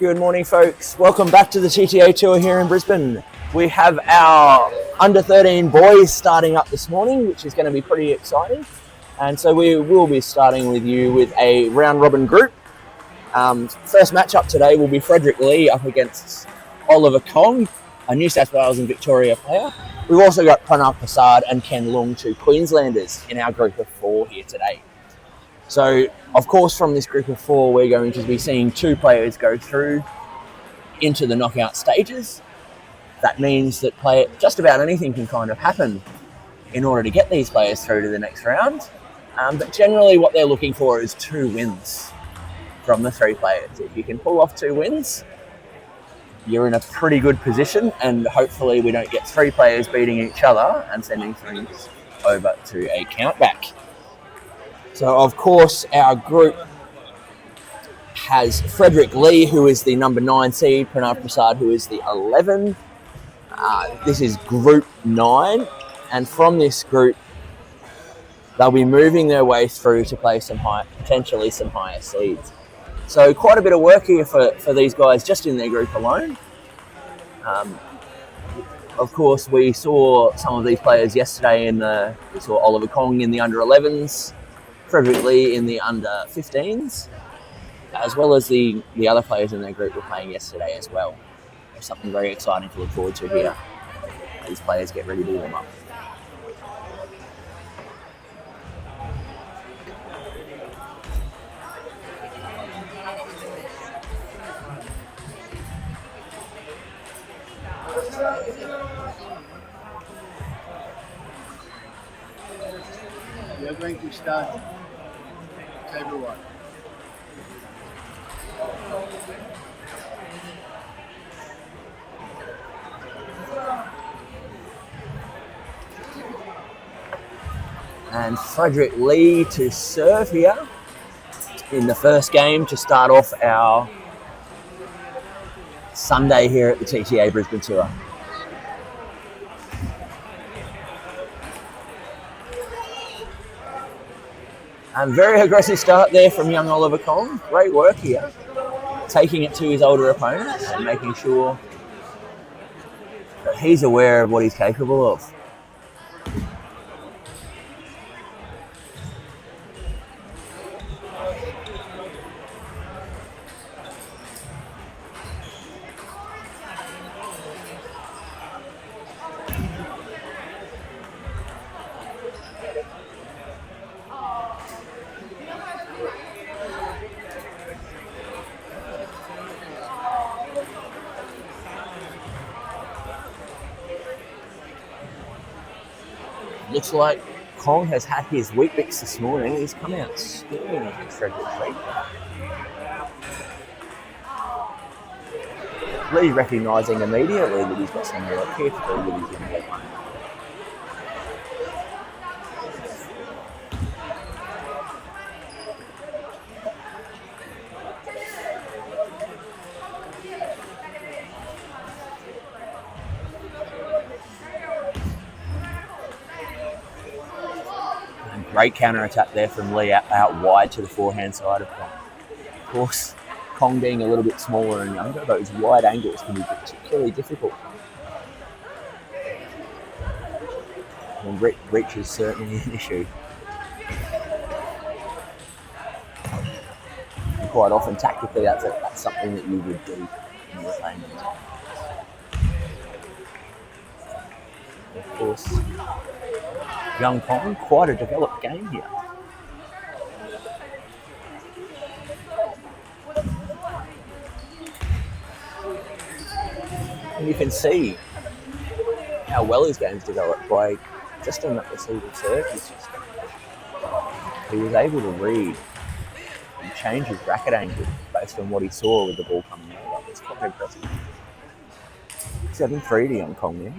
Good morning, folks. Welcome back to the TTA tour here in Brisbane. We have our under 13 boys starting up this morning, which is going to be pretty exciting. And so we will be starting with you with a round robin group. First matchup today will be Frederick Lee up against Oliver Kong, a New South Wales and Victoria player. We've also got Pranav Prasad and Ken Lung, two Queenslanders in our group of four here today. So, of course, from this group of four, we're going to be seeing two players go through into the knockout stages. That means that just about anything can kind of happen in order to get these players through to the next round. But generally what they're looking for is 2 wins from the 3 players. If you can pull off 2 wins, you're in a pretty good position, and hopefully we don't get 3 players beating each other and sending things over to a countback. So, of course, our group has Frederick Lee, who is the number 9 seed, Pranav Prasad, who is the 11. This is Group 9, and from this group, they'll be moving their way through to play potentially some higher seeds. So quite a bit of work here for these guys just in their group alone. Of course, we saw some of these players yesterday we saw Oliver Kong in the under 11s, Frederick Lee in the under 15s, as well as the other players in their group were playing yesterday as well. There's something very exciting to look forward to here. These players get ready to warm up. We are going to start table 1. And Frederick Lee to serve here in the first game to start off our Sunday here at the TTA Brisbane Tour. And very aggressive start there from young Oliver Kong. Great work here, taking it to his older opponents and making sure that he's aware of what he's capable of. Looks like Kong has had his wheat bix this morning. He's come out screaming against Frederick Lee. Lee recognising immediately that he's got some work here to do with his young opponent. Great counter-attack there from Lee out wide to the forehand side of Kong. Of course, Kong being a little bit smaller and younger, those wide angles can be particularly difficult. And reach is certainly an issue. And quite often, tactically, that's something that you would do when you're playing them. Of course, young Kong, quite a developed game here. And you can see how well his game's developed by just on that receiver serve. He was able to read and change his racket angle based on what he saw with the ball coming over. It's quite impressive. 7-3 to young Kong there.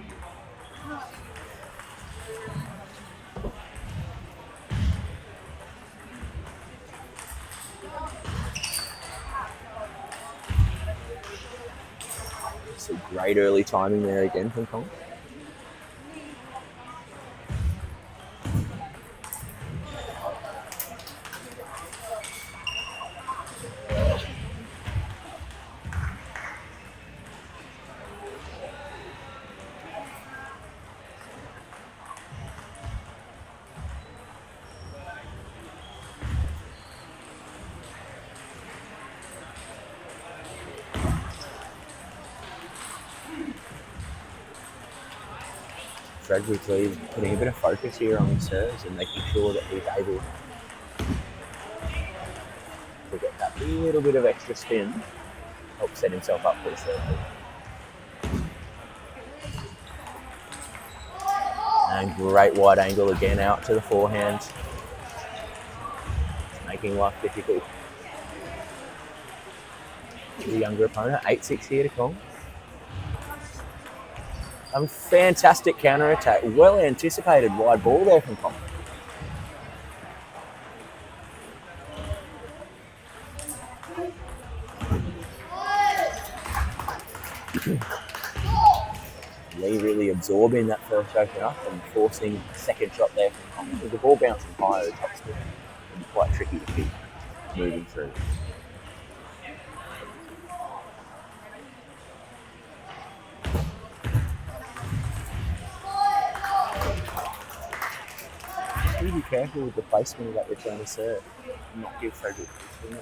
So great early timing there again from Kong. Frederick Lee putting a bit of focus here on the serves and making sure that he's able to get that little bit of extra spin, help set himself up for the serve. And great wide angle again out to the forehand, making life difficult for the younger opponent. 8-6 here to Kong. A fantastic counter attack, well anticipated wide ball there from Kong. Lee really absorbing that first open up and forcing a second shot there from Kong. With the ball bouncing higher at top spin, it'll be quite tricky to keep moving through. Be careful with the placement of that return to serve and not give Frederick too much.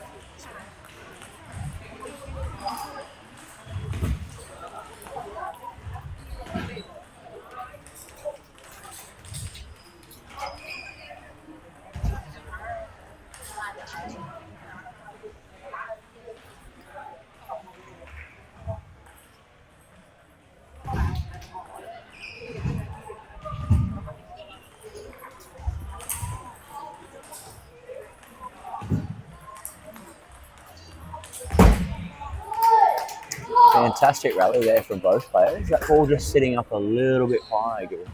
Fantastic rally there from both players. That ball just sitting up a little bit high, given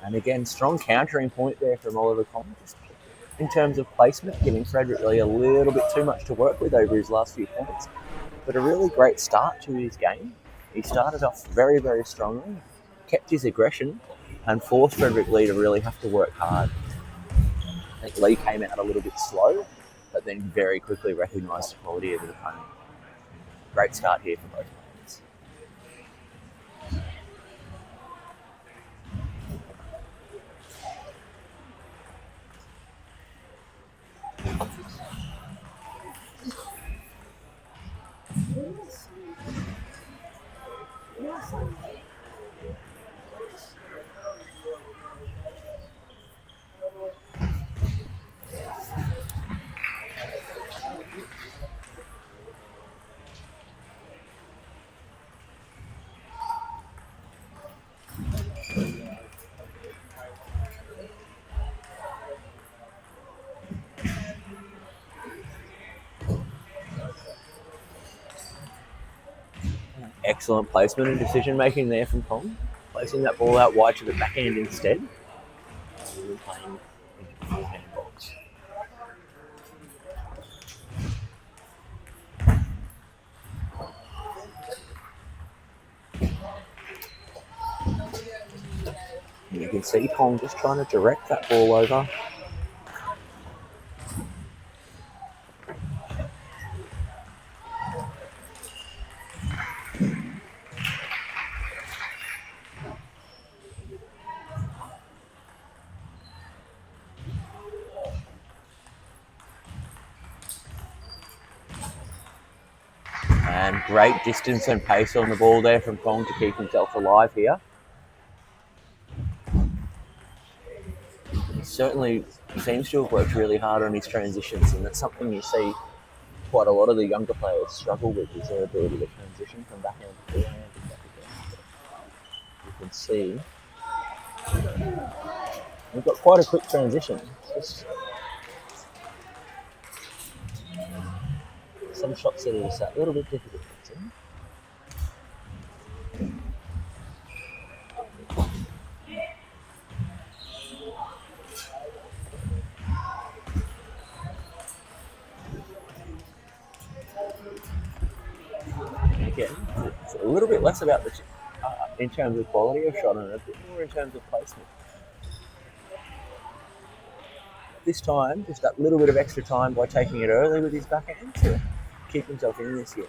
and again, strong countering point there from Oliver Collins. Just in terms of placement, giving Frederick Lee a little bit too much to work with over his last few points. But a really great start to his game. He started off very, very strongly, kept his aggression, and forced Frederick Lee to really have to work hard. I think Lee came out a little bit slow, but then very quickly recognised the quality of the opponent. Great start here for both players. Excellent placement and decision making there from Kong, placing that ball out wide to the backhand instead. Really playing into the forehand box. And you can see Kong just trying to direct that ball over. And great distance and pace on the ball there from Kong to keep himself alive here. He certainly seems to have worked really hard on his transitions, and that's something you see quite a lot of the younger players struggle with, is their ability to transition from backhand to forehand. You can see we've got quite a quick transition. Just some shots that are just a little bit difficult to see. Again, it's a little bit less about the in terms of quality of shot and a bit more in terms of placement. This time, just that little bit of extra time by taking it early with his backhand to keep himself in this here.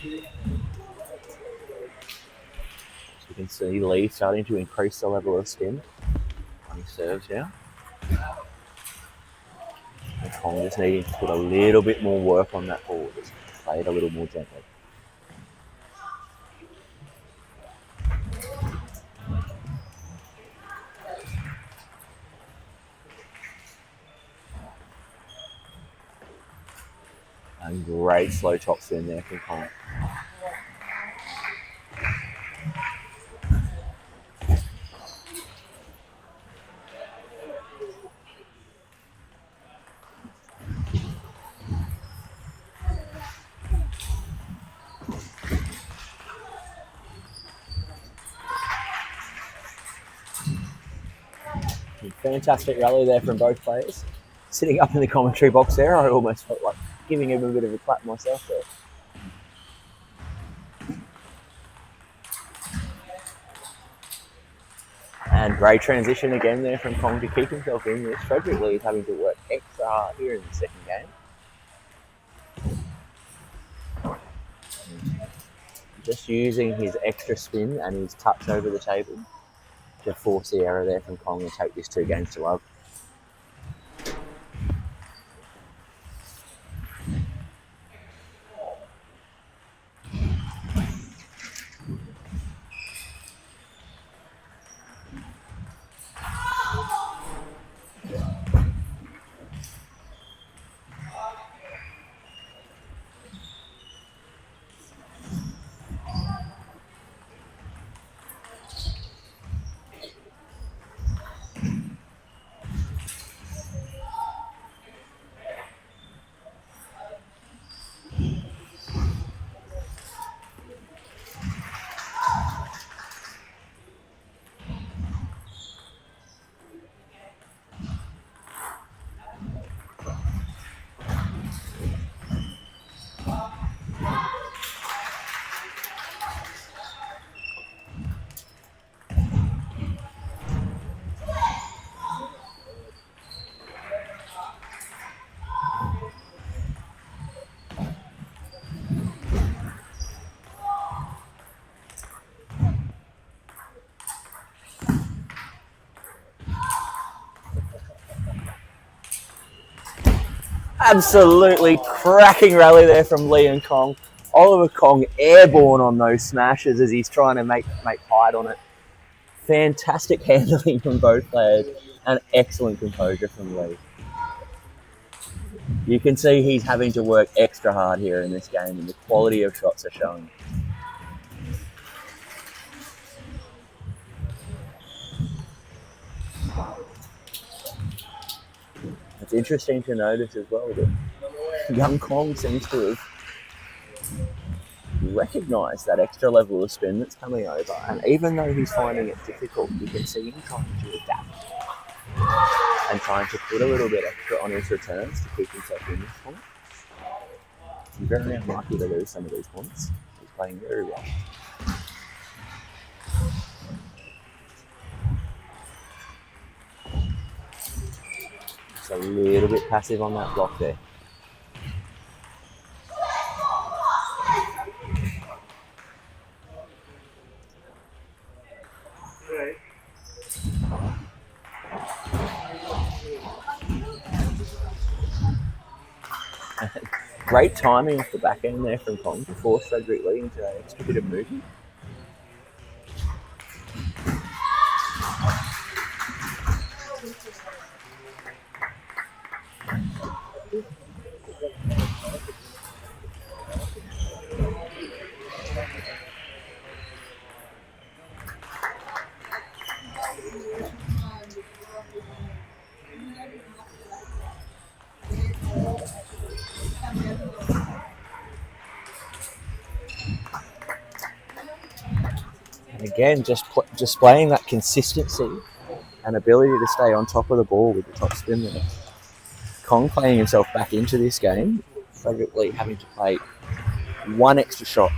You can see Lee starting to increase the level of spin on his serves now. And Kong just needing to put a little bit more work on that ball, just play it a little more gently. And great slow top spin there from Kong. Fantastic rally there from both players. Sitting up in the commentary box there, I almost felt like giving him a bit of a clap myself there. And great transition again there from Kong to keep himself in this. Frederick Lee is having to work extra hard here in the second game. Just using his extra spin and his touch over the table to force the error there from Kong and take this 2 games to love. Absolutely cracking rally there from Lee and Kong. Oliver Kong airborne on those smashes as he's trying to make height on it. Fantastic handling from both players and excellent composure from Lee. You can see he's having to work extra hard here in this game and the quality of shots are showing. It's interesting to notice as well that young Kong seems to have recognised that extra level of spin that's coming over, and even though he's finding it difficult, you can see him trying to adapt and trying to put a little bit extra on his returns to keep himself in this point. He's very unlikely to lose some of these points. He's playing very well. Just a little bit passive on that block there. Great timing off the back end there from Kong to force Frederick Lee into an extra bit of movement. Again, just displaying that consistency and ability to stay on top of the ball with the top spin there. Kong playing himself back into this game. Frederick Lee having to play one extra shot.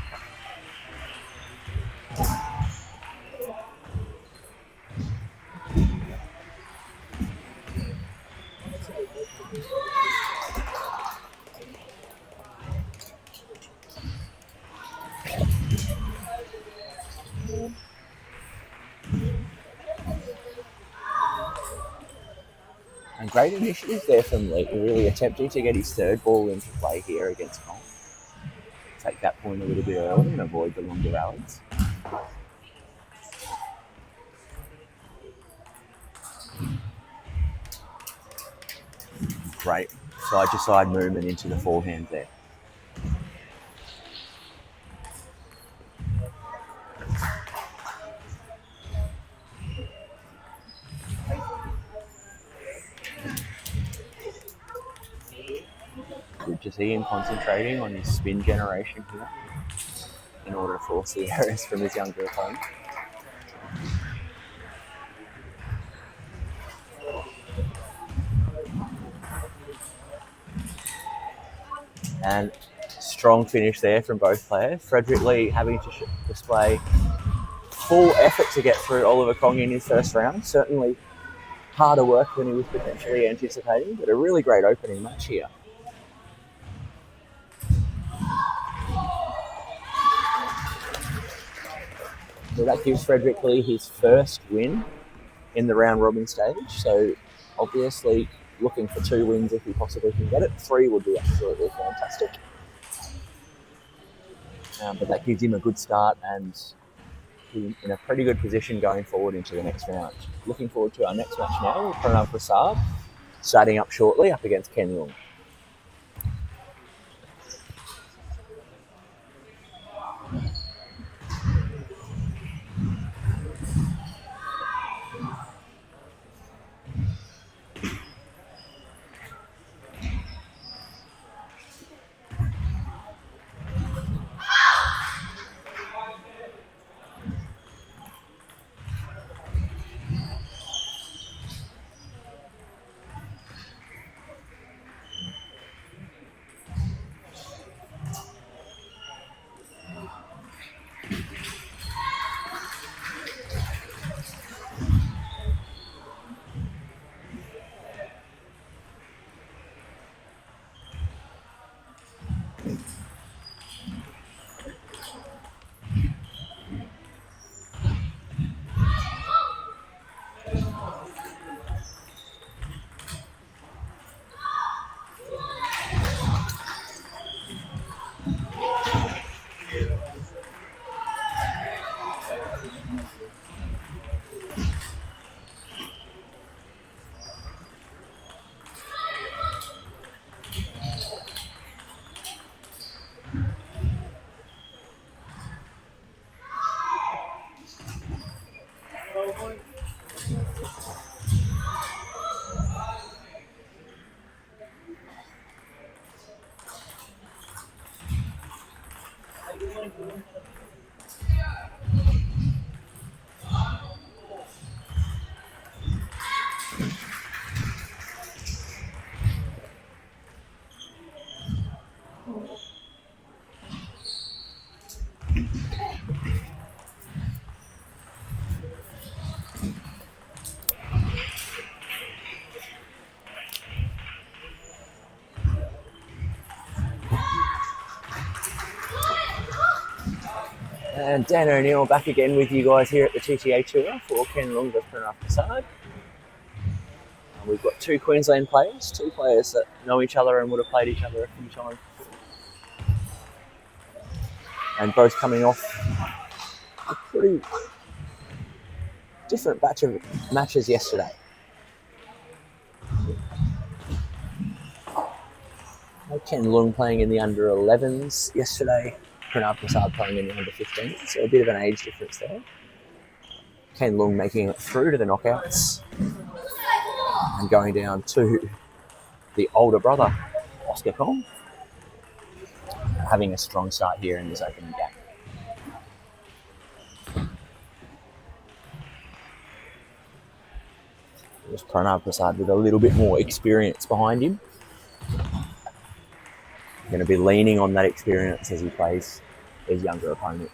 And great initiative there from Lee, really attempting to get his third ball into play here against Cole. Take that point a little bit early and avoid the longer rallies. Great side-to-side movement into the forehand there. Good to see him concentrating on his spin generation here in order to force the errors from his younger opponent. And strong finish there from both players. Frederick Lee having to display full effort to get through Oliver Kong in his first round. Certainly harder work than he was potentially anticipating, but a really great opening match here. So that gives Frederick Lee his first win in the round robin stage. So obviously looking for 2 wins if he possibly can get it. 3 would be absolutely fantastic. But that gives him a good start and in a pretty good position going forward into the next round. Looking forward to our next match now with Pranav Prasad starting up shortly up against Ken Leung. And Dan O'Neill back again with you guys here at the TTA Tour for Ken Leung versus Pranav Prasad. We've got 2 Queensland players, 2 players that know each other and would have played each other a few times before. And both coming off a pretty different batch of matches yesterday. Ken Leung playing in the under 11s yesterday. Pranav Prasad playing in the under 15s, so a bit of an age difference there. Ken Leung making it through to the knockouts and going down to the older brother, Oscar Kong, having a strong start here in this opening game. There's Pranav Prasad with a little bit more experience behind him. Going to be leaning on that experience as he plays his younger opponent.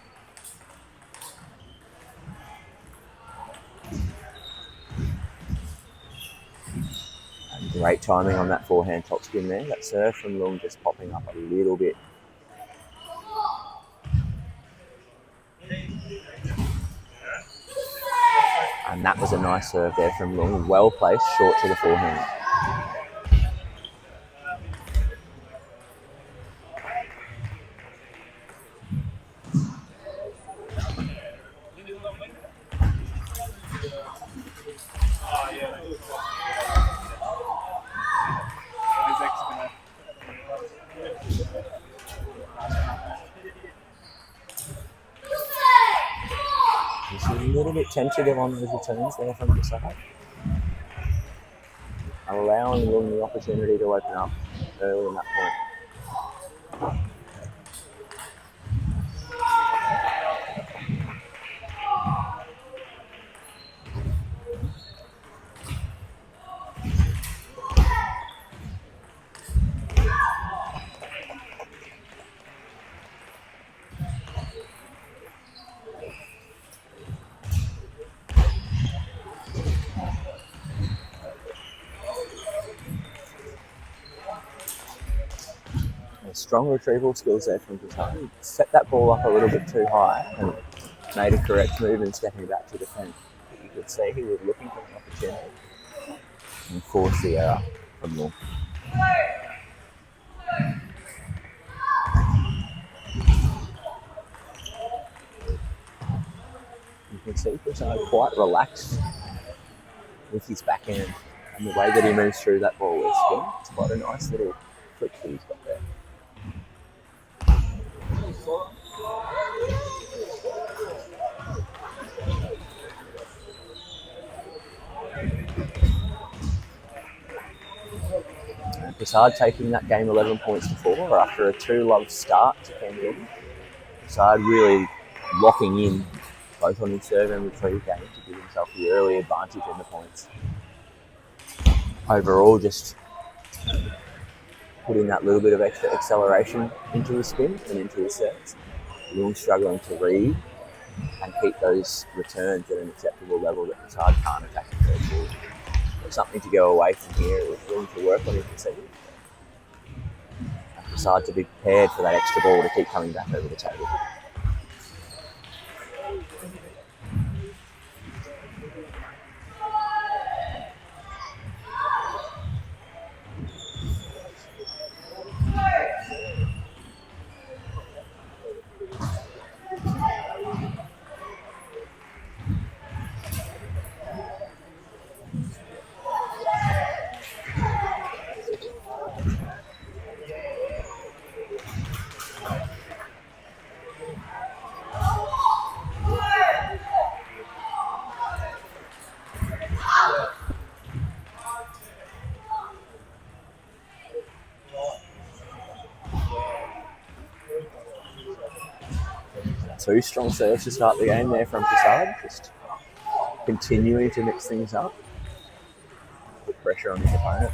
And great timing on that forehand topspin there. That serve from Leung just popping up a little bit. And that was a nice serve there from Leung. Well placed, short to the forehand. little bit tentative on those returns there from the side, allowing them the opportunity to open up early in that point. Strong retrieval skills there from Prasad. Set that ball up a little bit too high and made a correct move in stepping back to defend. You could see he was looking for an opportunity and forced the error from Moore. You can see Prasad quite relaxed with his backhand and the way that he moves through that ball with spin. It's quite a nice little flick that he's got there. Prasad taking that game 11 points to 4 after a 2-love start to Camden. Prasad really locking in both on his serve and retrieve game to give himself the early advantage in the points. Overall, just putting that little bit of extra acceleration into the spin and into his serves. Really struggling to read and keep those returns at an acceptable level that Prasad can't attack the third ball. There's something to go away from here with room to work on his receive. And Prasad to be prepared for that extra ball to keep coming back over the table. Two strong serves to start the game there from Prasad, just continuing to mix things up, put pressure on his opponent.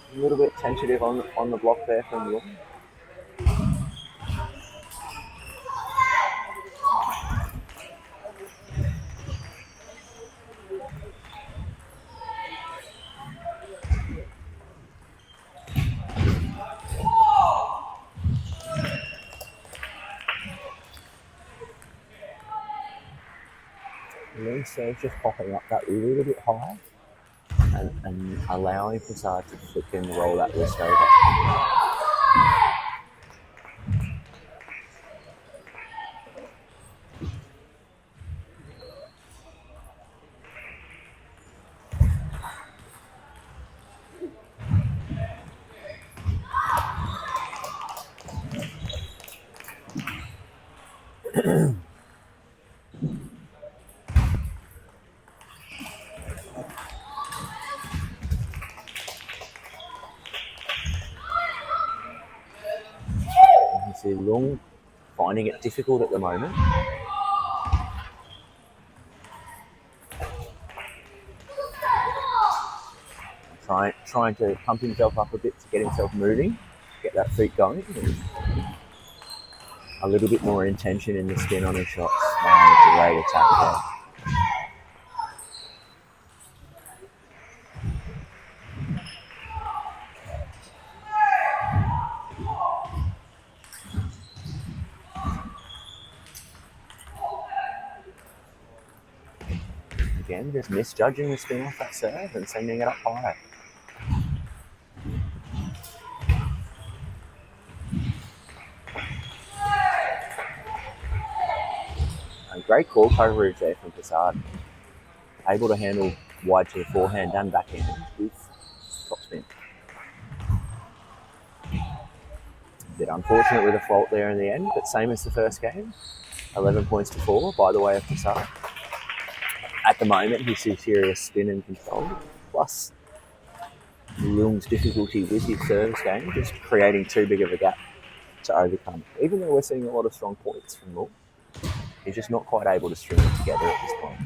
A little bit tentative on the block there from York. Long serve just popping up that little bit high. And allowing Prasad to flick and roll that wrist over. See Long finding it difficult at the moment. Trying to pump himself up a bit to get himself moving, get that feet going. A little bit more intention in the spin on his shots. Great attack there. Again, just misjudging the spin off that serve and sending it up high. great core coverage there from Prasad. Able to handle wide to the forehand and backhand with topspin. A bit unfortunate with a fault there in the end, but same as the first game. 11 points to 4 by the way of Prasad. At the moment, he sees serious spin and control, plus Lung's difficulty with his service game, just creating too big of a gap to overcome. Even though we're seeing a lot of strong points from Lung, he's just not quite able to string it together at this point.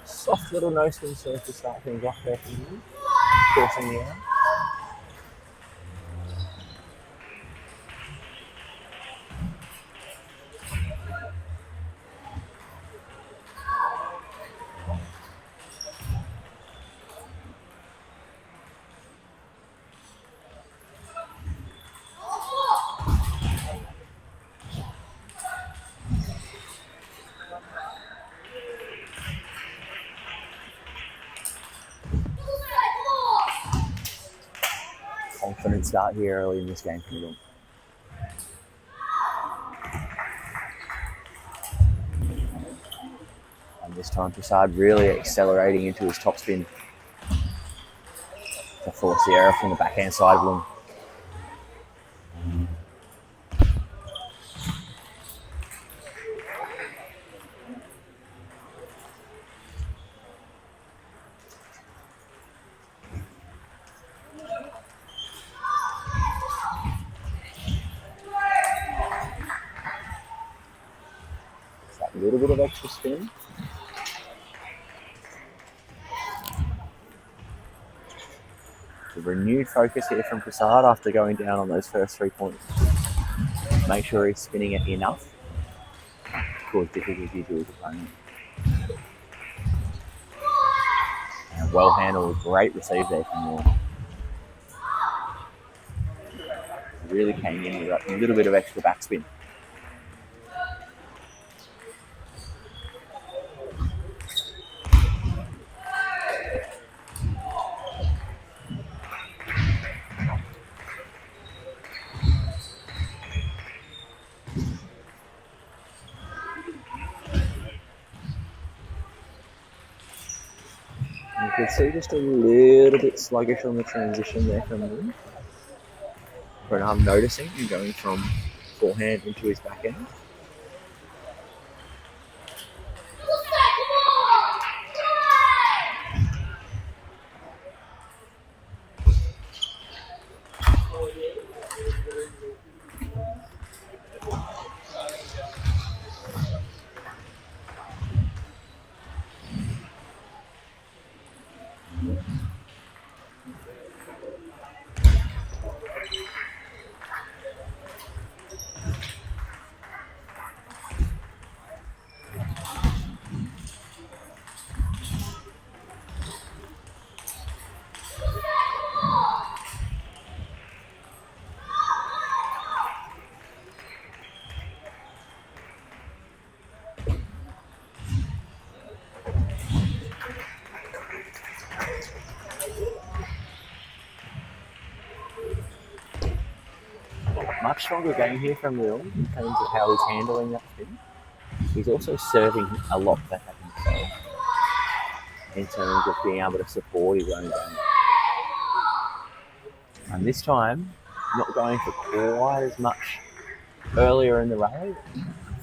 Soft little nose spin serve to start things off there for you. Forcing the air. Confident start here early in this game for Lung. And this time Prasad really accelerating into his topspin to force the error from the backhand side of Lung. A little bit of extra spin. A renewed focus here from Prasad after going down on those first 3 points. Make sure he's spinning it enough to cause difficulty to his opponent. And well handled, great receive there from Lung. Really came in with a little bit of extra backspin. You can see just a little bit sluggish on the transition there from him. But I'm noticing him going from forehand into his backhand. Much stronger game here from Lung in terms of how he's handling that spin. He's also serving a lot better himself in terms of being able to support his own game. And this time, not going for quite as much earlier in the rally,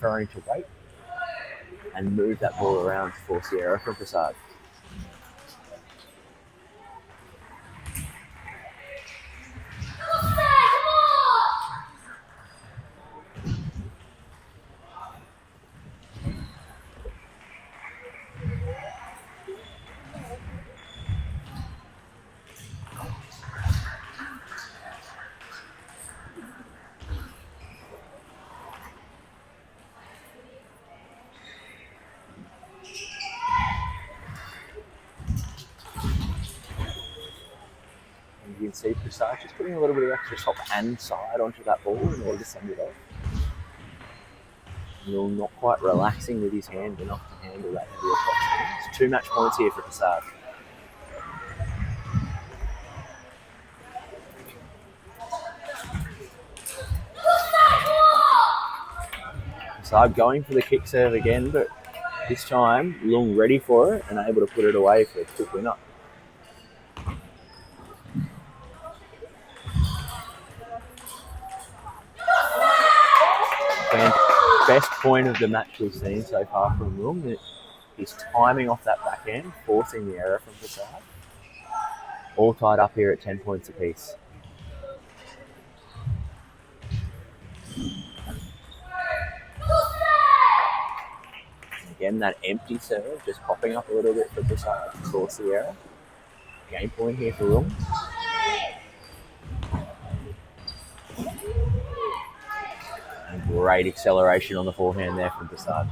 preferring to wait and move that ball around for Sierra from Prasad. You can see Prasad just putting a little bit of extra top and side onto that ball in order to send it off. You're not quite relaxing with his hand enough to handle that heavier top. It's 2 match points here for Prasad. Prasad going for the kick serve again, but this time Lung ready for it and able to put it away for a quick winner. Best point of the match we've seen so far from Lung. He's timing off that backhand, forcing the error from Prasad. All tied up here at 10 points apiece. Again, that empty serve just popping up a little bit for Prasad to force the error. Game point here for Lung. And great acceleration on the forehand there from Prasad.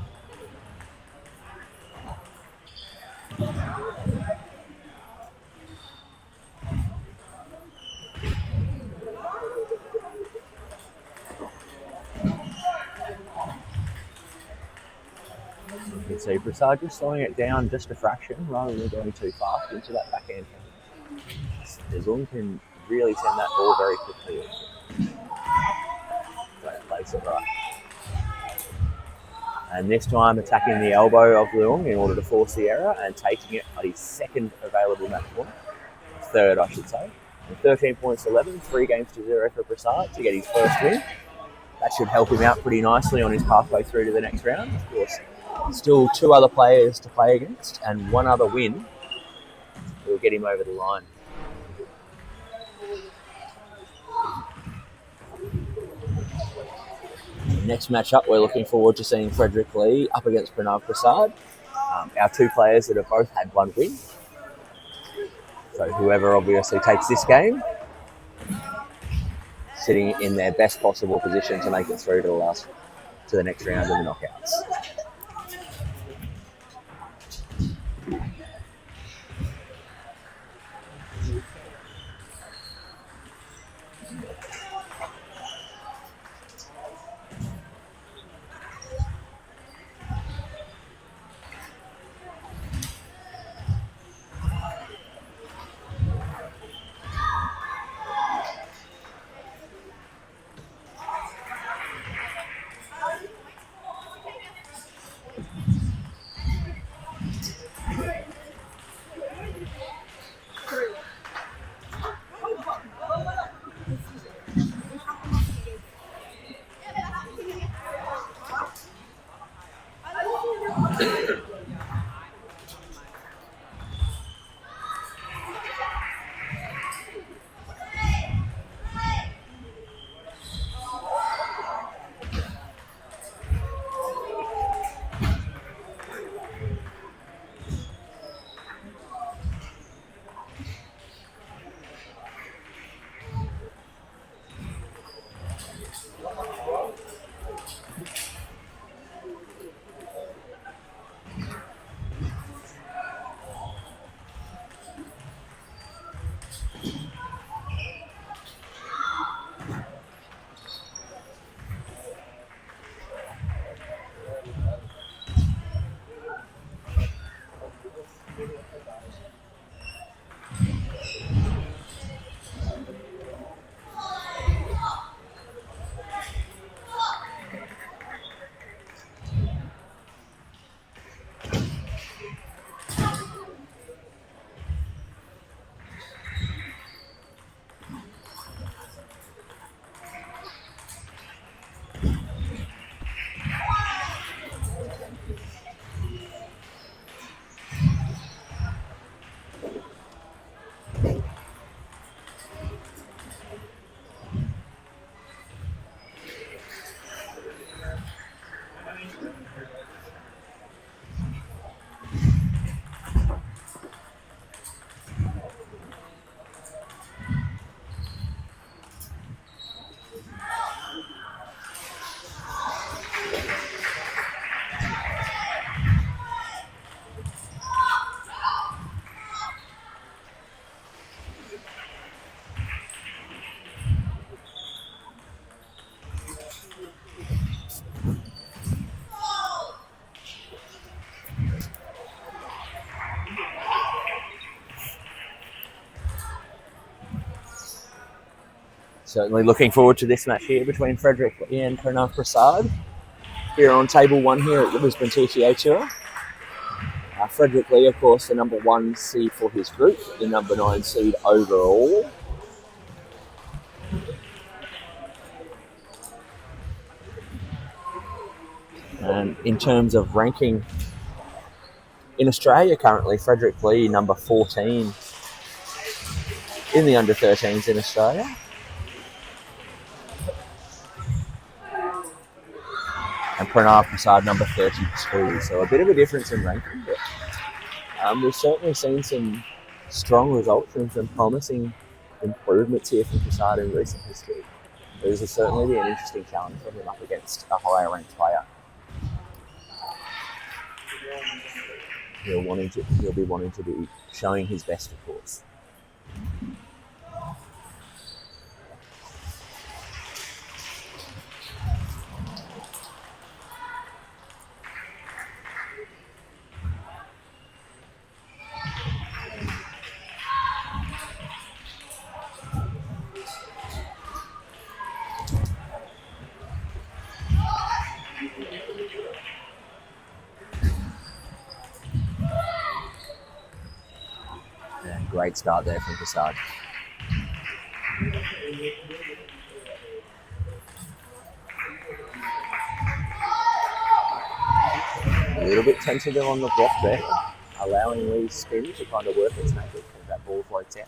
You can see Prasad just slowing it down just a fraction rather than going too fast into that backhand. Lung can really send that ball very quickly. Place it right. And this time attacking the elbow of Leung in order to force the error and taking it at his second available match point. Third, I should say. And 13 points 11, 3 games to 0 for Prasad to get his first win. That should help him out pretty nicely on his pathway through to the next round. Of course, still 2 other players to play against and 1 other win will get him over the line. Next matchup, we're looking forward to seeing Frederick Lee up against Pranav Prasad. Our 2 players that have both had 1 win. So whoever obviously takes this game, sitting in their best possible position to make it through to the next round of the knockouts. Certainly looking forward to this match here between Frederick Lee and Pranav Prasad here on table 1 here at the Brisbane TTA Tour. Frederick Lee, of course, the number 1 seed for his group, the number 9 seed overall. And in terms of ranking in Australia currently, Frederick Lee, number 14 in the under 13s in Australia. And Pranav Prasad, number 32. So a bit of a difference in ranking, but we've certainly seen some strong results and some promising improvements here from Prasad in recent history. This will certainly be an interesting challenge for him up against a higher ranked player. He'll be wanting to be showing his best, of course. Great start there from Prasad. A little bit tentative on the block there, allowing Lee's spin to kind of work its magic as that ball floats out.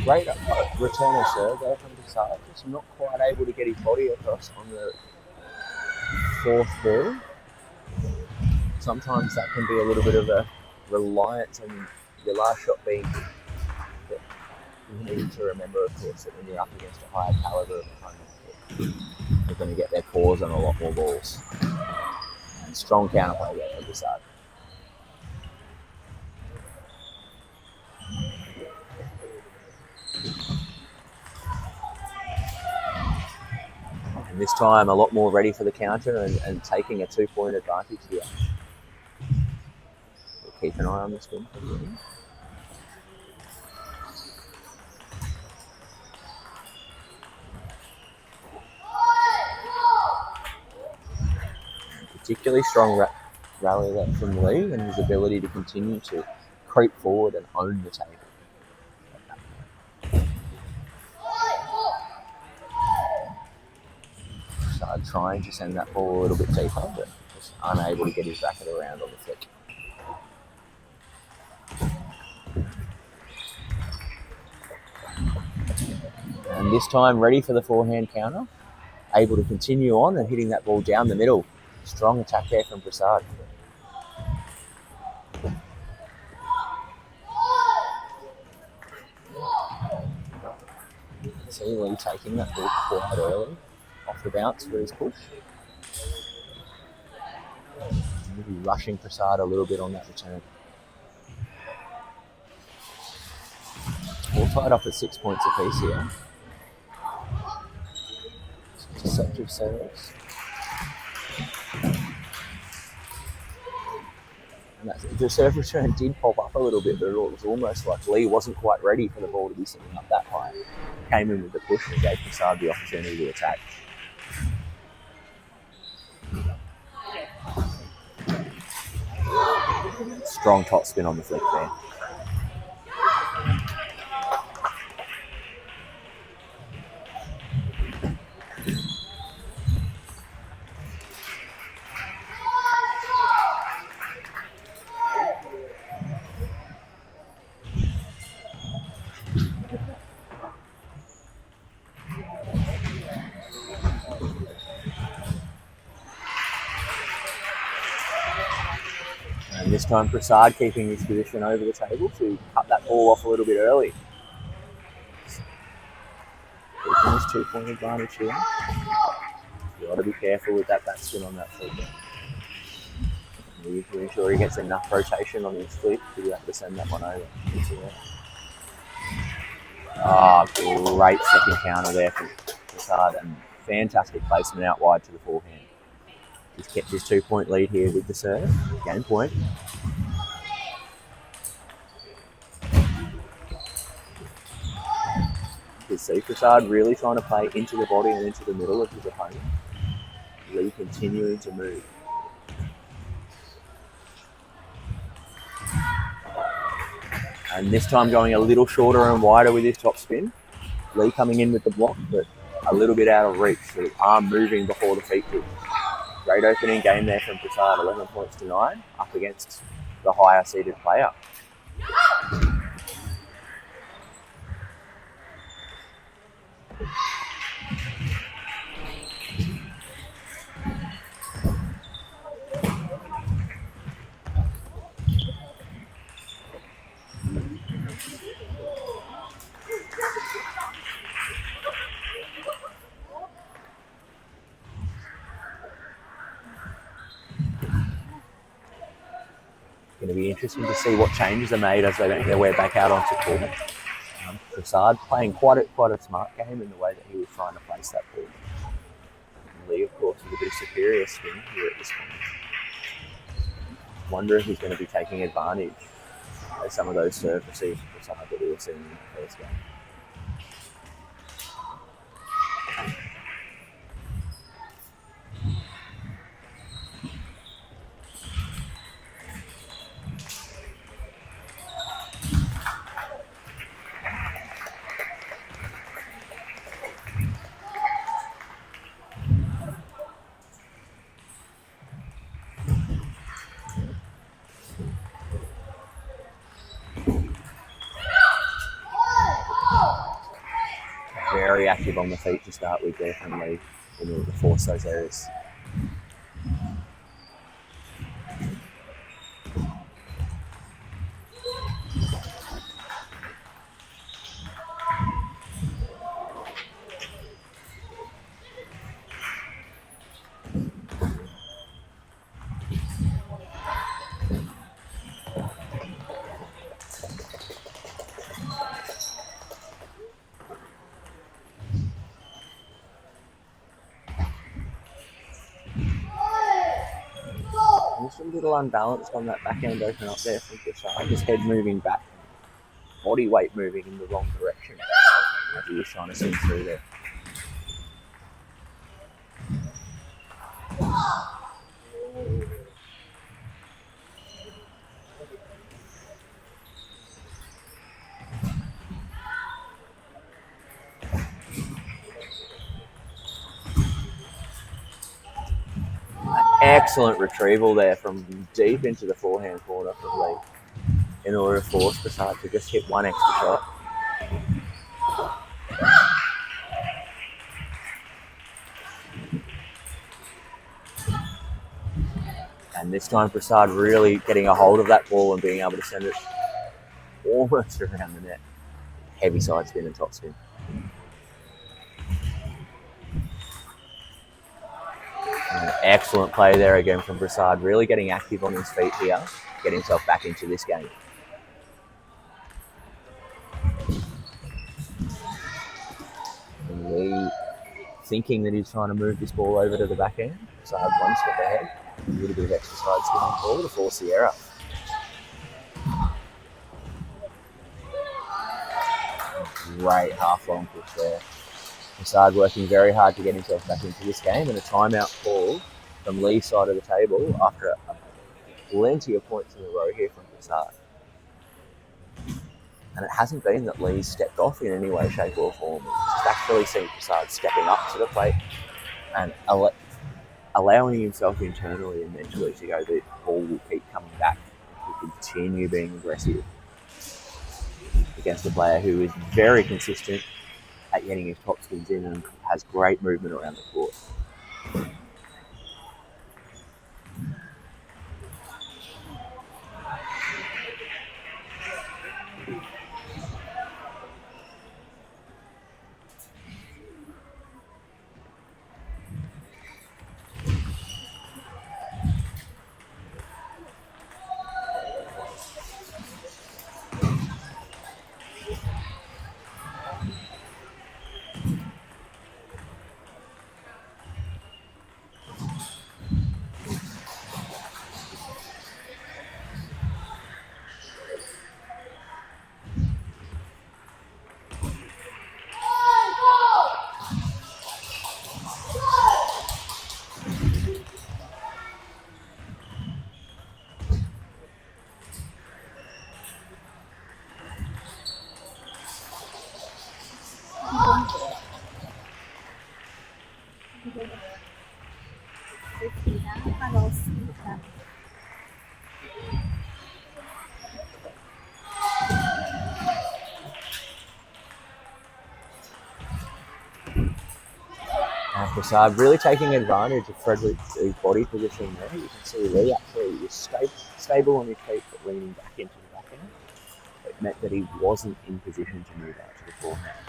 Great return of serve there from Prasad. Just not quite able to get his body across on the 4th ball. Sometimes that can be a little bit of a reliance on your last shot being hit. You need to remember, of course, that when you're up against a higher caliber of opponent, you're going to get their paws on a lot more balls. And strong counterplay there from Prasad. And this time a lot more ready for the counter and taking a 2-point advantage here. We'll keep an eye on this one. Particularly strong rally there from Lee and his ability to continue to creep forward and own the table. Trying to send that ball a little bit deeper, but just unable to get his racket around on the flick. And this time ready for the forehand counter, able to continue on and hitting that ball down the middle. Strong attack there from Prasad. See Lee taking that ball quite early off the bounce for his push. Maybe rushing Prasad a little bit on that return. All tied up at 6 points apiece here. Deceptive serves. And the serve return did pop up a little bit, but it was almost like Lee wasn't quite ready for the ball to be sitting up that high. Came in with the push and gave Prasad the opportunity to attack. Strong top spin on the flick there. And this time Prasad keeping his position over the table to cut that ball off a little bit early. Keeping his 2-point advantage here. You've got to be careful with that backspin on that flick. You need to ensure he gets enough rotation on his flick to be able to send that one over. Great second counter there from Prasad, and fantastic placement out wide to the forehand. He's kept his 2-point lead here with the serve. Game point. You see Prasad really trying to play into the body and into the middle of his opponent. Lee continuing to move. And this time going a little shorter and wider with his top spin. Lee coming in with the block, but a little bit out of reach. So the arm moving before the feet do. Great opening game there from Prasad, 11 points to 9, up against the higher seeded player. Going to be interesting to see what changes are made as they make their way back out onto court. Prasad playing quite a smart game in the way that he was trying to place that ball. And Lee, of course, with a bit of superior spin here at this point. Wonder if he's going to be taking advantage of some of those serve receives from Prasad that we were seeing in the first game. Very active on the feet to start with there from Lee in order to force those errors. Just a little unbalanced on that backhand open up there from Prasad. His head moving back, body weight moving in the wrong direction as he was trying to swing through there. Excellent retrieval there from deep into the forehand corner from Lee in order to force Prasad to just hit one extra shot. And this time Prasad really getting a hold of that ball and being able to send it almost around the net. Heavy side spin and top spin. An excellent play there again from Prasad, really getting active on his feet here, get himself back into this game. And Lee thinking that he's trying to move this ball over to the back end. Prasad one step ahead, a little bit of extra side spin on the ball to force the error. Great half-long push there. Prasad working very hard to get himself back into this game, and a timeout call from Lee's side of the table after plenty of points in a row here from Prasad. And it hasn't been that Lee's stepped off in any way, shape or form. It's actually seen Prasad stepping up to the plate and allowing himself internally and mentally to go, the ball will keep coming back. He'll continue being aggressive against a player who is very consistent at getting his top spins in and has great movement around the court. Prasad really taking advantage of Frederick's body position there. You can see Lee actually was stable on his feet but leaning back into the backhand. It meant that he wasn't in position to move out to the forehand.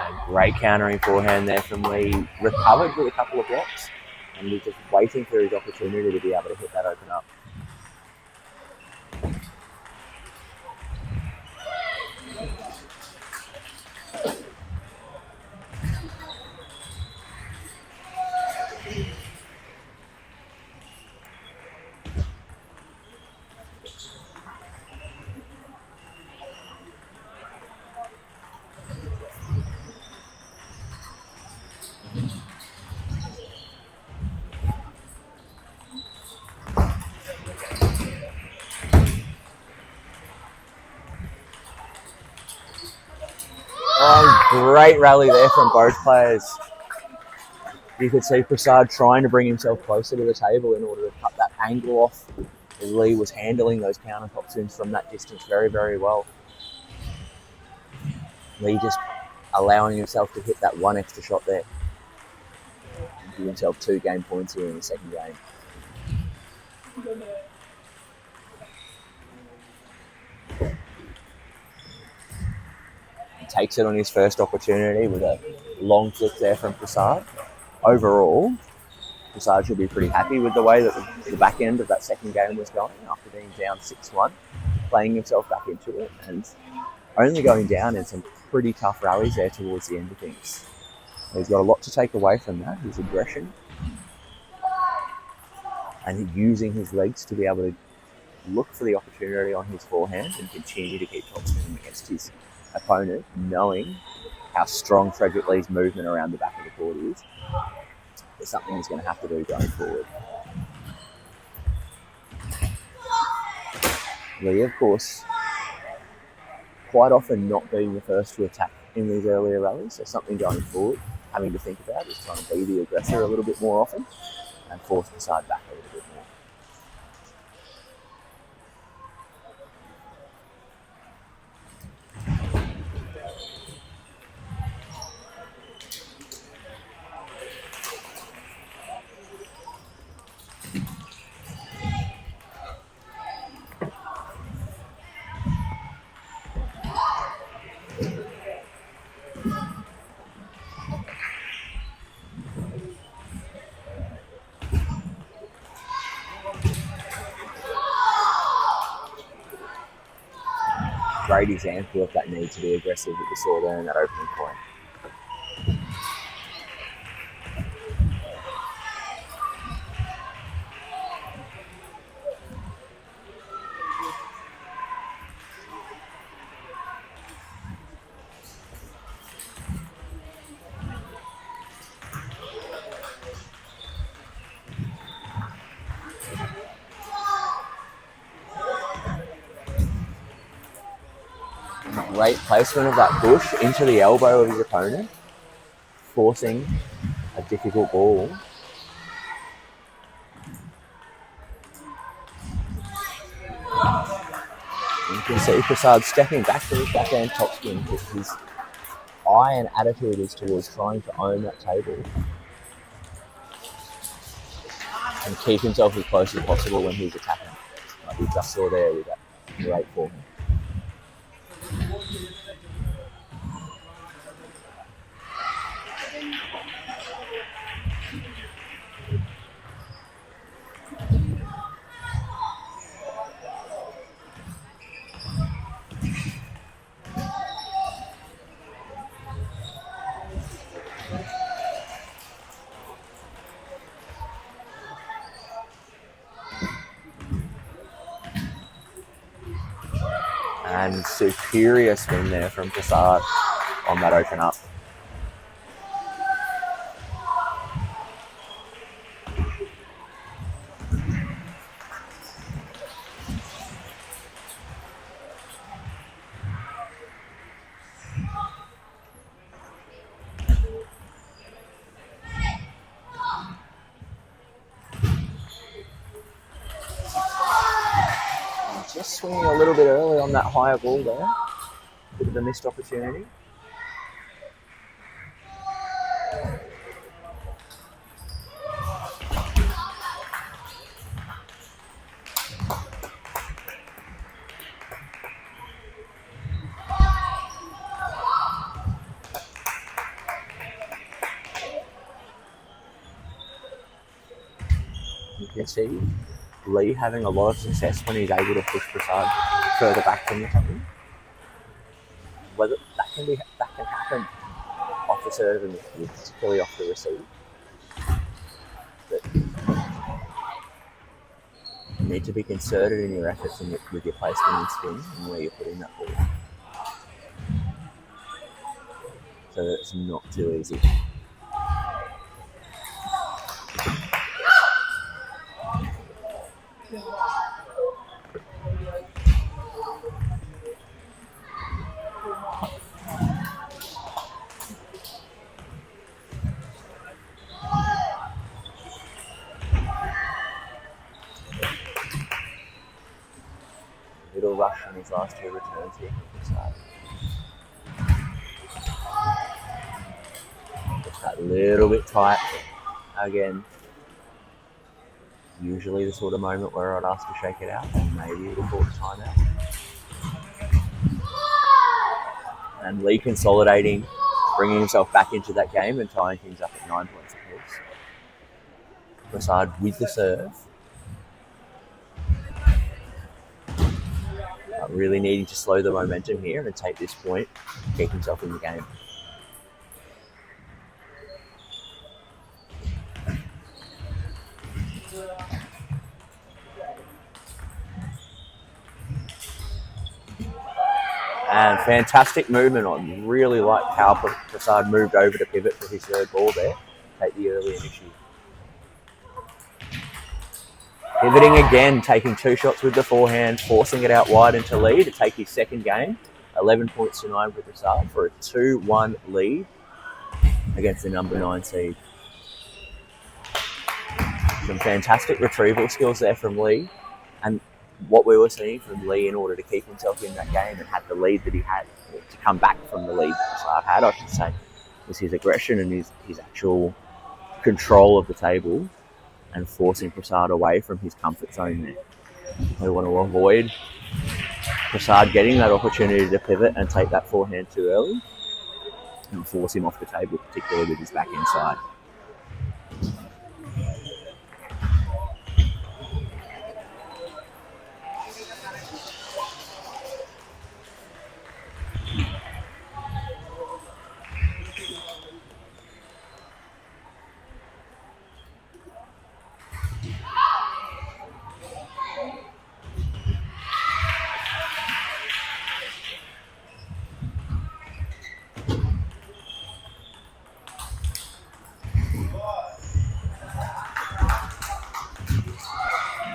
And great countering forehand there from Lee. Recovered with a couple of blocks and was just waiting for his opportunity to be able to hit that open up. Great rally there from both players. You could see Prasad trying to bring himself closer to the table in order to cut that angle off. Lee was handling those counter top spins from that distance very, very well. Lee just allowing himself to hit that one extra shot there. And give himself 2 game points here in the second game. Takes it on his first opportunity with a long flick there from Prasad. Overall, Prasad should be pretty happy with the way that the back end of that second game was going after being down 6-1, playing himself back into it and only going down in some pretty tough rallies there towards the end of things. He's got a lot to take away from that, his aggression and using his legs to be able to look for the opportunity on his forehand and continue to keep topspinning against his opponent, knowing how strong Frederick Lee's movement around the back of the court is. It's something he's going to have to do going forward. Lee, of course, quite often not being the first to attack in these earlier rallies, so something going forward, having to think about is trying to be the aggressor a little bit more often and force the side back a little bit more. Great example of that need to be aggressive that we saw there in that opening point. Great placement of that push into the elbow of his opponent, forcing a difficult ball. You can see Prasad stepping back to his backhand topspin because his eye and attitude is towards trying to own that table and keep himself as close as possible when he's attacking, like we just saw there with that great forehand. And superior spin there from Prasad on that open up. swinging a little bit early on that higher ball there. Bit of a missed opportunity. You can see Lee having a lot of success when he's able to push Prasad further back from the table. Whether that can happen off the serve and particularly off the receive. But you need to be concerted in your efforts and with your placement and spin and where you're putting that ball. So that it's not too easy. Little rush on his last two returns here from Prasad. Just that little bit tight. Again, usually the sort of moment where I'd ask to shake it out and maybe it'll call the timeout. And Lee consolidating, bringing himself back into that game and tying things up at 9 points apiece. Prasad with the serve. Really needing to slow the momentum here and take this point, keep himself in the game. And fantastic movement on. Really like how Prasad moved over to pivot for his third ball there. Take the early initiative. Pivoting again, taking two shots with the forehand, forcing it out wide into Lee to take his second game. 11 points to 9 for Prasad for a 2-1 lead against the number 9 seed. Some fantastic retrieval skills there from Lee. And what we were seeing from Lee in order to keep himself in that game and have the lead that he had, to come back from the lead that Prasad had, I should say, was his aggression and his actual control of the table and forcing Prasad away from his comfort zone there. We want to avoid Prasad getting that opportunity to pivot and take that forehand too early and force him off the table, particularly with his back inside.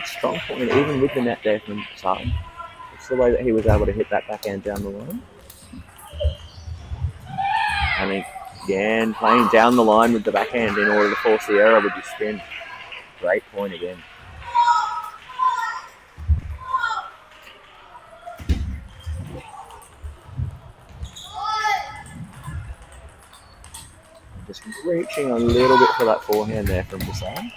Strong point, even with the net there from Prasad. It's the way that he was able to hit that backhand down the line. And again, playing down the line with the backhand in order to force the error with his spin. Great point again. Just reaching a little bit for that forehand there from Prasad.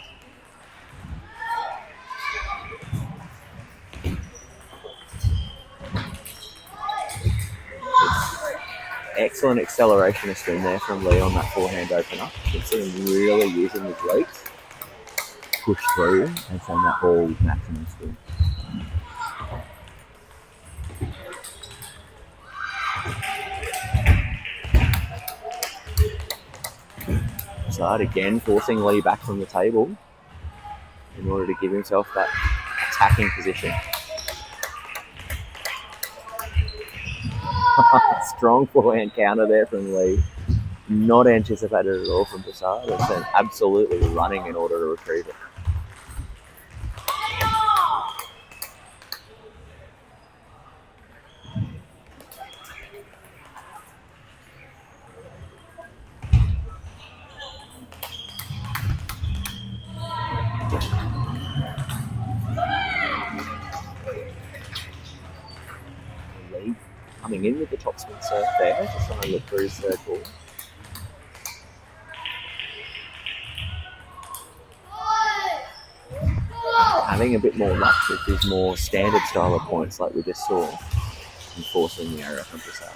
Excellent acceleration of spin there from Lee on that forehand opener. You can see him really using his legs, push through and send that ball with maximum spin. Prasad again forcing Lee back from the table in order to give himself that attacking position. Strong forehand counter there from Lee. Not anticipated at all from Prasad. And then absolutely running in order to retrieve it. opening in with the topspin serve there, just trying to look for his third ball. Having a bit more luck with his more standard style of points like we just saw, and forcing the error from Prasad.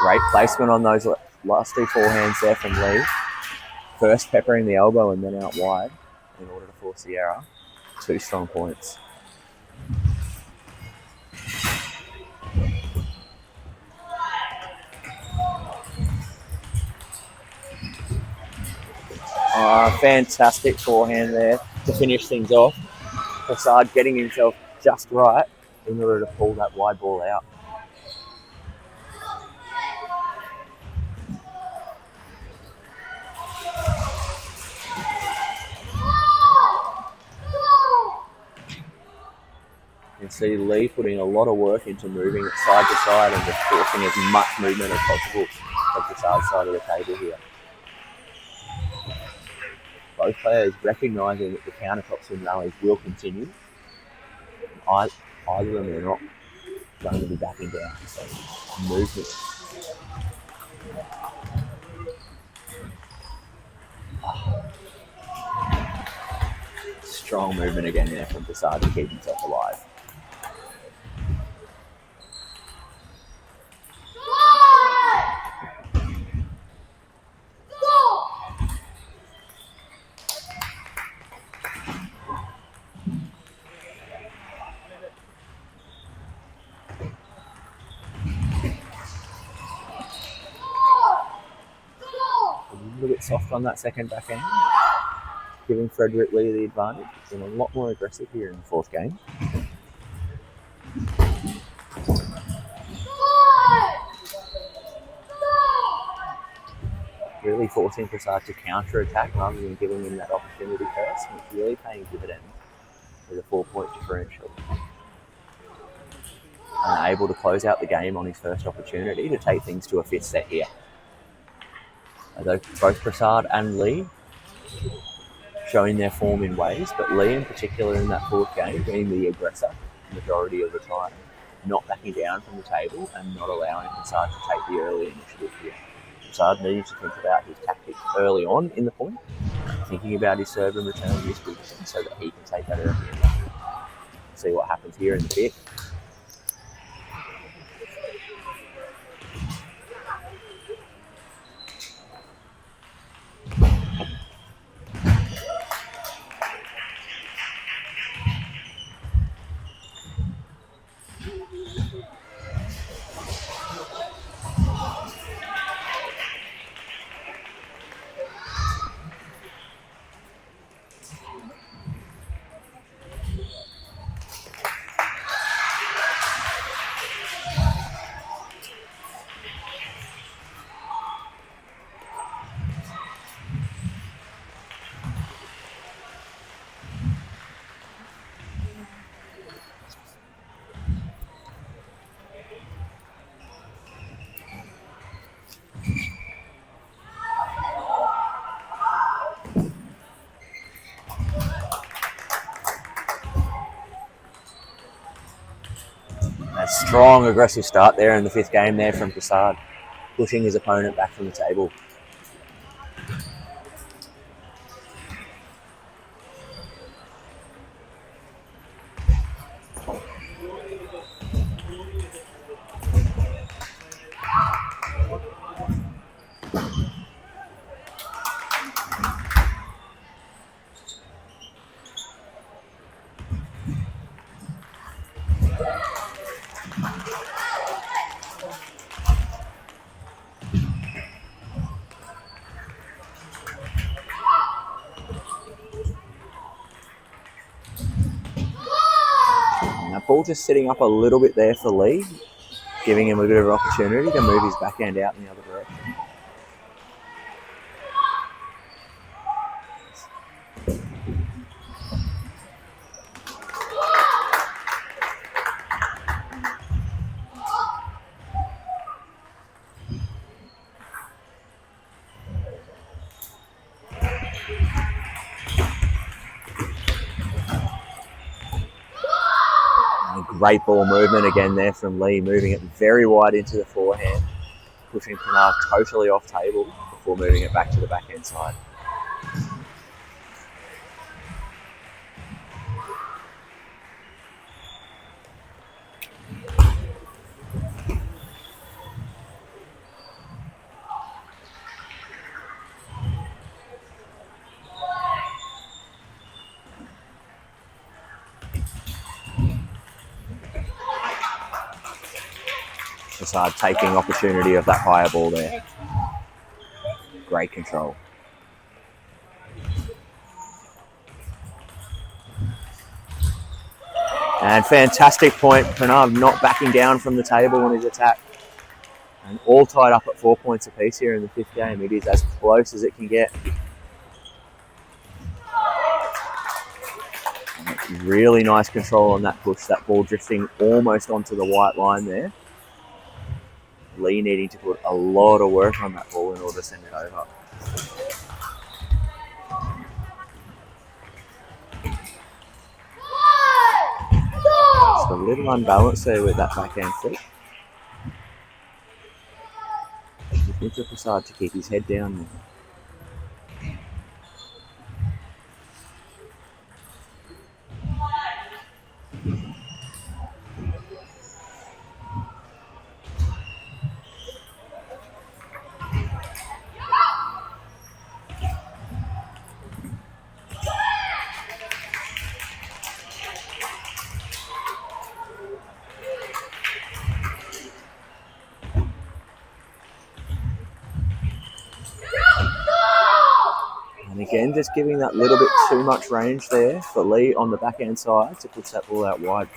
Great placement on those last two forehands there from Lee. First peppering the elbow and then out wide in order to force the error. 2 strong points. Fantastic forehand there to finish things off. Prasad getting himself just right in order to pull that wide ball out. You can see Lee putting a lot of work into moving it side to side and just forcing as much movement as possible of Prasad's side of the table here. Both players recognising that the counter topspin rallies will continue. Either of them are not going to be backing down. So movement. Strong movement again there from Prasad to keep himself alive. A little bit soft on that second backhand, giving Frederick Lee the advantage. He's been a lot more aggressive here in the fourth game. Really forcing Prasad to counter-attack rather than giving him that opportunity first. And it's really paying dividends with a 4-point differential. And able to close out the game on his first opportunity to take things to a 5th set here. Although both Prasad and Lee showing their form in ways, but Lee in particular in that 4th game being the aggressor the majority of the time, not backing down from the table and not allowing Prasad to take the early initiative here. Prasad needs to think about his tactics early on in the point, thinking about his serve and return misposition so that he can take that early initiative. See what happens here in the 5th. A strong aggressive start there in the 5th game there from Prasad, pushing his opponent back from the table. Ball just sitting up a little bit there for Lee, giving him a bit of an opportunity to move his backhand out in the other direction. Great ball movement again there from Lee, moving it very wide into the forehand, pushing Pranab totally off table before moving it back to the backhand side. Prasad taking opportunity of that higher ball there. Great control. And fantastic point. Pranab not backing down from the table on his attack. And all tied up at 4 points apiece here in the fifth game. It is as close as it can get. Really nice control on that push. That ball drifting almost onto the white line there. Lee needing to put a lot of work on that ball in order to send it over. Just a little unbalanced there with that backhand foot. Just needs to Prasad to keep his head down there. And again, just giving that little bit too much range there for Lee on the backhand side to push that ball out wide.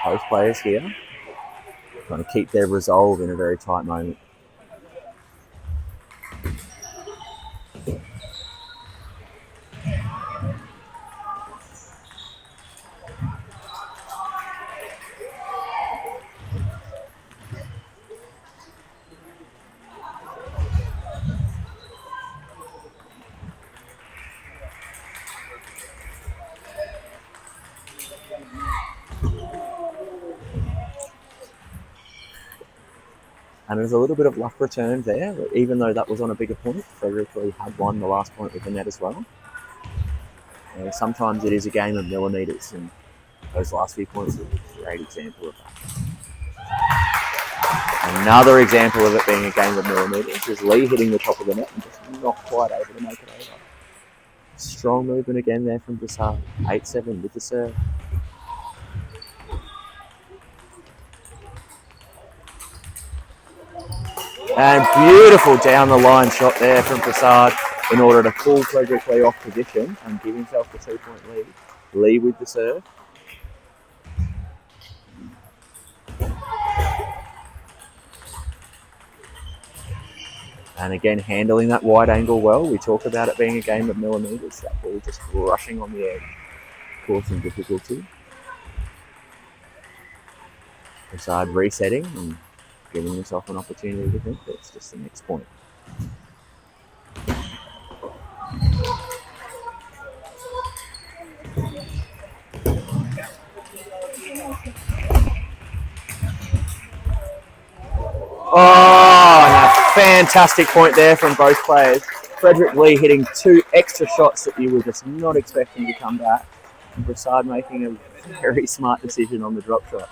Both players here trying to keep their resolve in a very tight moment. And there's a little bit of luck returned there, even though that was on a bigger point. Frederick Lee had won the last point with the net as well. Sometimes it is a game of millimetres, and those last few points are a great example of that. Another example of it being a game of millimetres is Lee hitting the top of the net and just not quite able to make it over. Strong movement again there from Prasad. 8-7 with the serve. And beautiful down the line shot there from Prasad in order to pull Frederick Lee off position and give himself the 2-point lead. Lee with the serve. And again, handling that wide angle well. We talk about it being a game of millimetres. That ball just rushing on the edge, causing difficulty. Prasad resetting and giving himself an opportunity to think that's just the next point. Oh, a fantastic point there from both players. Frederick Lee hitting 2 extra shots that you were just not expecting to come back. And Prasad making a very smart decision on the drop shot.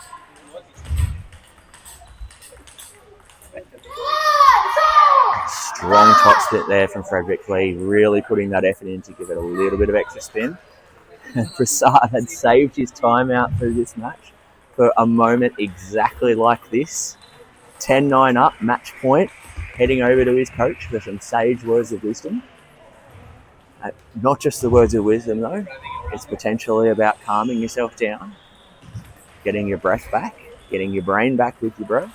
Strong top spit there from Frederick Lee, really putting that effort in to give it a little bit of extra spin. Prasad had saved his time out through this match for a moment exactly like this. 10-9 up, match point, heading over to his coach for some sage words of wisdom. Not just the words of wisdom though, it's potentially about calming yourself down, getting your breath back, getting your brain back with your breath.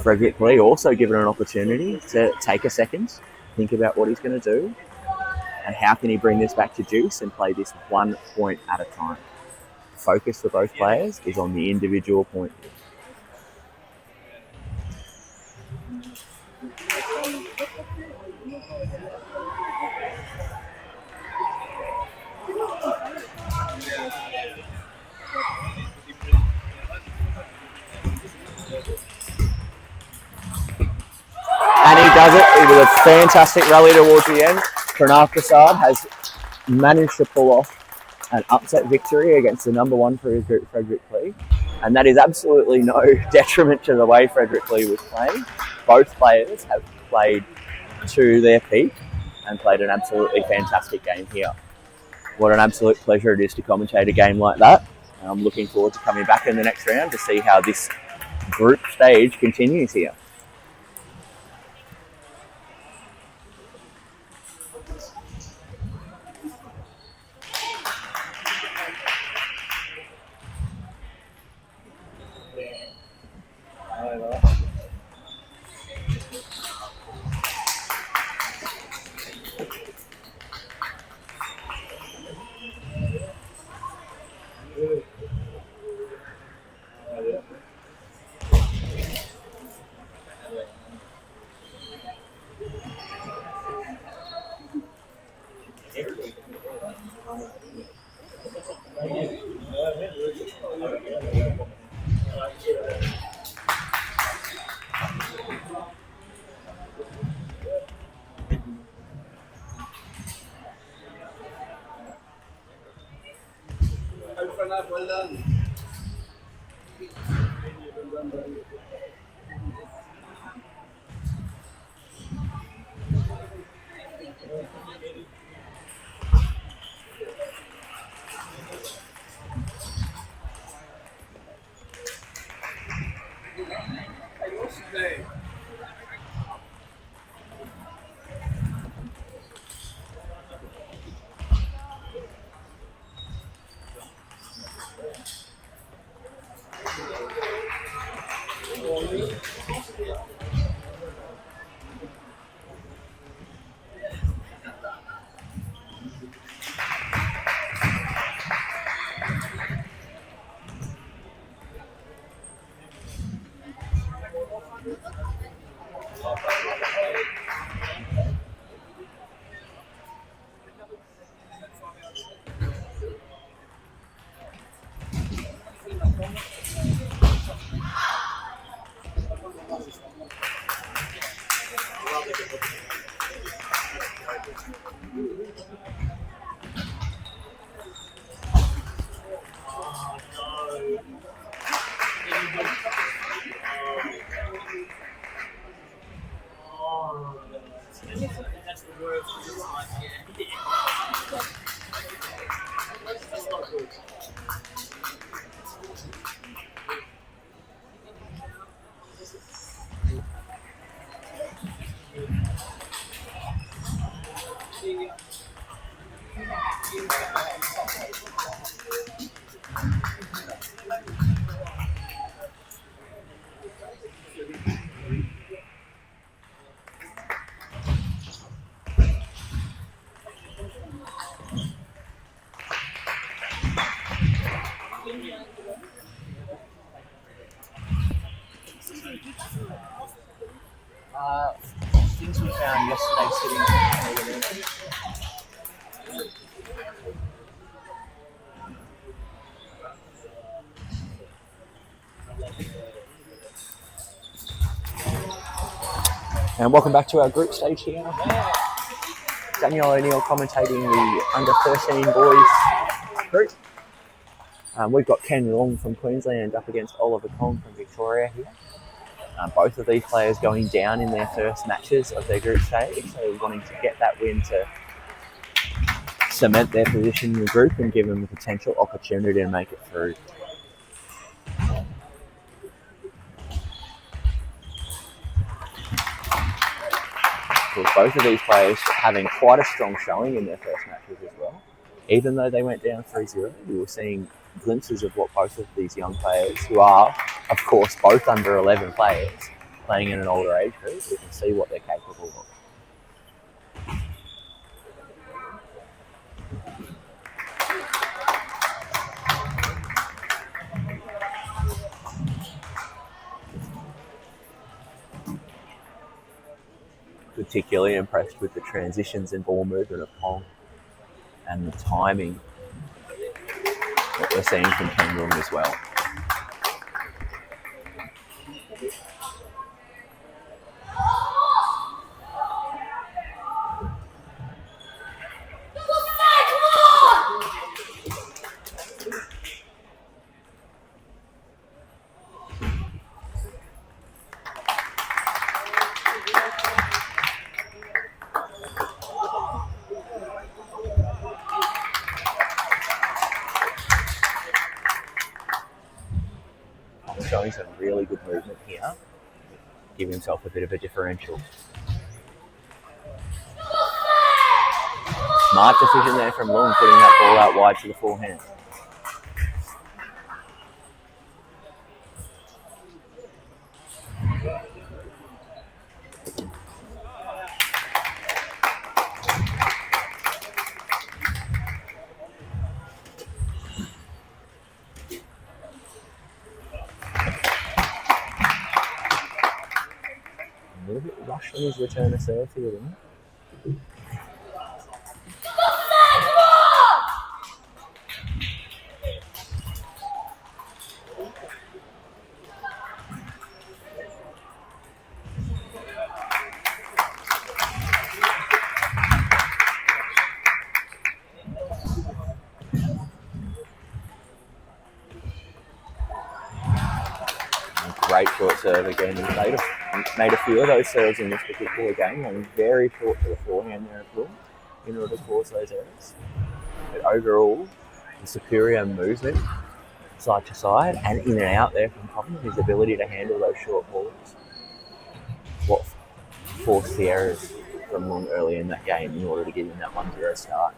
Frederick Lee also given an opportunity to take a second, think about what he's going to do, and how can he bring this back to juice and play this 1 point at a time. Focus for both players is on the individual point. And he does it with a fantastic rally towards the end. Pranav Prasad has managed to pull off an upset victory against the number one for his group, Frederick Lee. And that is absolutely no detriment to the way Frederick Lee was playing. Both players have played to their peak and played an absolutely fantastic game here. What an absolute pleasure it is to commentate a game like that. And I'm looking forward to coming back in the next round to see how this group stage continues here. Well done. Things we found yesterday sitting. And welcome back to our group stage here. Daniel O'Neill commentating the under 13 boys group. We've got Ken Long from Queensland up against Oliver Kong from Victoria here. Both of these players going down in their first matches of their group stage, so wanting to get that win to cement their position in the group and give them the potential opportunity to make it through. With both of these players having quite a strong showing in their first matches as well. Even though they went down 3-0, we were seeing glimpses of what both of these young players, who are, of course, both under 11 players, playing in an older age group, we can see what they're capable of. Particularly impressed with the transitions and ball movement of Kong and the timing that we're seeing from Ken Long as well. showing some really good movement here. Give himself a bit of a differential. Smart decision there from Long, putting that ball out wide to the forehand. A little bit rushed on his return to serve here, isn't it? Great short serve again. He's made a few of those serves in this particular game, and very short to the forehand there as well, in order to cause those errors. But overall, the superior movement side to side and in and out there from Cotton, his ability to handle those short balls, what forced the errors from Long early in that game in order to give him that 1-0 start.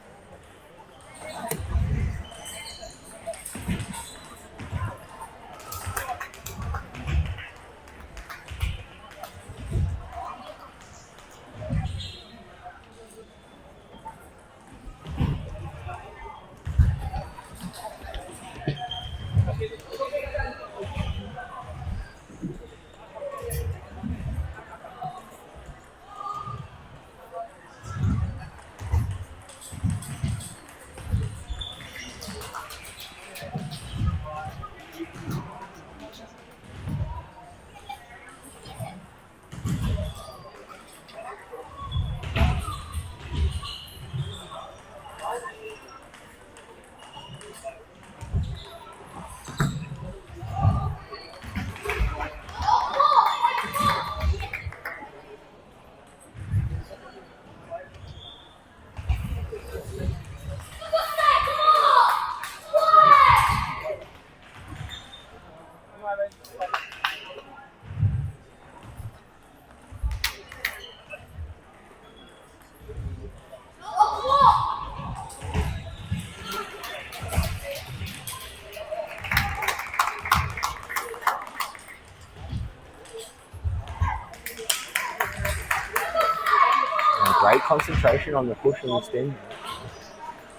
Great concentration on the push and the spin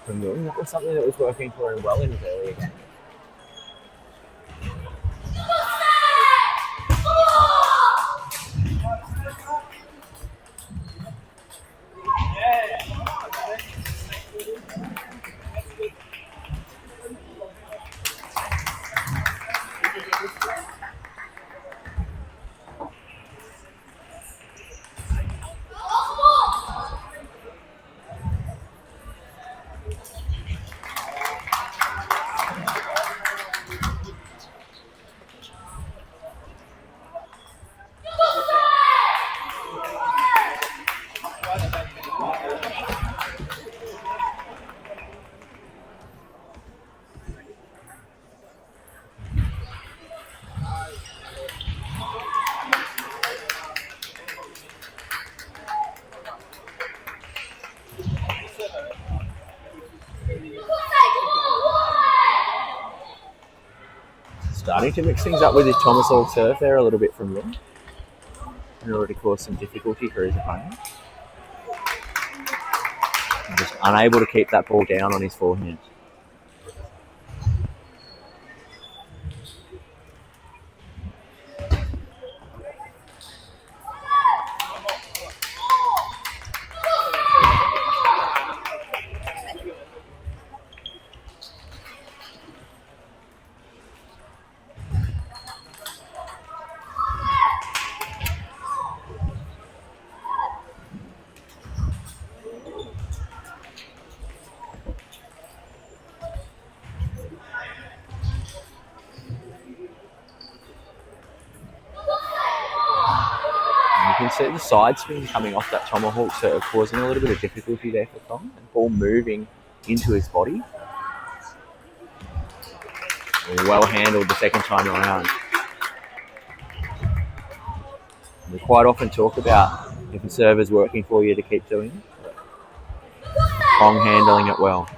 from Long. That was something that was working for him well in his earlier game. Starting to mix things up with his Thomas Hall serve there a little bit from Long, in order to cause some difficulty for his opponent. And just unable to keep that ball down on his forehand. You can see the side spin coming off that tomahawk serve, causing a little bit of difficulty there for Tom. And ball moving into his body. Well handled the second time around. We quite often talk about if a server's working for you to keep doing it. Kong handling it well.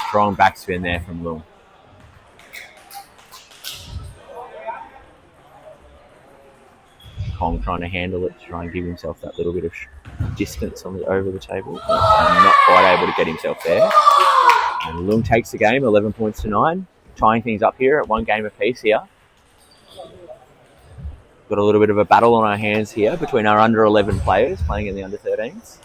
Strong backspin there from Lung. Kong trying to handle it, to try and give himself that little bit of distance on over the table. And not quite able to get himself there. And Lung takes the game, 11 points to 9. Tying things up here at 1 game apiece here. Got a little bit of a battle on our hands here between our under 11 players playing in the under 13s.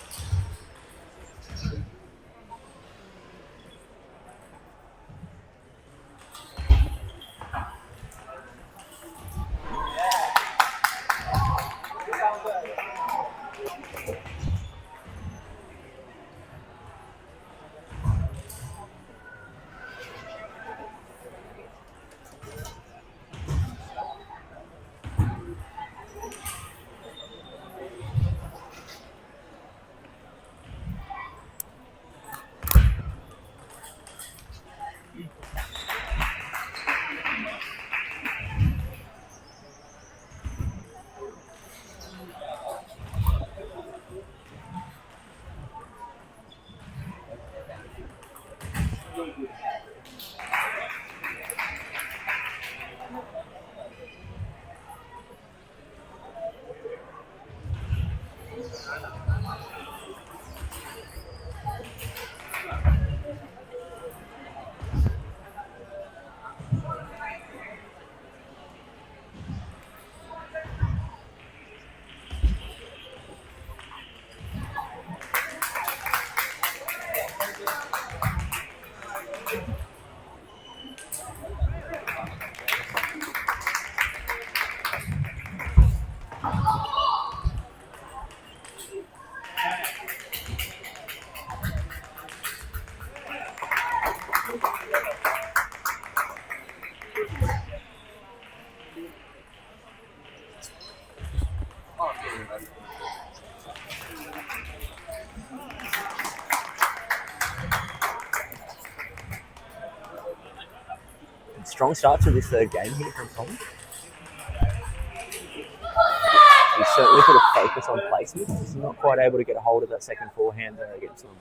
Strong start to this third game here from Kong. He's certainly put a focus on placement. He's not quite able to get a hold of that second forehand there against him.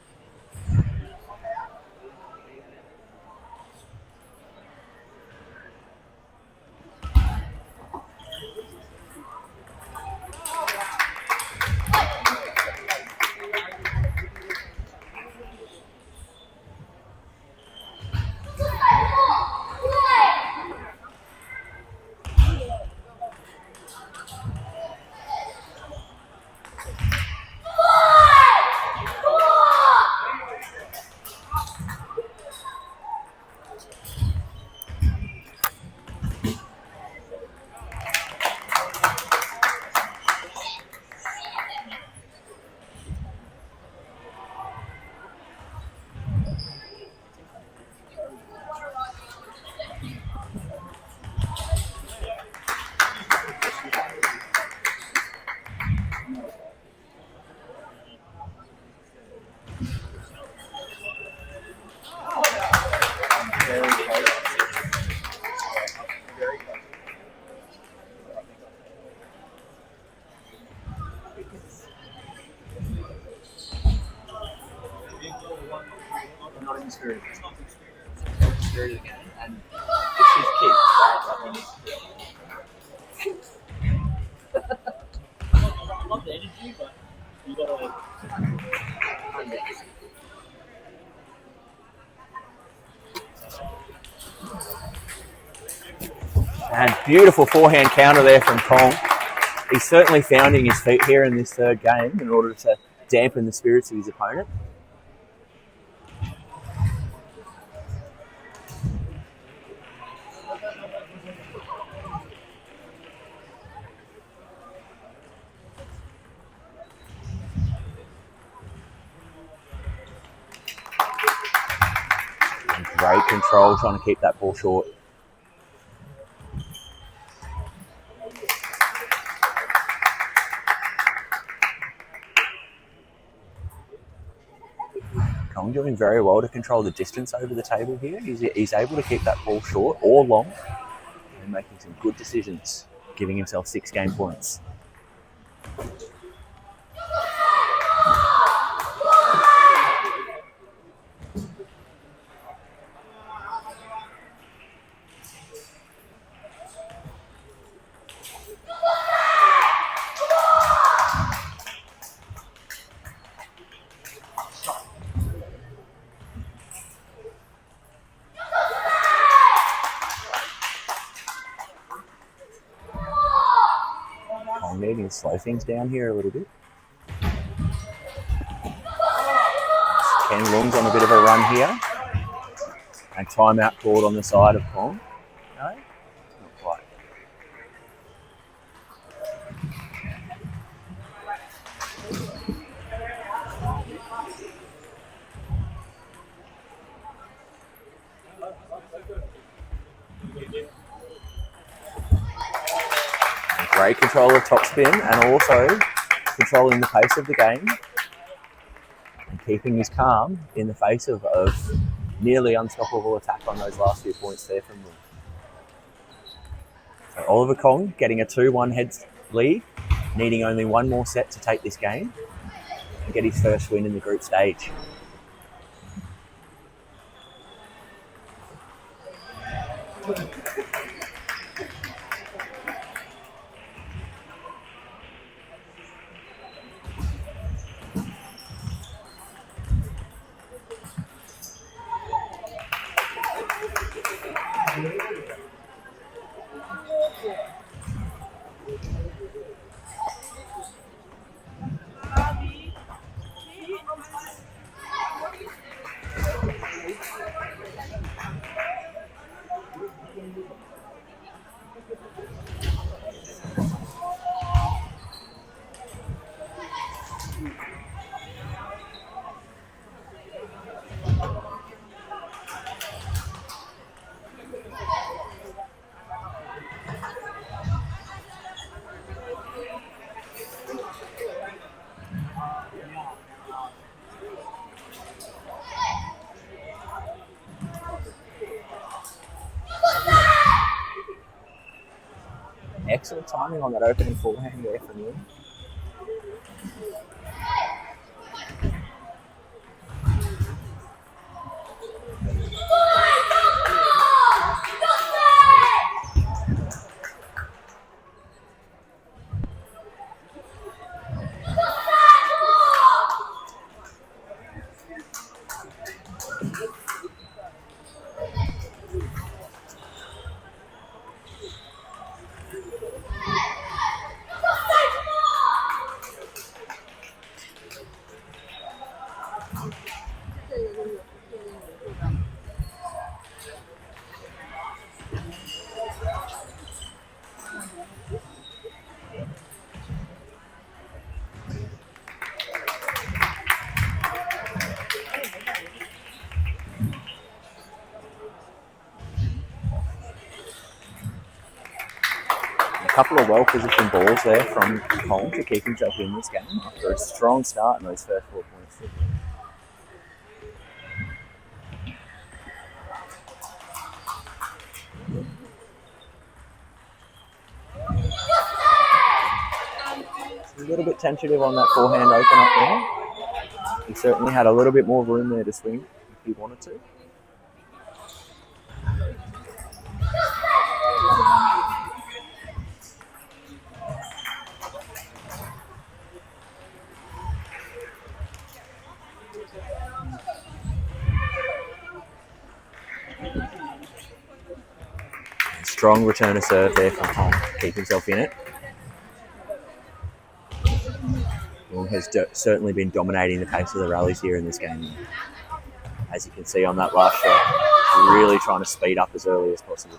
And it's his kid. I love the energy, but you gotta. And beautiful forehand counter there from Kong. He's certainly founding his feet here in this third game in order to dampen the spirits of his opponent. And great control, trying to keep that ball short. Kong doing very well to control the distance over the table here. He's able to keep that ball short or long and making some good decisions, giving himself 6 game points. Needing to slow things down here a little bit. Ken Lung's on a bit of a run here. And timeout called on the side of Kong. No, not quite. Great control of topspin and also controlling the pace of the game and keeping his calm in the face of nearly unstoppable attack on those last few points there from them. So Oliver Kong getting a 2-1 head lead, needing only one more set to take this game and get his first win in the group stage. Excellent timing on that opening forehand there from him. A couple of well-positioned balls there from Kong to keep himself in this game after a strong start in those first 4 points. A little bit tentative on that forehand open up there. He certainly had a little bit more room there to swing if he wanted to. Strong return of serve there from Kong to keep himself in it. has certainly been dominating the pace of the rallies here in this game. As you can see on that last shot, really trying to speed up as early as possible.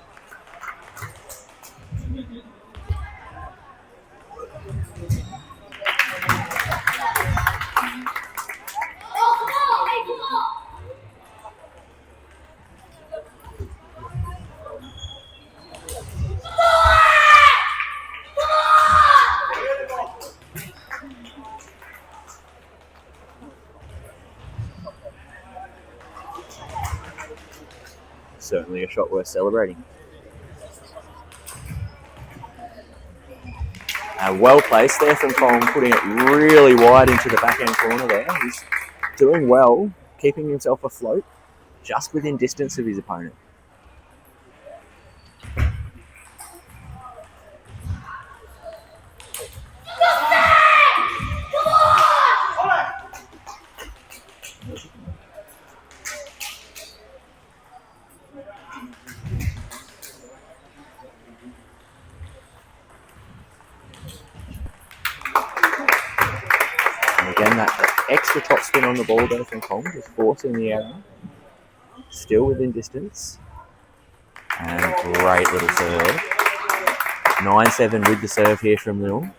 Certainly a shot worth celebrating. Well placed there from Colm, putting it really wide into the backhand corner there. He's doing well, keeping himself afloat, just within distance of his opponent. Again, that extra top spin on the ball there from Colm, just forcing the error. Still within distance. And great little serve. 9-7 with the serve here from Leung.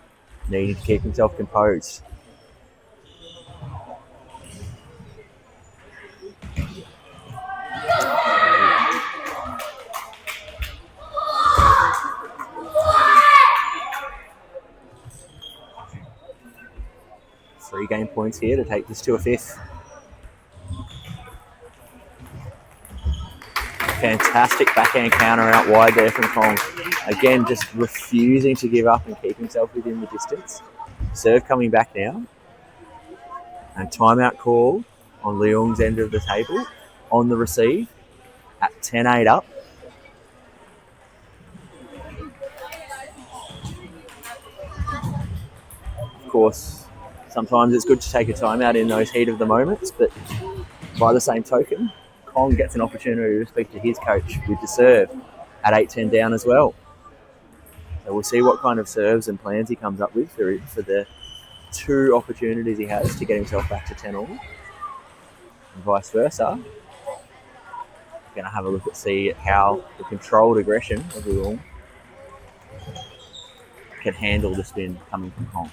Needing to keep himself composed. Three game points here to take this to a fifth. Fantastic backhand counter out wide there from Kong. Again, just refusing to give up and keep himself within the distance. Serve coming back now. And timeout call on Leung's end of the table on the receive at 10-8 up. Of course, sometimes it's good to take a timeout in those heat of the moments, but by the same token, Kong gets an opportunity to speak to his coach with the serve at 8-10 down as well. So we'll see what kind of serves and plans he comes up with for the two opportunities he has to get himself back to 10 all. And vice versa. Going to have a look at see how the controlled aggression of Leung can handle the spin coming from Kong.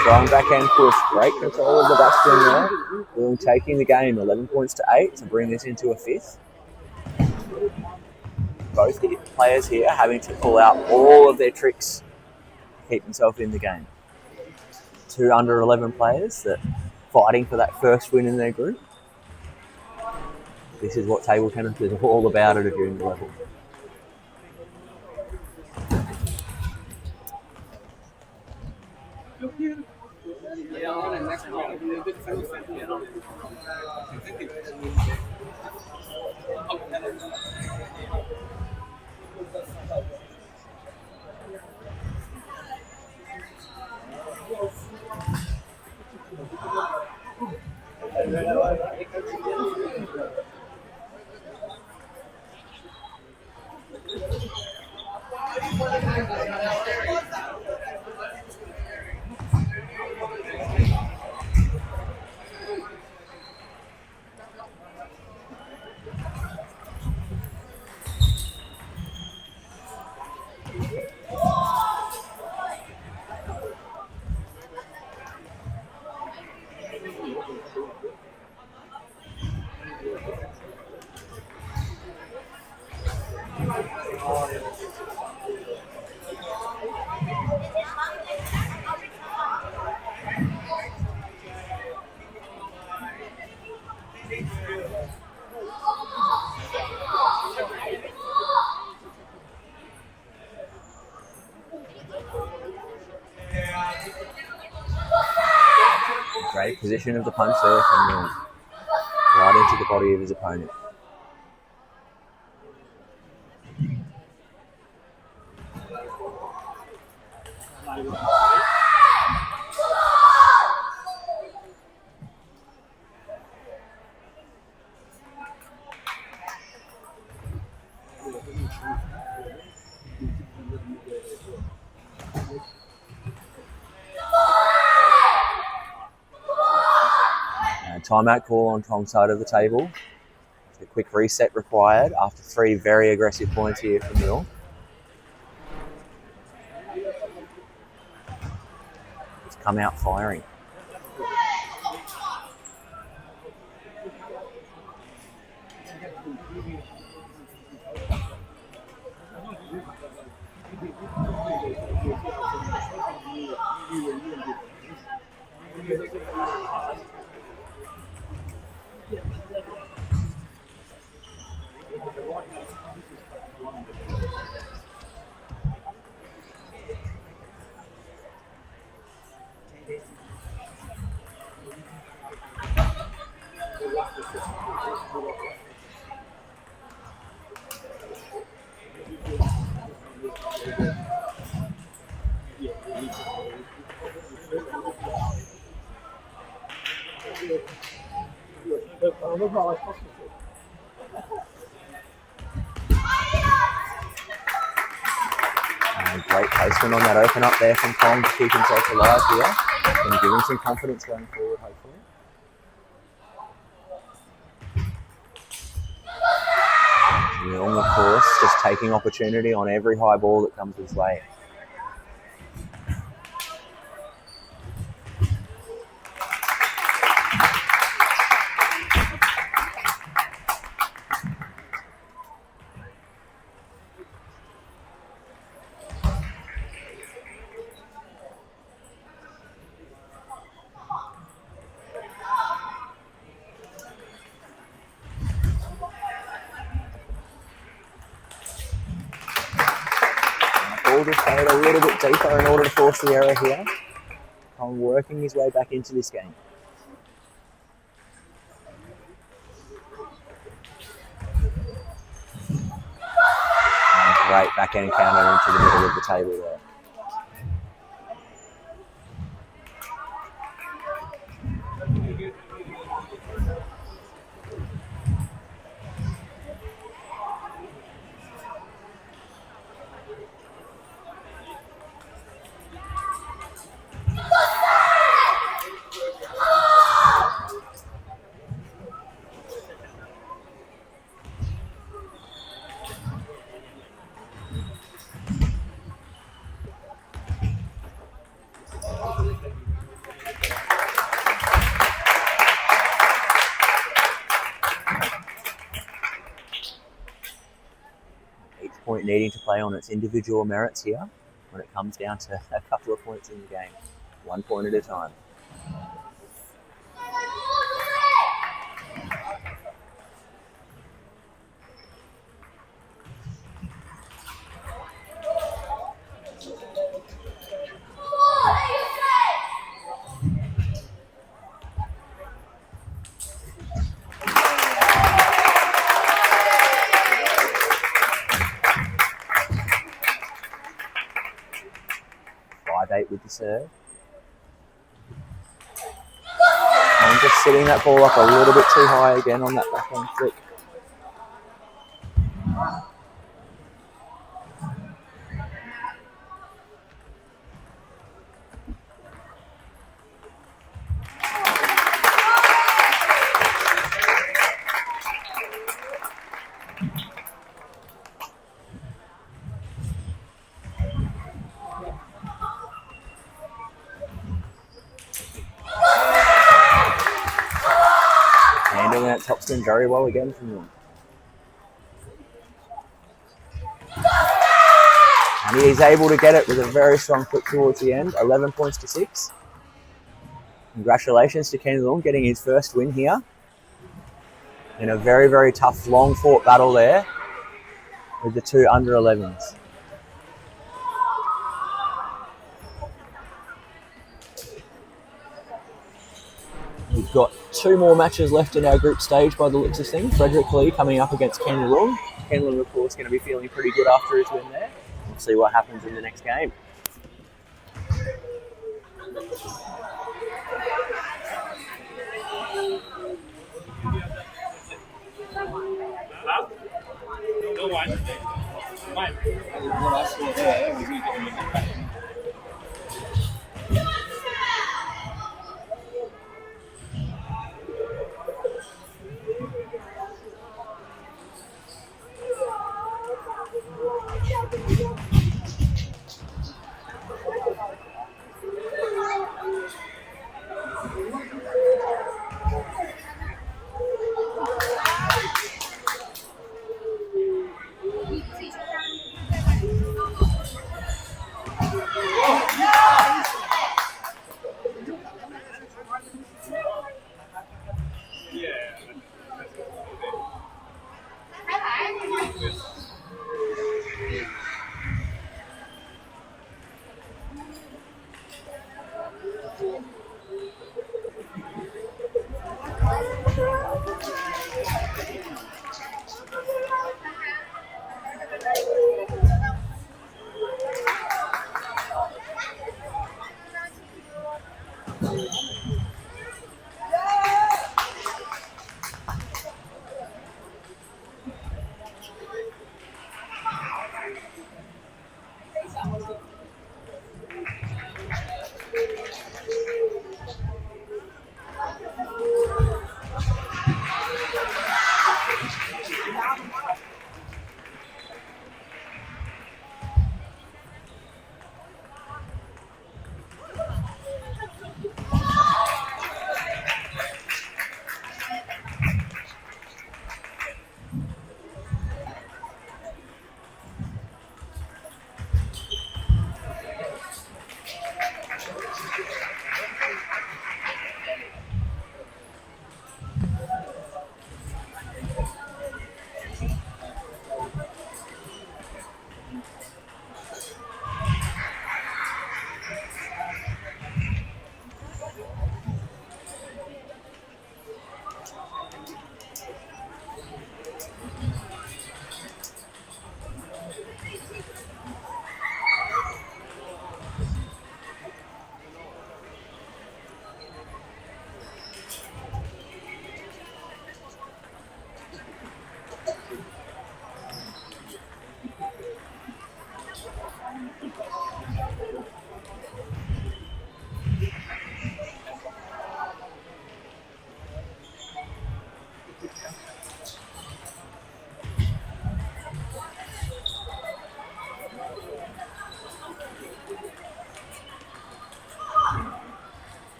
Strong backhand push, great control of the backspin there. Leung taking the game 11 points to 8 to bring this into a fifth. Both players here having to pull out all of their tricks to keep themselves in the game. Two under 11 players that fighting for that first win in their group. This is what table tennis is all about at a junior level. Great position of the punch there from Milne. Right into the body of his opponent. Timeout call on Tong's side of the table. A quick reset required after 3 very aggressive points here from Milne. It's come out firing. Great placement on that open up there from Tong to keep himself alive here. Going to give him some confidence going forward, hopefully. Milne, of course, just taking opportunity on every high ball that comes his way. Ball just played a little bit deeper in order to force the error here. Tong working his way back into this game. And great backhand counter into the middle of the table there. Point needing to play on its individual merits here when it comes down to a couple of points in the game. 1 point at a time. With the serve. I'm just sitting that ball up a little bit too high again on that backhand flick. Handling that topspin very well again from him. And he is able to get it with a very strong flick towards the end. 11 points to 6. Congratulations to Ken Leung getting his first win here. In a very, very tough, long-fought battle there with the 2 under 11s. We've got 2 more matches left in our group stage by the looks of things. Frederick Lee coming up against Kenilworth. Kenilworth, of course, going to be feeling pretty good after his win there. We'll see what happens in the next game. What I saw there was you getting in the back.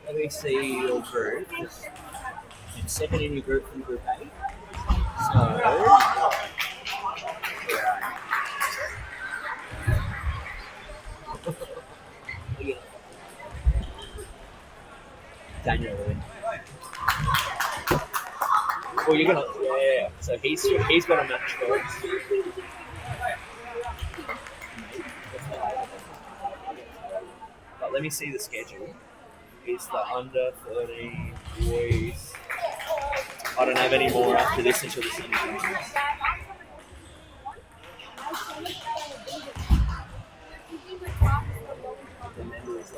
Let me see your group. You're second in your group from Group A. So, Daniel will win. Well, you're gonna, yeah. So he's got a match first. But let me see the schedule. It's the under 13 boys. I don't have any more after this until the semi-finals. The members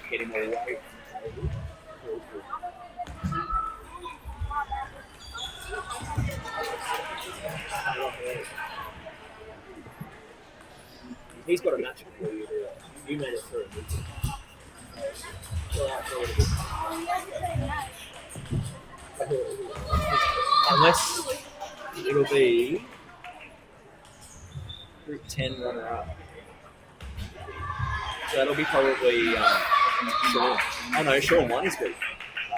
Get him away. He's got a match before you do it. You made it through. Unless it'll be Group 10 runner up. So that'll be probably Sean. Oh no, Sean 1 is good.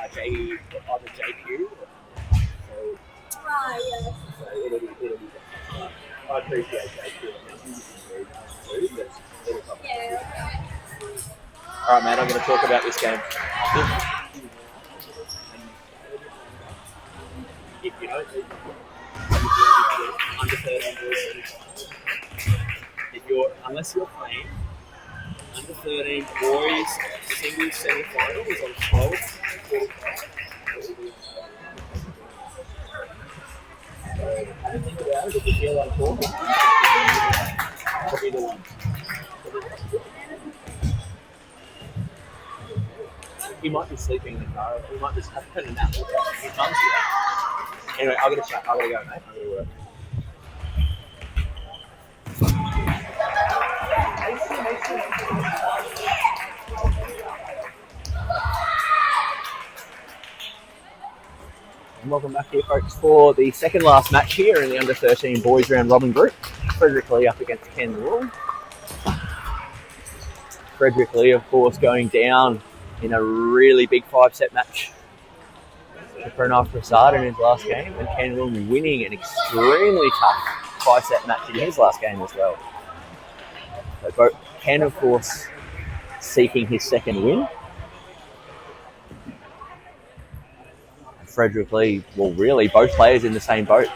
Either JQ or so it'll be I appreciate JQ. Alright mate, I'm going to talk about this game. If you don't under 13 boys, unless you're playing under 13 boys singles semi-final is on 12. I don't think about it, if you feel like talking, probably the one. He might be sleeping in the car, he might just have to put a nap. His mum's here. Anyway, I've got to chat, I've got to go, mate. I've got to work. And welcome back here, folks, for the second last match here in the under 13 boys round robin group. Frederick Lee up against Ken Wool. Frederick Lee, of course, going down in a really big 5-set match to Pranav Prasad in his last game, and Ken Wool winning an extremely tough 5-set match in his last game as well. So both Ken, of course, seeking his second win. And Frederick Lee, well, really, both players in the same boat,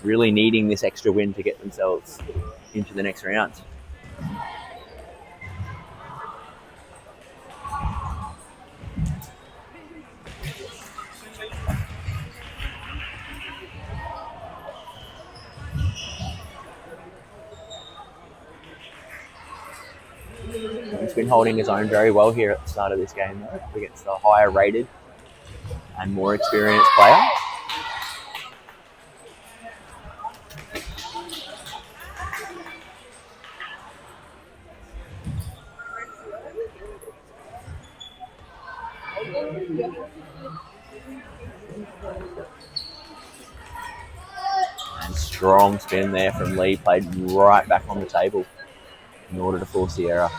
really needing this extra win to get themselves into the next round. He's been holding his own very well here at the start of this game, though, against a higher rated and more experienced player. And strong spin there from Lee, played right back on the table in order to force the error.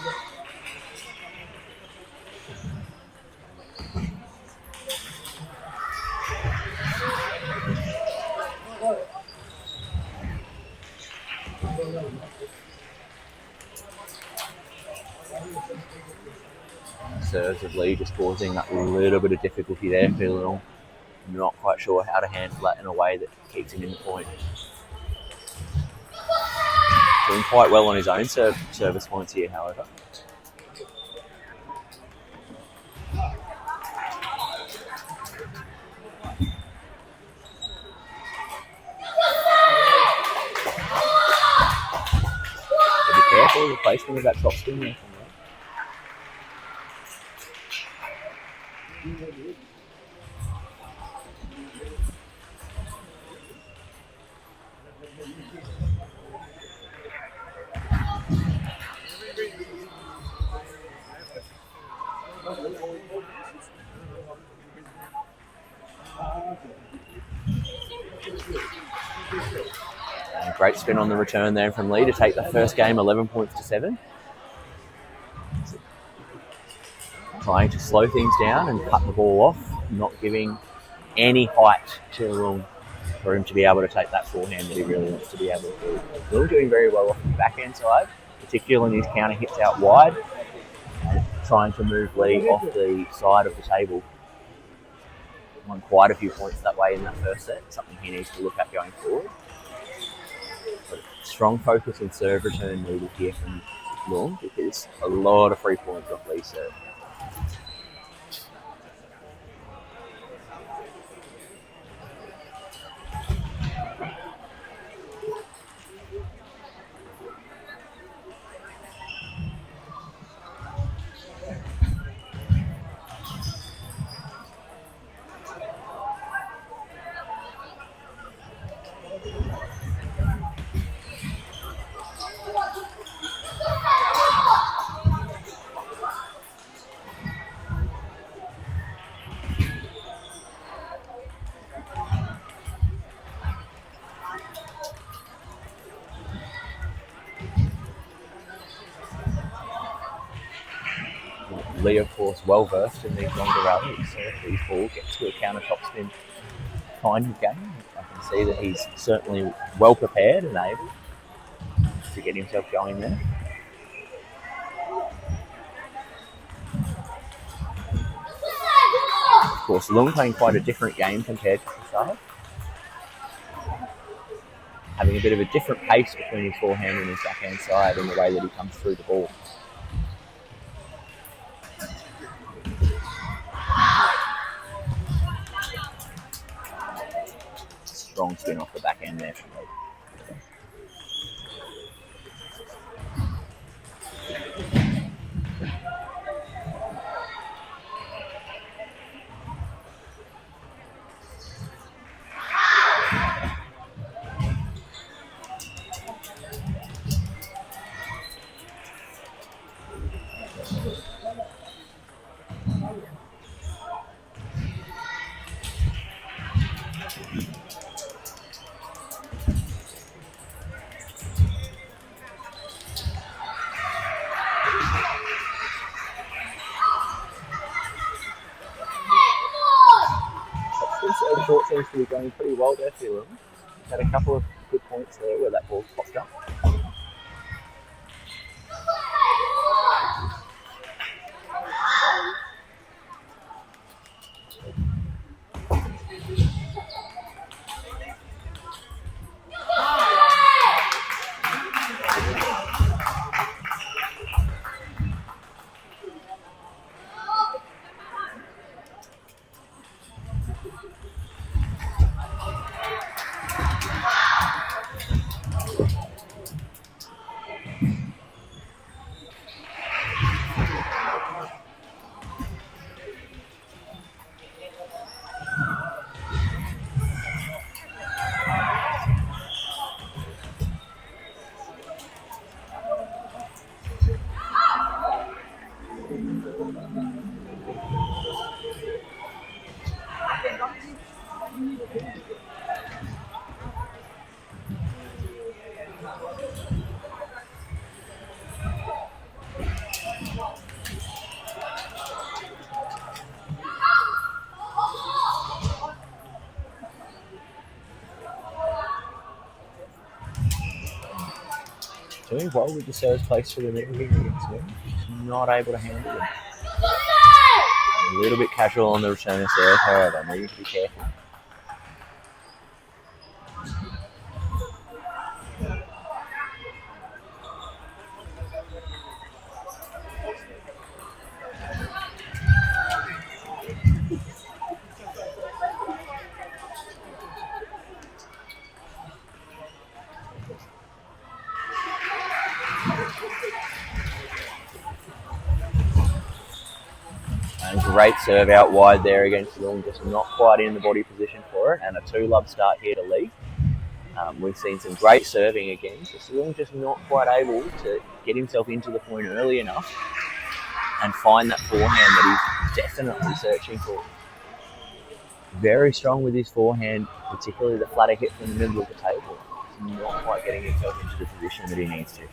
Serves of Lee just causing that little bit of difficulty there. Feeling not quite sure how to handle that in a way that keeps him in the point. Doing quite well on his own service points here, however. So be careful, the placement of that top spin there. And great spin on the return there from Lee to take the first game 11 points to 7. Trying to slow things down and cut the ball off, not giving any height to Will for him to be able to take that forehand that he really wants to be able to do. Will doing very well off the backhand side, particularly in his counter hits out wide, and trying to move Lee off the side of the table. Won quite a few points that way in that first set, something he needs to look at going forward. But strong focus and serve return needed here from Will, because a lot of free points off Lee's serve. Lee, of course, well versed in these longer rallies. So if his ball gets to a counter top spin kind of game, I can see that he's certainly well prepared and able to get himself going there. Of course, Lung playing quite a different game compared to Prasad. Having a bit of a different pace between his forehand and his backhand side in the way that he comes through the ball. Strong spin off the backhand there from Lee. The court seems to be going pretty well there for him. Had a couple of good points there where that ball popped up. Doing well with the serves placed for the middle here against him. Just not able to handle it. A little bit casual on the return of serve, however, needing to be careful. Great serve out wide there against Lung, just not quite in the body position for it, and a 2-love start here to Lee. We've seen some great serving again, so Lung just not quite able to get himself into the point early enough and find that forehand that he's definitely searching for. Very strong with his forehand, particularly the flatter hit from the middle of the table. He's not quite getting himself into the position that he needs to.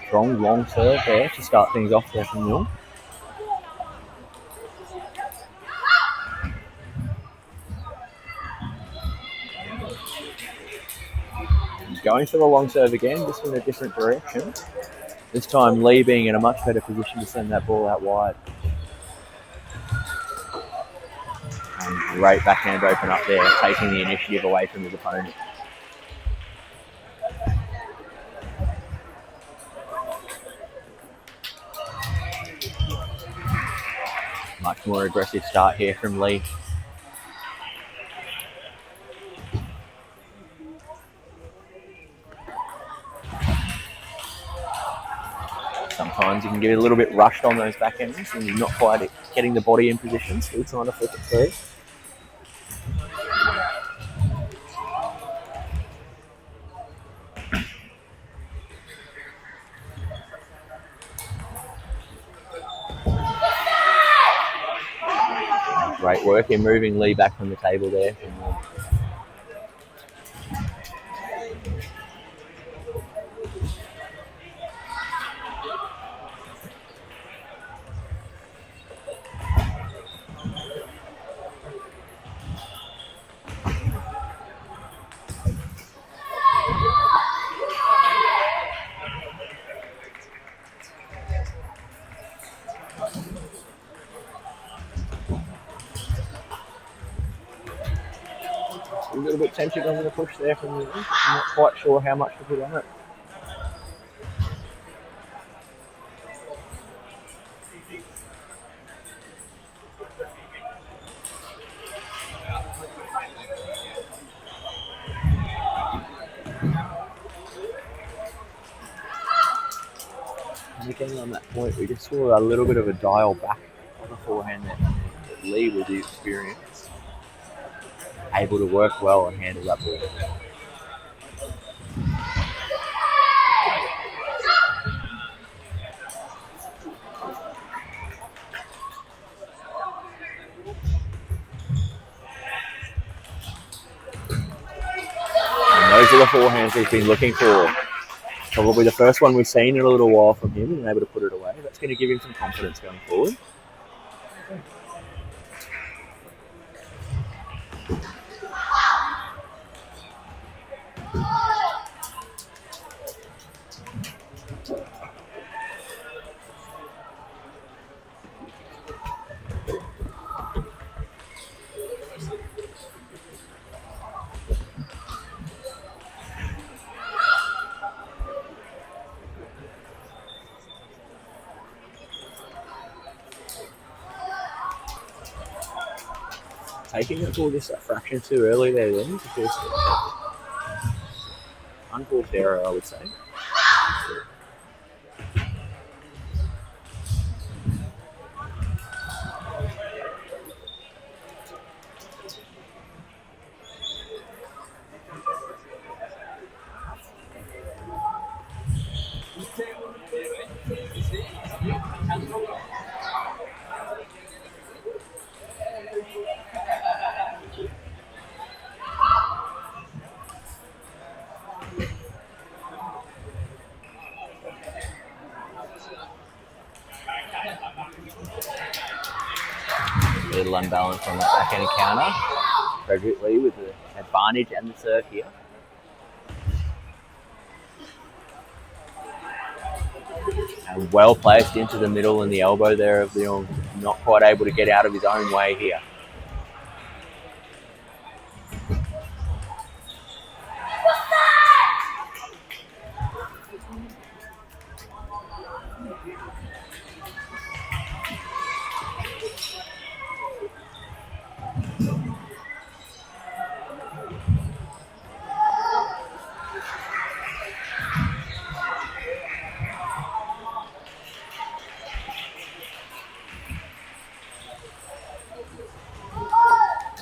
Strong long serve there to start things off there from Lung. going for the long serve again, just in a different direction. This time Lee being in a much better position to send that ball out wide. And great backhand open up there, taking the initiative away from his opponent. Much more aggressive start here from Lee. Sometimes you can get a little bit rushed on those backhands and you're not quite getting the body in position, still trying to flip it through. Great work in moving Lee back from the table there. A little bit tempted on the push there from Lee. I'm not quite sure how much to put on it. And again on that point, we just saw a little bit of a dial back on the forehand there. Lee, with the experience, able to work well and handle that ball. And those are the forehands he's been looking for. Probably the first one we've seen in a little while from him and able to put it away. That's going to give him some confidence going forward. Taking that ball just a fraction too early there then, because unforced error, I would say. A little unbalanced on that backhand counter. Frederick Lee with the advantage and the serve here. And well placed into the middle and the elbow there of Leon, not quite able to get out of his own way here.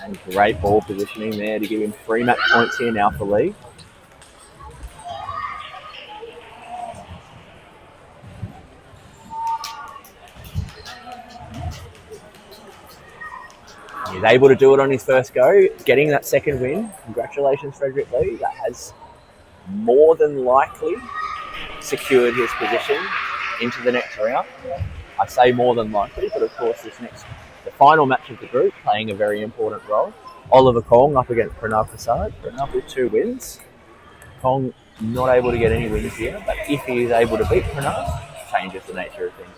And great ball positioning there to give him 3 match points here now for Lee. He's able to do it on his first go, getting that second win. Congratulations, Frederick Lee. That has more than likely secured his position into the next round. I say more than likely, but of course the final match of the group, playing a very important role. Oliver Kong up against Pranav Prasad. Pranav with 2 wins. Kong not able to get any wins here, but if he is able to beat Pranab, changes the nature of things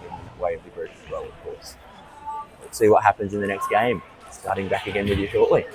in the way of the group as well, of course. Let's see what happens in the next game. Starting back again with you shortly.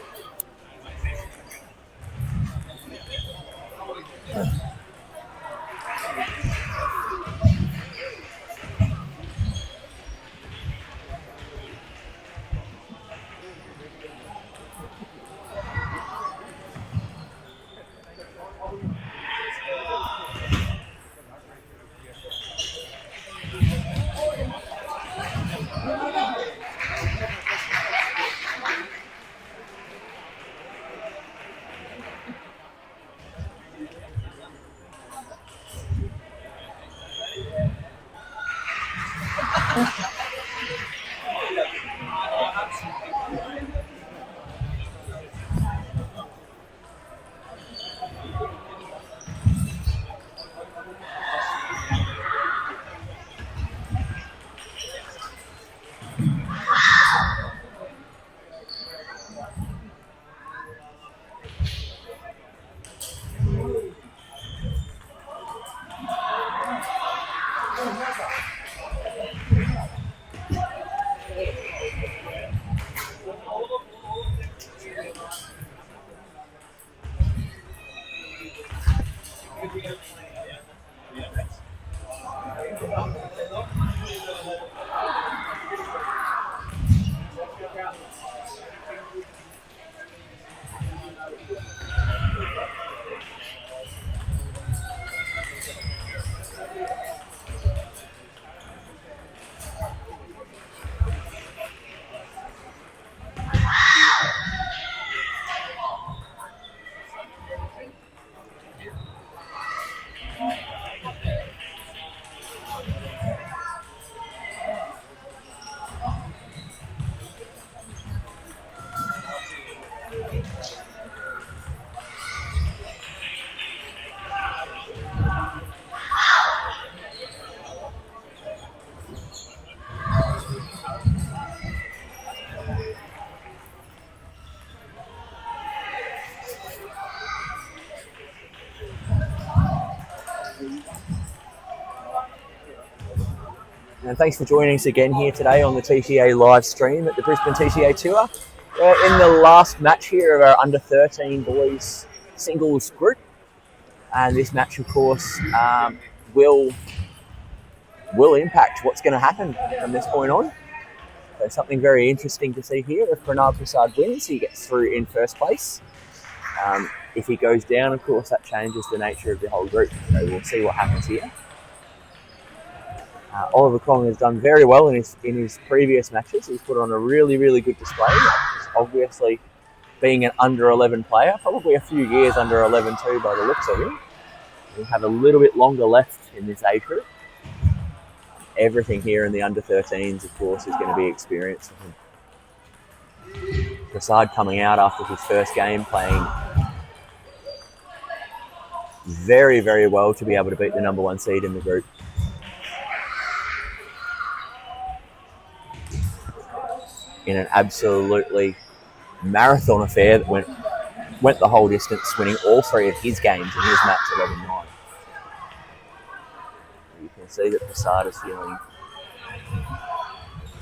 And thanks for joining us again here today on the TTA live stream at the Brisbane TTA Tour. We're in the last match here of our under-13 boys singles group. And this match, of course, will impact what's going to happen from this point on. So something very interesting to see here. If Pranab Prasad wins, he gets through in first place. If he goes down, of course, that changes the nature of the whole group. So we'll see what happens here. Oliver Kong has done very well in his previous matches. He's put on a really, really good display. Obviously, being an under-11 player, probably a few years under 11 too by the looks of him. We have a little bit longer left in this age group. Everything here in the under-13s, of course, is going to be experience for him. Prasad coming out after his first game, playing very, very well to be able to beat the number one seed in the group. In an absolutely marathon affair that went the whole distance, winning all three of his games in his match 11-9. You can see that Prasad is feeling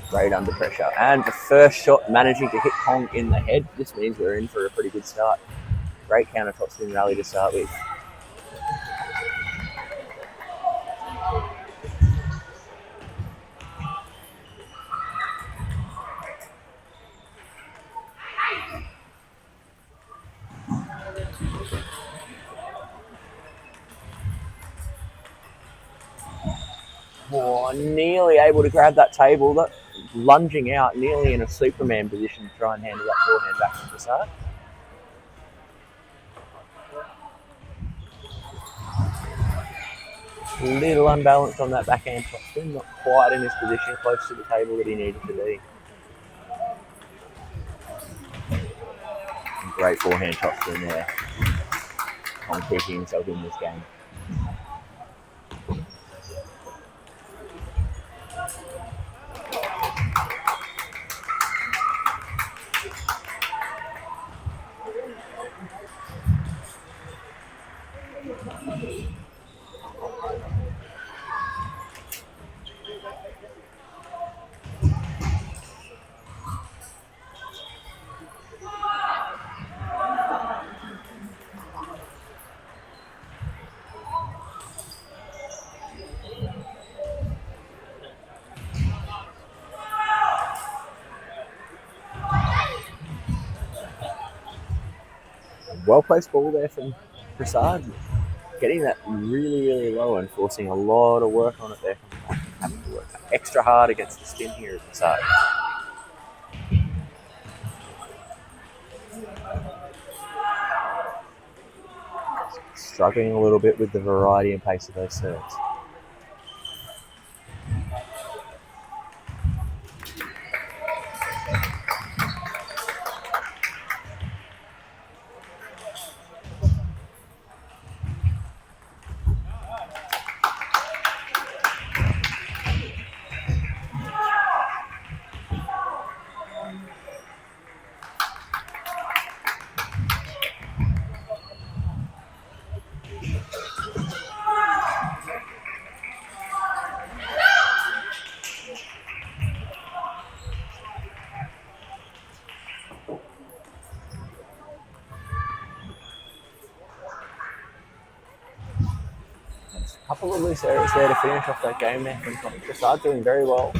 great under pressure. And the first shot managing to hit Kong in the head. This means we're in for a pretty good start. Great counter top spin rally to start with. Oh, nearly able to grab that table, that lunging out, nearly in a Superman position to try and handle that forehand back to Prasad. A little unbalanced on that backhand top spin, not quite in his position close to the table that he needed to be. Great forehand top spin there. On keeping himself in this game. Well placed ball there from Prasad. Getting that really, really low and forcing a lot of work on it there. Having to work extra hard against the spin here at Prasad. Struggling a little bit with the variety and pace of those serves. A couple of loose errors there to finish off that game there from Prasad, doing very well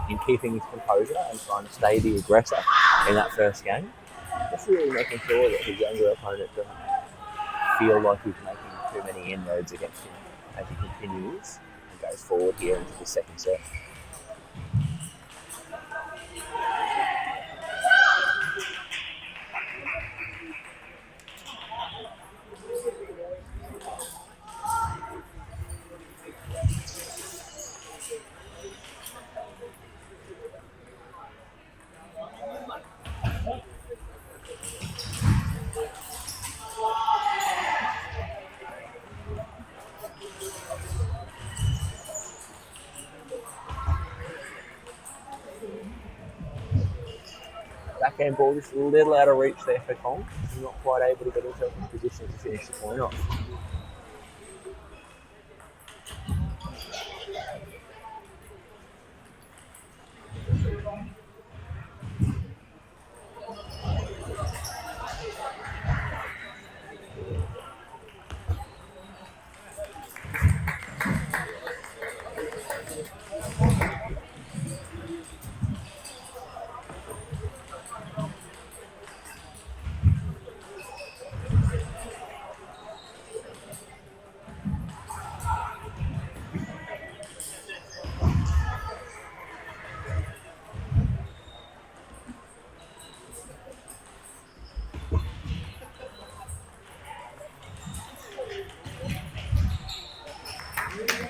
in keeping his composure and trying to stay the aggressor in that first game. Just really making sure that his younger opponent doesn't feel like he's making too many inroads against him as he continues and goes forward here into the second set. Backhand ball just a little out of reach there for Kong. He's not quite able to get himself in position to finish the point off.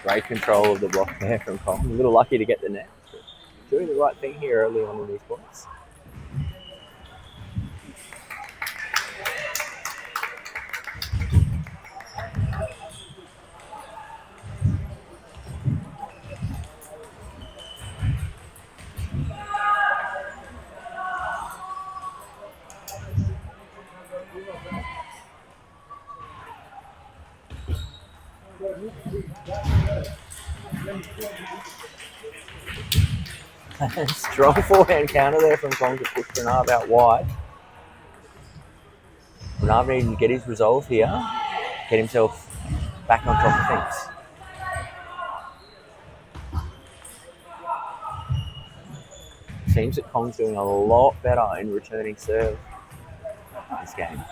Great control of the block there from Kong. A little lucky to get the net. Doing the right thing here early on in these points. Strong forehand counter there from Kong to push Pranav out wide. Pranav needing to get his resolve here, get himself back on top of things. Seems that Kong's doing a lot better in returning serve this game.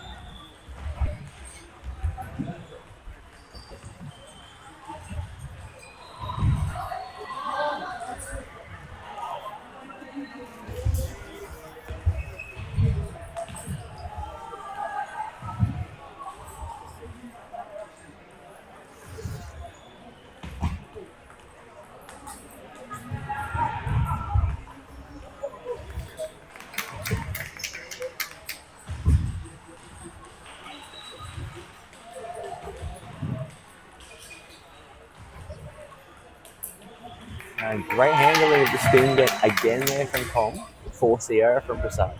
Great handling of the spin again there from Kong. Force the error from Prasad.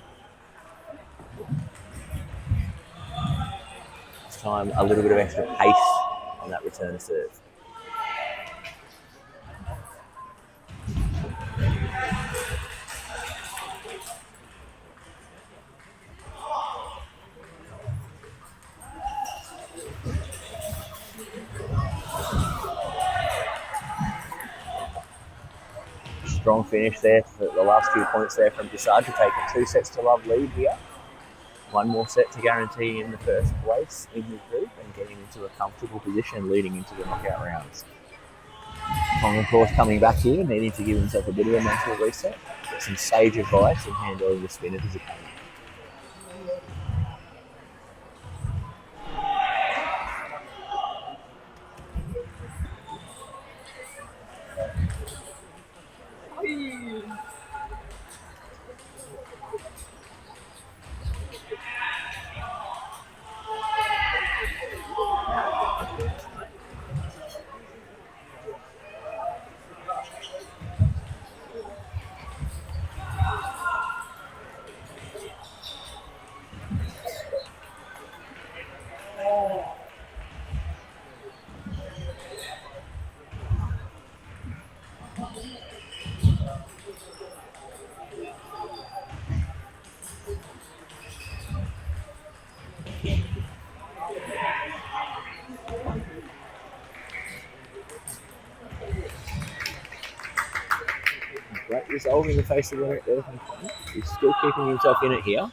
This time a little bit of extra pace and that return to serve. Strong finish there for the last 2 points there from Prasad to take a 2-0 lead here. One more set to guarantee him the first place in his group and getting into a comfortable position leading into the knockout rounds. Kong, of course, coming back here, needing to give himself a bit of a mental reset, get some sage advice in handling the spin of his opponent. Great resolve in the face of the there from Kong. He's still keeping himself in it here.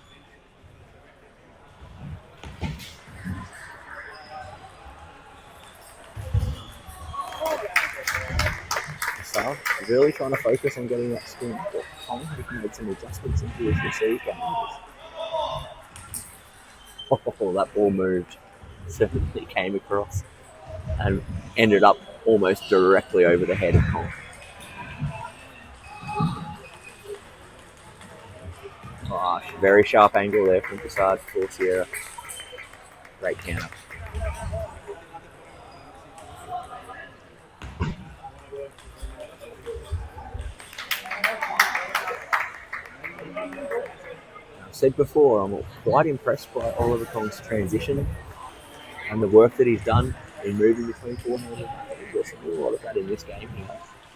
So really trying to focus on getting that spin. But Kong making some adjustments into his receive game. Oh, that ball moved. Certainly came across and ended up almost directly over the head of Kong. Oh, very sharp angle there from Prasad for Sierra. Great counter. I've said before, I'm quite impressed by Oliver Kong's transition and the work that he's done in moving between forehand and backhand. There's a lot of that in this game here.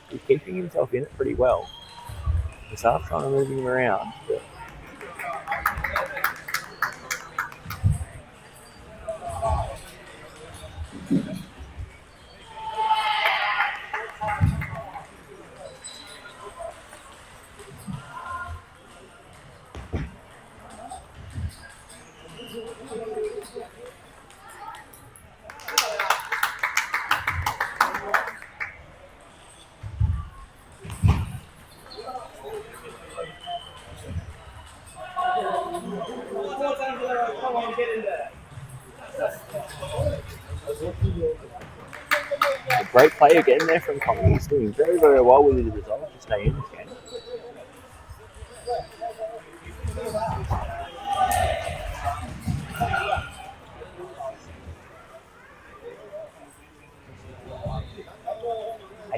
He's keeping himself in it pretty well. Prasad trying to move him around, but a great play again there from Kong. He's doing very, very well with his resolve to stay in this game.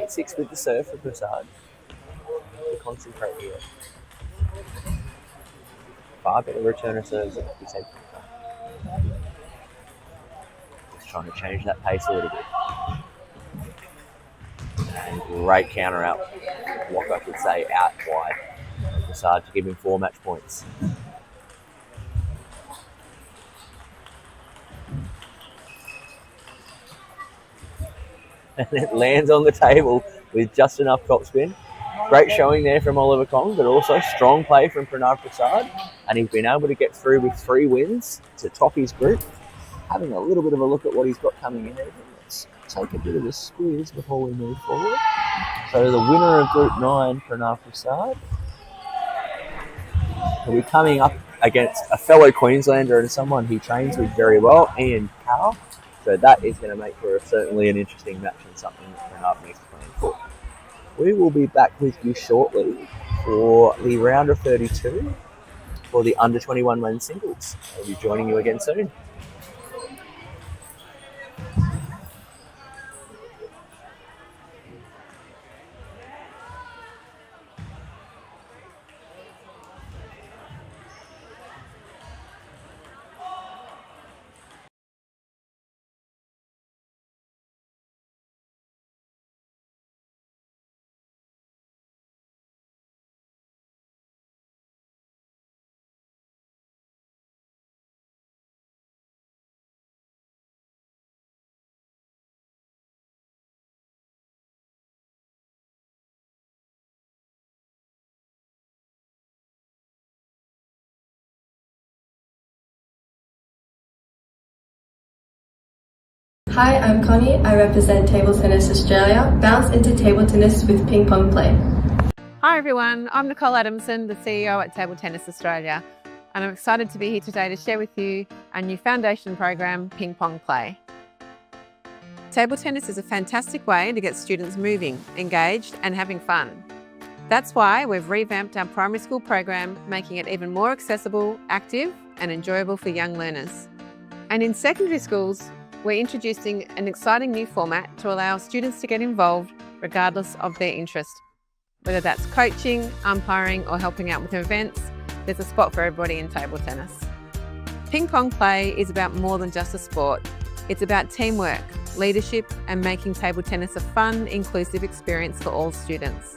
Six with the serve for Prasad. To concentrate here. Far better returner serves than he said. Just trying to change that pace a little bit. And great counter out. What I could say out wide. Prasad to give him 4 match points. And it lands on the table with just enough topspin. Great showing there from Oliver Kong, but also strong play from Pranav Prasad. And he's been able to get through with 3 wins to top his group. Having a little bit of a look at what he's got coming ahead of him. Let's take a bit of a squeeze before we move forward. So the winner of Group 9, Pranav Prasad, will be coming up against a fellow Queenslander and someone he trains with very well, Ian Carroll. So that is going to make for certainly an interesting match and something that Pranav needs to plan for. We will be back with you shortly for the round of 32 for the under 21 men's singles. I'll be joining you again soon. Hi, I'm Connie. I represent Table Tennis Australia. Bounce into table tennis with ping pong play. Hi everyone, I'm Nicole Adamson, the CEO at Table Tennis Australia, and I'm excited to be here today to share with you our new foundation program, Ping Pong Play. Table tennis is a fantastic way to get students moving, engaged and having fun. That's why we've revamped our primary school program, making it even more accessible, active and enjoyable for young learners. And in secondary schools, we're introducing an exciting new format to allow students to get involved regardless of their interest. Whether that's coaching, umpiring or helping out with events, there's a spot for everybody in table tennis. Ping pong play is about more than just a sport. It's about teamwork, leadership and making table tennis a fun, inclusive experience for all students.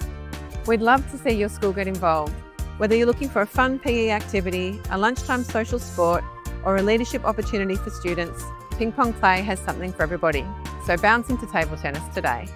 We'd love to see your school get involved. Whether you're looking for a fun PE activity, a lunchtime social sport or a leadership opportunity for students, Ping Pong Play has something for everybody. So bounce into table tennis today.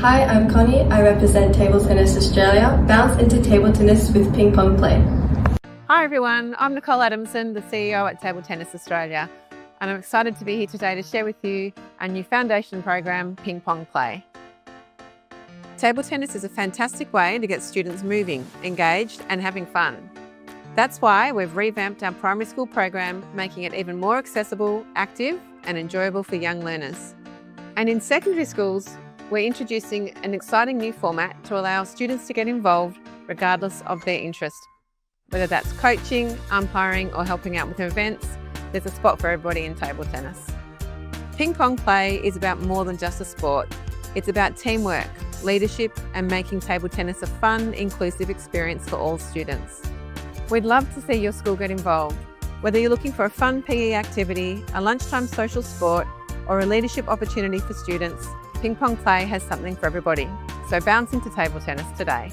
Hi, I'm Connie. I represent Table Tennis Australia. Bounce into table tennis with ping pong play. Hi everyone, I'm Nicole Adamson, the CEO at Table Tennis Australia, and I'm excited to be here today to share with you our new foundation program, Ping Pong Play. Table tennis is a fantastic way to get students moving, engaged and having fun. That's why we've revamped our primary school program, making it even more accessible, active and enjoyable for young learners. And in secondary schools, we're introducing an exciting new format to allow students to get involved regardless of their interest. Whether that's coaching, umpiring or helping out with events, there's a spot for everybody in table tennis. Ping pong play is about more than just a sport. It's about teamwork, leadership and making table tennis a fun, inclusive experience for all students. We'd love to see your school get involved. Whether you're looking for a fun PE activity, a lunchtime social sport or a leadership opportunity for students, Ping Pong Play has something for everybody. So bounce into table tennis today.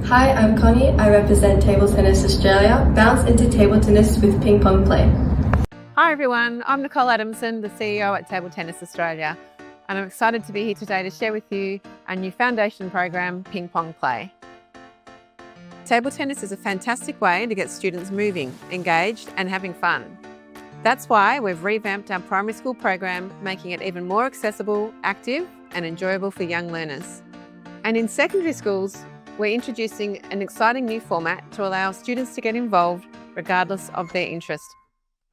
Hi, I'm Connie. I represent Table Tennis Australia. Bounce into table tennis with ping pong play. Hi everyone, I'm Nicole Adamson, the CEO at Table Tennis Australia, and I'm excited to be here today to share with you our new foundation program, Ping Pong Play. Table tennis is a fantastic way to get students moving, engaged and having fun. That's why we've revamped our primary school program, making it even more accessible, active and enjoyable for young learners. And in secondary schools, we're introducing an exciting new format to allow students to get involved regardless of their interest.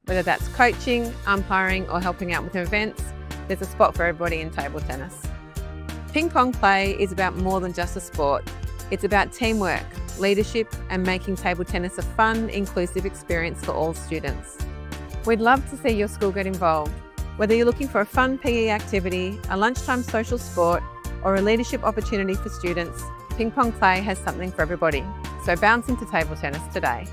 Whether that's coaching, umpiring or helping out with events, there's a spot for everybody in table tennis. Ping pong play is about more than just a sport. It's about teamwork, leadership and making table tennis a fun, inclusive experience for all students. We'd love to see your school get involved. Whether you're looking for a fun PE activity, a lunchtime social sport or a leadership opportunity for students, Ping Pong Play has something for everybody. So bounce into table tennis today.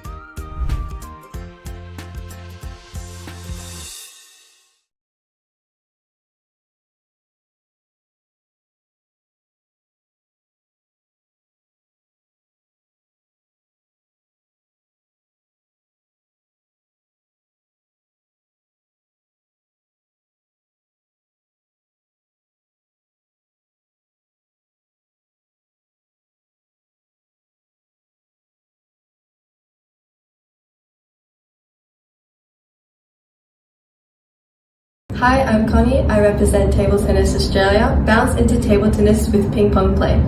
Hi, I'm Connie. I represent Table Tennis Australia. Bounce into table tennis with ping pong play.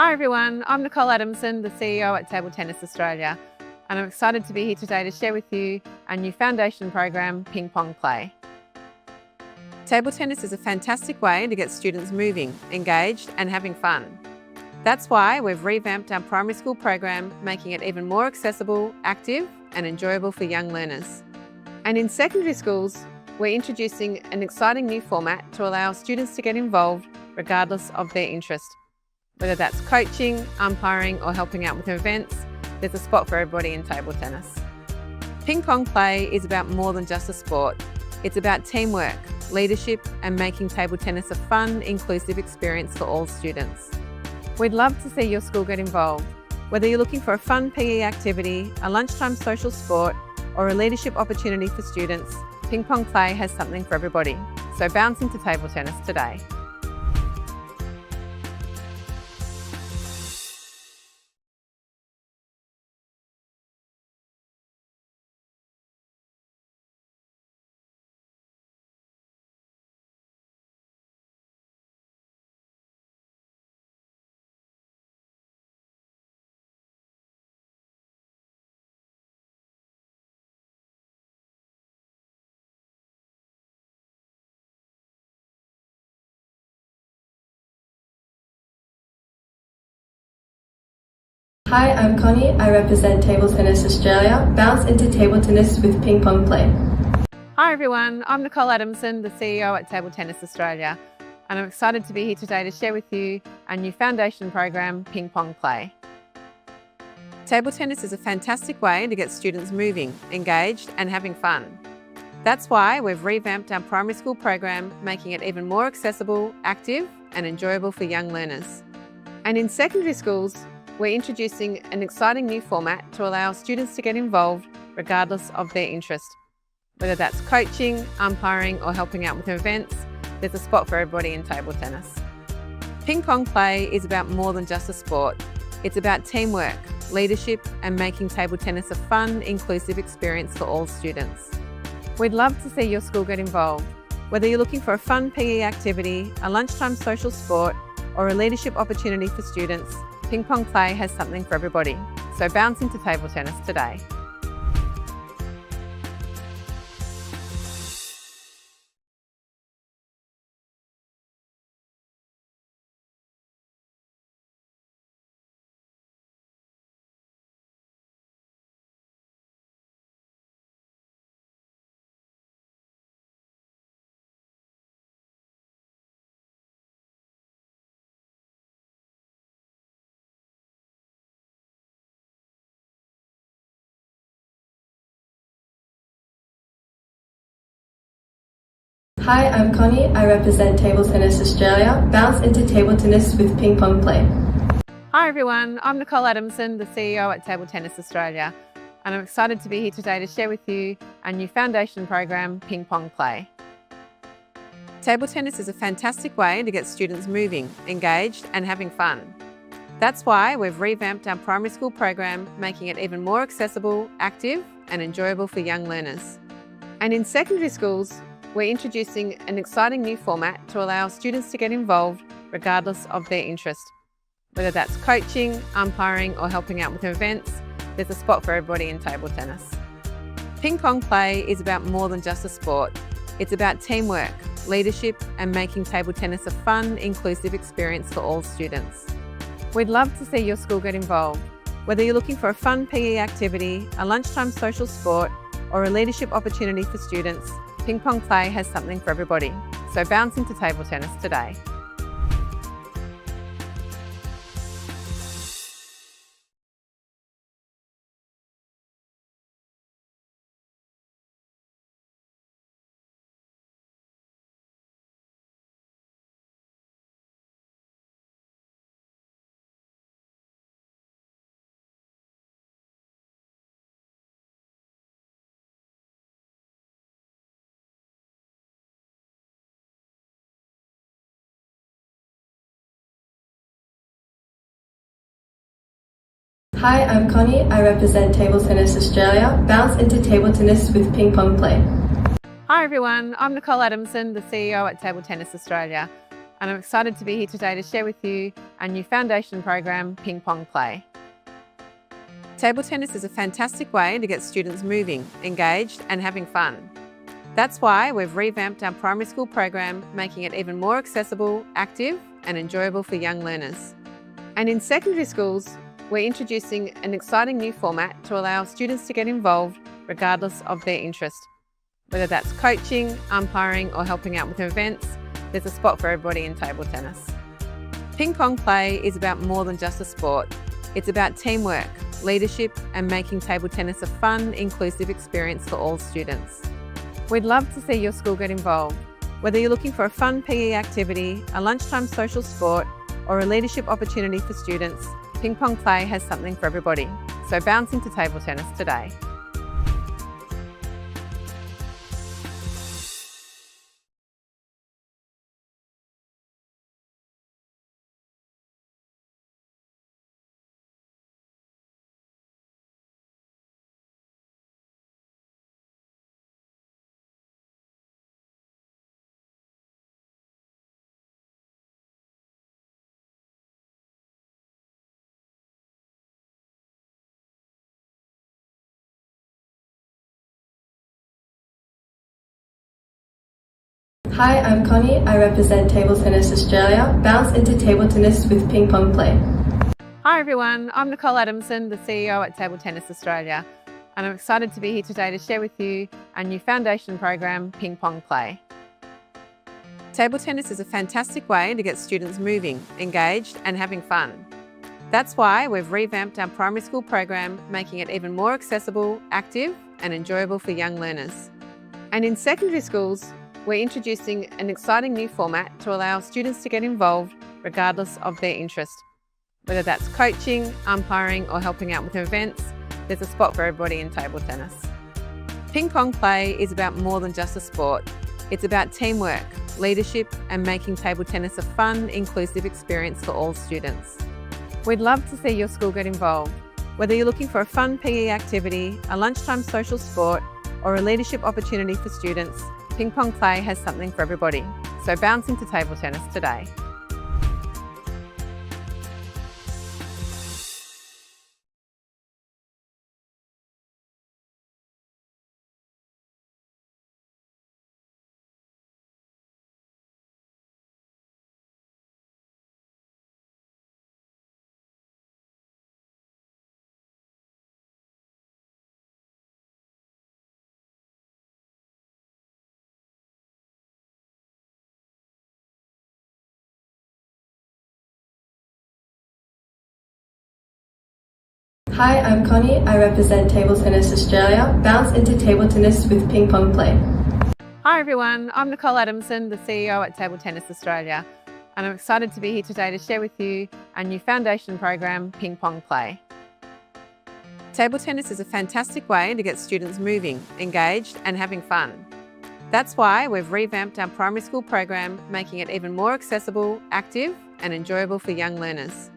Hi everyone, I'm Nicole Adamson, the CEO at Table Tennis Australia, and I'm excited to be here today to share with you our new foundation program, Ping Pong Play. Table tennis is a fantastic way to get students moving, engaged and having fun. That's why we've revamped our primary school program, making it even more accessible, active and enjoyable for young learners. And in secondary schools, we're introducing an exciting new format to allow students to get involved regardless of their interest. Whether that's coaching, umpiring or helping out with events, there's a spot for everybody in table tennis. Ping Pong Play is about more than just a sport. It's about teamwork, leadership and making table tennis a fun, inclusive experience for all students. We'd love to see your school get involved. Whether you're looking for a fun PE activity, a lunchtime social sport or a leadership opportunity for students, Ping Pong Play has something for everybody. So bounce into table tennis today. Hi, I'm Connie. I represent Table Tennis Australia. Bounce into table tennis with Ping Pong Play. Hi everyone, I'm Nicole Adamson, the CEO at Table Tennis Australia, and I'm excited to be here today to share with you our new foundation program, Ping Pong Play. Table tennis is a fantastic way to get students moving, engaged and having fun. That's why we've revamped our primary school program, making it even more accessible, active and enjoyable for young learners. And in secondary schools, we're introducing an exciting new format to allow students to get involved regardless of their interest. Whether that's coaching, umpiring or helping out with events, there's a spot for everybody in table tennis. Ping Pong Play is about more than just a sport. It's about teamwork, leadership and making table tennis a fun, inclusive experience for all students. We'd love to see your school get involved. Whether you're looking for a fun PE activity, a lunchtime social sport or a leadership opportunity for students, Ping Pong Play has something for everybody. So bounce into table tennis today. Hi, I'm Connie. I represent Table Tennis Australia. Bounce into table tennis with Ping Pong Play. Hi everyone, I'm Nicole Adamson, the CEO at Table Tennis Australia, and I'm excited to be here today to share with you our new foundation program, Ping Pong Play. Table tennis is a fantastic way to get students moving, engaged and having fun. That's why we've revamped our primary school program, making it even more accessible, active and enjoyable for young learners. And in secondary schools, we're introducing an exciting new format to allow students to get involved regardless of their interest. Whether that's coaching, umpiring or helping out with events, there's a spot for everybody in table tennis. Ping Pong Play is about more than just a sport. It's about teamwork, leadership and making table tennis a fun, inclusive experience for all students. We'd love to see your school get involved. Whether you're looking for a fun PE activity, a lunchtime social sport or a leadership opportunity for students, Ping Pong Play has something for everybody. So bounce into table tennis today. Hi, I'm Connie. I represent Table Tennis Australia. Bounce into table tennis with Ping Pong Play. Hi everyone, I'm Nicole Adamson, the CEO at Table Tennis Australia, and I'm excited to be here today to share with you our new foundation program, Ping Pong Play. Table tennis is a fantastic way to get students moving, engaged and having fun. That's why we've revamped our primary school program, making it even more accessible, active and enjoyable for young learners. And in secondary schools, we're introducing an exciting new format to allow students to get involved regardless of their interest. Whether that's coaching, umpiring or helping out with events, there's a spot for everybody in table tennis. Ping Pong Play is about more than just a sport. It's about teamwork, leadership and making table tennis a fun, inclusive experience for all students. We'd love to see your school get involved. Whether you're looking for a fun PE activity, a lunchtime social sport or a leadership opportunity for students, Ping Pong Play has something for everybody. So bounce into table tennis today. Hi, I'm Connie. I represent Table Tennis Australia. Bounce into table tennis with Ping Pong Play. Hi everyone, I'm Nicole Adamson, the CEO at Table Tennis Australia, and I'm excited to be here today to share with you our new foundation program, Ping Pong Play. Table tennis is a fantastic way to get students moving, engaged and having fun. That's why we've revamped our primary school program, making it even more accessible, active and enjoyable for young learners. And in secondary schools, we're introducing an exciting new format to allow students to get involved regardless of their interest. Whether that's coaching, umpiring or helping out with events, there's a spot for everybody in table tennis. Ping Pong Play is about more than just a sport. It's about teamwork, leadership and making table tennis a fun, inclusive experience for all students. We'd love to see your school get involved. Whether you're looking for a fun PE activity, a lunchtime social sport or a leadership opportunity for students, Ping Pong Play has something for everybody. So bounce into table tennis today. Hi, I'm Connie. I represent Table Tennis Australia. Bounce into table tennis with Ping Pong Play. Hi everyone, I'm Nicole Adamson, the CEO at Table Tennis Australia, and I'm excited to be here today to share with you our new foundation program, Ping Pong Play. Table tennis is a fantastic way to get students moving, engaged and having fun. That's why we've revamped our primary school program, making it even more accessible, active and enjoyable for young learners.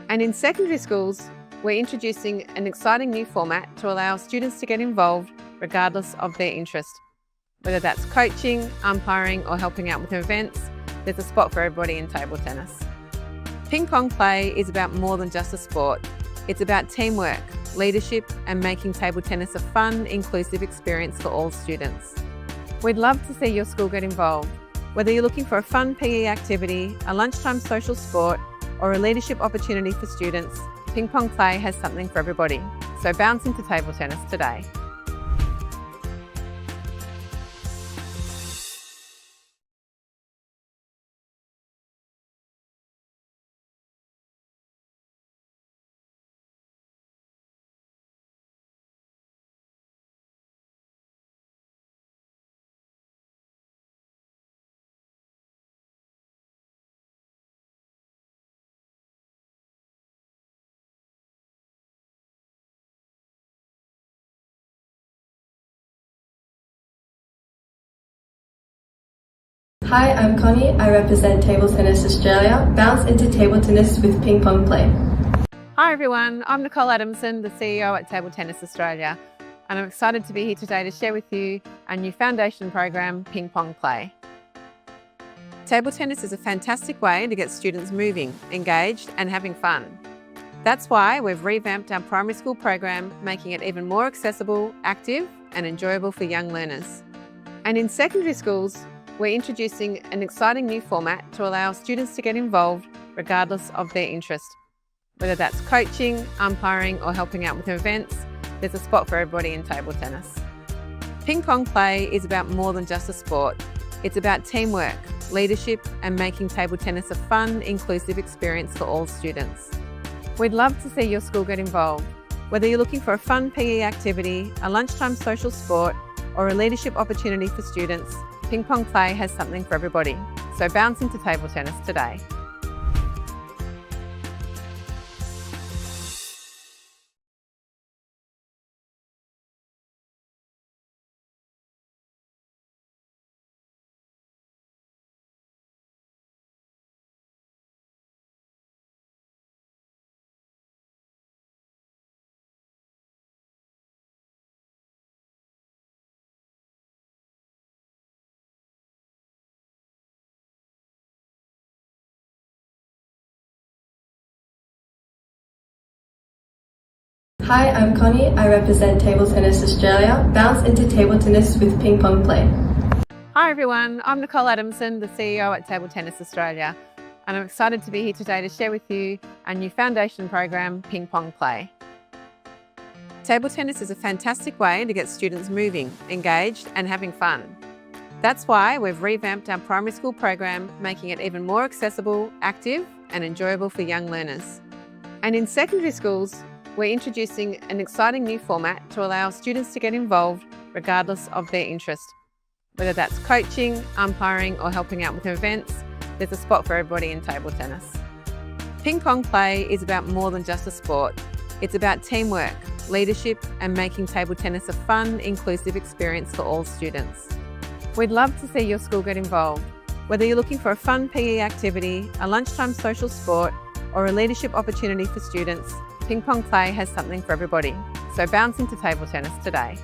And in secondary schools, we're introducing an exciting new format to allow students to get involved regardless of their interest. Whether that's coaching, umpiring or helping out with events, there's a spot for everybody in table tennis. Ping Pong Play is about more than just a sport. It's about teamwork, leadership and making table tennis a fun, inclusive experience for all students. We'd love to see your school get involved. Whether you're looking for a fun PE activity, a lunchtime social sport or a leadership opportunity for students, Ping Pong Play has something for everybody. So bounce into table tennis today. Hi, I'm Connie. I represent Table Tennis Australia. Bounce into table tennis with Ping Pong Play. Hi everyone, I'm Nicole Adamson, the CEO at Table Tennis Australia, and I'm excited to be here today to share with you our new foundation program, Ping Pong Play. Table tennis is a fantastic way to get students moving, engaged and having fun. That's why we've revamped our primary school program, making it even more accessible, active and enjoyable for young learners. And in secondary schools, we're introducing an exciting new format to allow students to get involved regardless of their interest. Whether that's coaching, umpiring or helping out with events, there's a spot for everybody in table tennis. Ping pong play is about more than just a sport. It's about teamwork, leadership and making table tennis a fun, inclusive experience for all students. We'd love to see your school get involved. Whether you're looking for a fun PE activity, a lunchtime social sport or a leadership opportunity for students, Ping Pong Play has something for everybody. So bounce into table tennis today. Hi, I'm Connie. I represent Table Tennis Australia. Bounce into table tennis with Ping Pong Play. Hi everyone, I'm Nicole Adamson, the CEO at Table Tennis Australia, and I'm excited to be here today to share with you our new foundation program, Ping Pong Play. Table tennis is a fantastic way to get students moving, engaged and having fun. That's why we've revamped our primary school program, making it even more accessible, active and enjoyable for young learners. And in secondary schools, we're introducing an exciting new format to allow students to get involved regardless of their interest. Whether that's coaching, umpiring or helping out with events, there's a spot for everybody in table tennis. Ping pong play is about more than just a sport. It's about teamwork, leadership and making table tennis a fun, inclusive experience for all students. We'd love to see your school get involved. Whether you're looking for a fun PE activity, a lunchtime social sport or a leadership opportunity for students, Ping Pong Play has something for everybody. So bounce into table tennis today.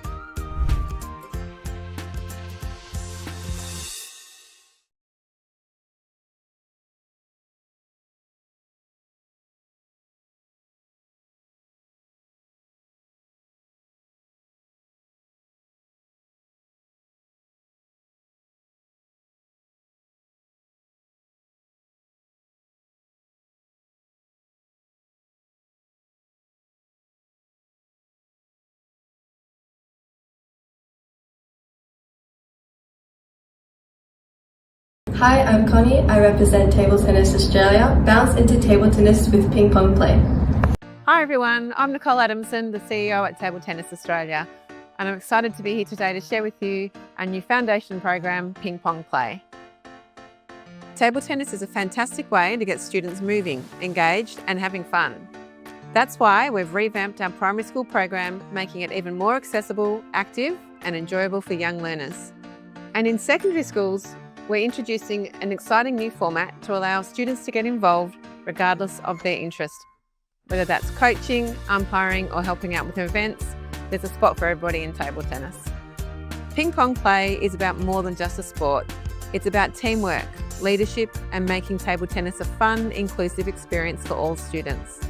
Hi, I'm Connie. I represent Table Tennis Australia. Bounce into table tennis with Ping Pong Play. Hi everyone, I'm Nicole Adamson, the CEO at Table Tennis Australia, and I'm excited to be here today to share with you our new foundation program, Ping Pong Play. Table tennis is a fantastic way to get students moving, engaged and having fun. That's why we've revamped our primary school program, making it even more accessible, active and enjoyable for young learners. And in secondary schools, we're introducing an exciting new format to allow students to get involved regardless of their interest. Whether that's coaching, umpiring or helping out with events, there's a spot for everybody in table tennis. Ping pong play is about more than just a sport. It's about teamwork, leadership and making table tennis a fun, inclusive experience for all students.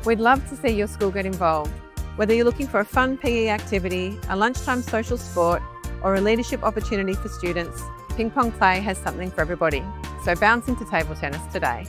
We'd love to see your school get involved. Whether you're looking for a fun PE activity, a lunchtime social sport or a leadership opportunity for students, Ping Pong Play has something for everybody. So bounce into table tennis today.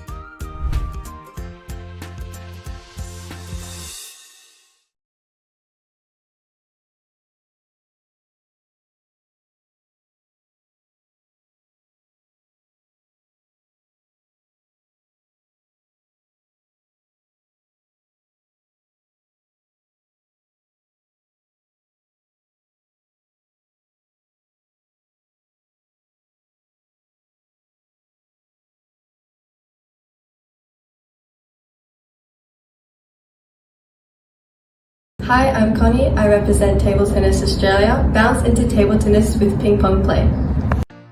Hi, I'm Connie. I represent Table Tennis Australia. Bounce into table tennis with Ping Pong Play.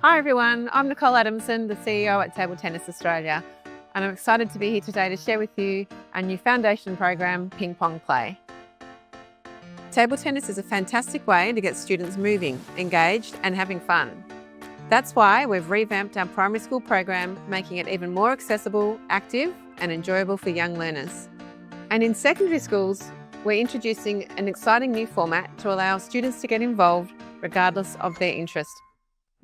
Hi everyone, I'm Nicole Adamson, the CEO at Table Tennis Australia, and I'm excited to be here today to share with you our new foundation program, Ping Pong Play. Table tennis is a fantastic way to get students moving, engaged and having fun. That's why we've revamped our primary school program, making it even more accessible, active and enjoyable for young learners. And in secondary schools, we're introducing an exciting new format to allow students to get involved regardless of their interest.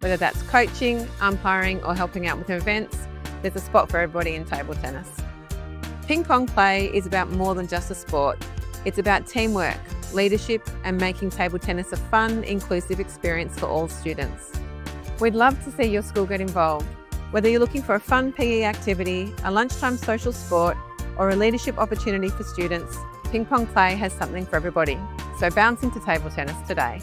Whether that's coaching, umpiring or helping out with events, there's a spot for everybody in table tennis. Ping pong play is about more than just a sport. It's about teamwork, leadership and making table tennis a fun, inclusive experience for all students. We'd love to see your school get involved. Whether you're looking for a fun PE activity, a lunchtime social sport, or a leadership opportunity for students, Ping Pong Play has something for everybody. So bounce into table tennis today.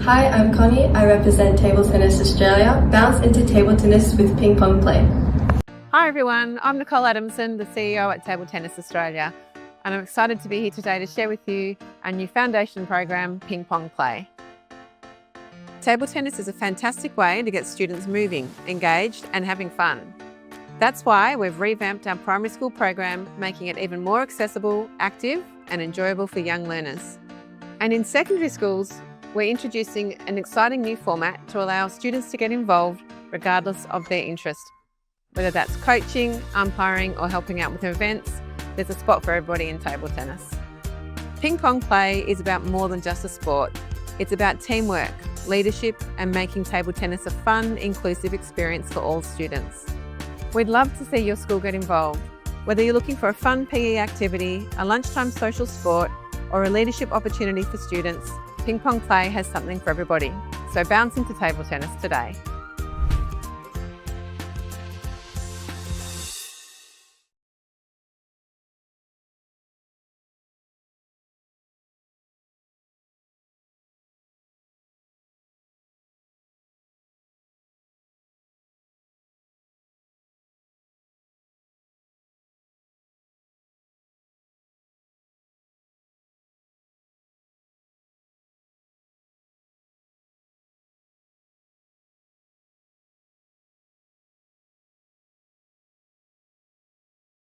Hi, I'm Connie. I represent Table Tennis Australia. Bounce into table tennis with Ping Pong Play. Hi everyone, I'm Nicole Adamson, the CEO at Table Tennis Australia, and I'm excited to be here today to share with you our new foundation program, Ping Pong Play. Table tennis is a fantastic way to get students moving, engaged and having fun. That's why we've revamped our primary school program, making it even more accessible, active and enjoyable for young learners. And in secondary schools, we're introducing an exciting new format to allow students to get involved regardless of their interest. Whether that's coaching, umpiring or helping out with events, there's a spot for everybody in table tennis. Ping pong play is about more than just a sport. It's about teamwork, leadership and making table tennis a fun, inclusive experience for all students. We'd love to see your school get involved. Whether you're looking for a fun PE activity, a lunchtime social sport or a leadership opportunity for students, Ping Pong Play has something for everybody. So bounce into table tennis today.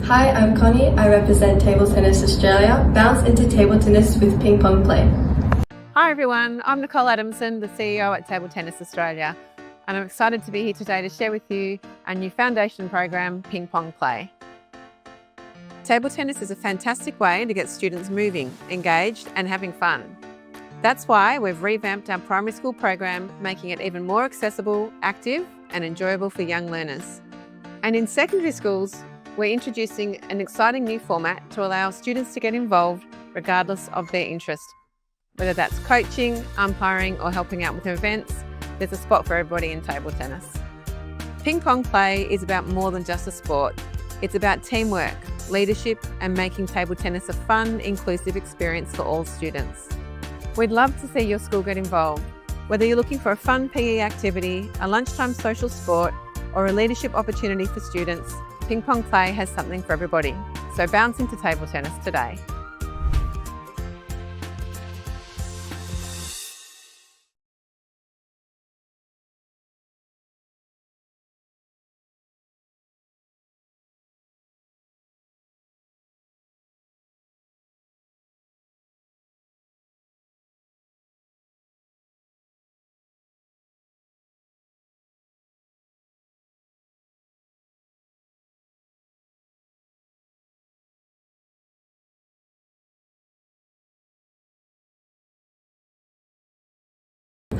Hi, I'm Connie. I represent Table Tennis Australia. Bounce into table tennis with Ping Pong Play. Hi everyone, I'm Nicole Adamson, the CEO at Table Tennis Australia, and I'm excited to be here today to share with you our new foundation program, Ping Pong Play. Table tennis is a fantastic way to get students moving, engaged and having fun. That's why we've revamped our primary school program, making it even more accessible, active and enjoyable for young learners. And in secondary schools, we're introducing an exciting new format to allow students to get involved regardless of their interest. Whether that's coaching, umpiring or helping out with events, there's a spot for everybody in table tennis. Ping pong play is about more than just a sport. It's about teamwork, leadership and making table tennis a fun, inclusive experience for all students. We'd love to see your school get involved. Whether you're looking for a fun PE activity, a lunchtime social sport or a leadership opportunity for students, Ping Pong Play has something for everybody. So bounce into table tennis today.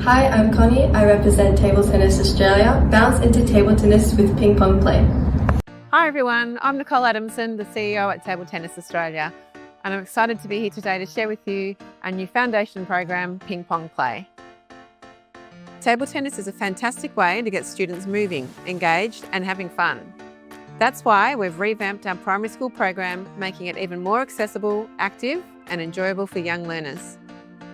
Hi, I'm Connie. I represent Table Tennis Australia. Bounce into table tennis with Ping Pong Play. Hi everyone, I'm Nicole Adamson, the CEO at Table Tennis Australia, and I'm excited to be here today to share with you our new foundation program, Ping Pong Play. Table tennis is a fantastic way to get students moving, engaged and having fun. That's why we've revamped our primary school program, making it even more accessible, active and enjoyable for young learners.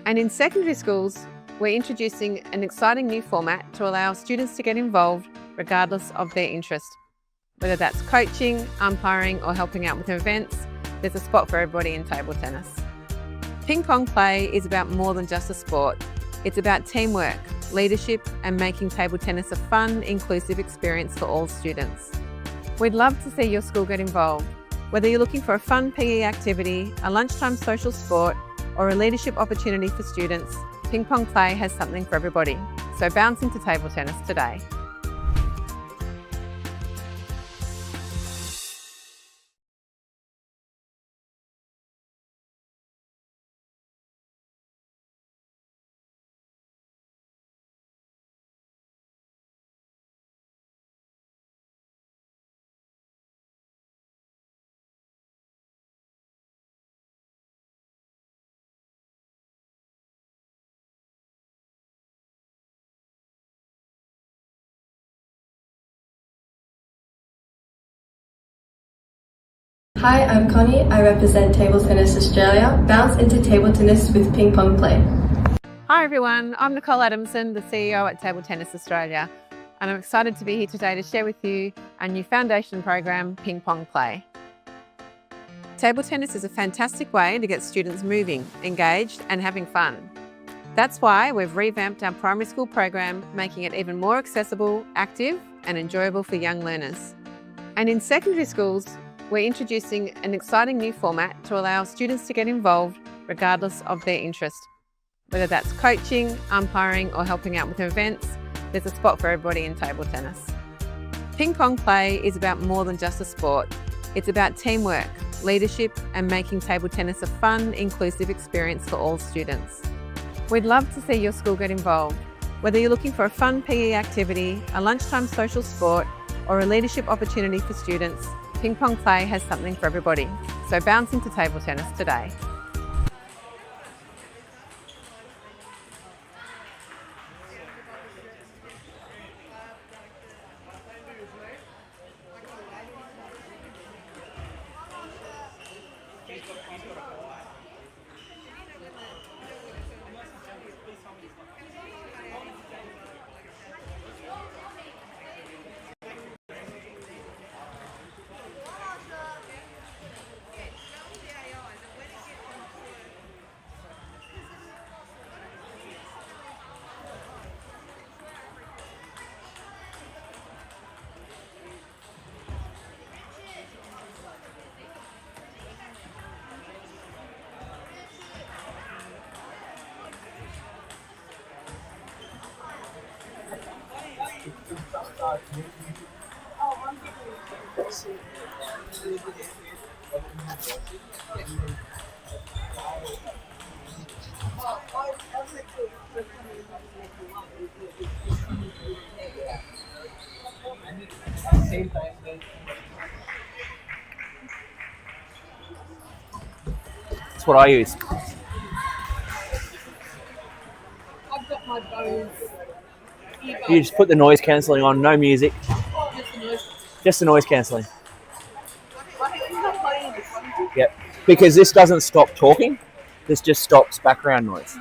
And in secondary schools, we're introducing an exciting new format to allow students to get involved regardless of their interest. Whether that's coaching, umpiring, or helping out with events, there's a spot for everybody in table tennis. Ping pong play is about more than just a sport. It's about teamwork, leadership, and making table tennis a fun, inclusive experience for all students. We'd love to see your school get involved. Whether you're looking for a fun PE activity, a lunchtime social sport, or a leadership opportunity for students, Ping Pong Play has something for everybody. So bounce into table tennis today. Hi, I'm Connie. I represent Table Tennis Australia. Bounce into table tennis with Ping Pong Play. Hi everyone, I'm Nicole Adamson, the CEO at Table Tennis Australia, and I'm excited to be here today to share with you our new foundation program, Ping Pong Play. Table tennis is a fantastic way to get students moving, engaged, and having fun. That's why we've revamped our primary school program, making it even more accessible, active, and enjoyable for young learners. And in secondary schools, we're introducing an exciting new format to allow students to get involved regardless of their interest. Whether that's coaching, umpiring, or helping out with events, there's a spot for everybody in table tennis. Ping pong play is about more than just a sport. It's about teamwork, leadership, and making table tennis a fun, inclusive experience for all students. We'd love to see your school get involved. Whether you're looking for a fun PE activity, a lunchtime social sport, or a leadership opportunity for students, Ping Pong Play has something for everybody. So bounce into table tennis today. That's what I use. I've got my Bose earbuds. You just put the noise cancelling on, no music, Just the noise. just the noise cancelling. I think I'm not playing this one. Yep. Because this doesn't stop talking, this just stops background noise.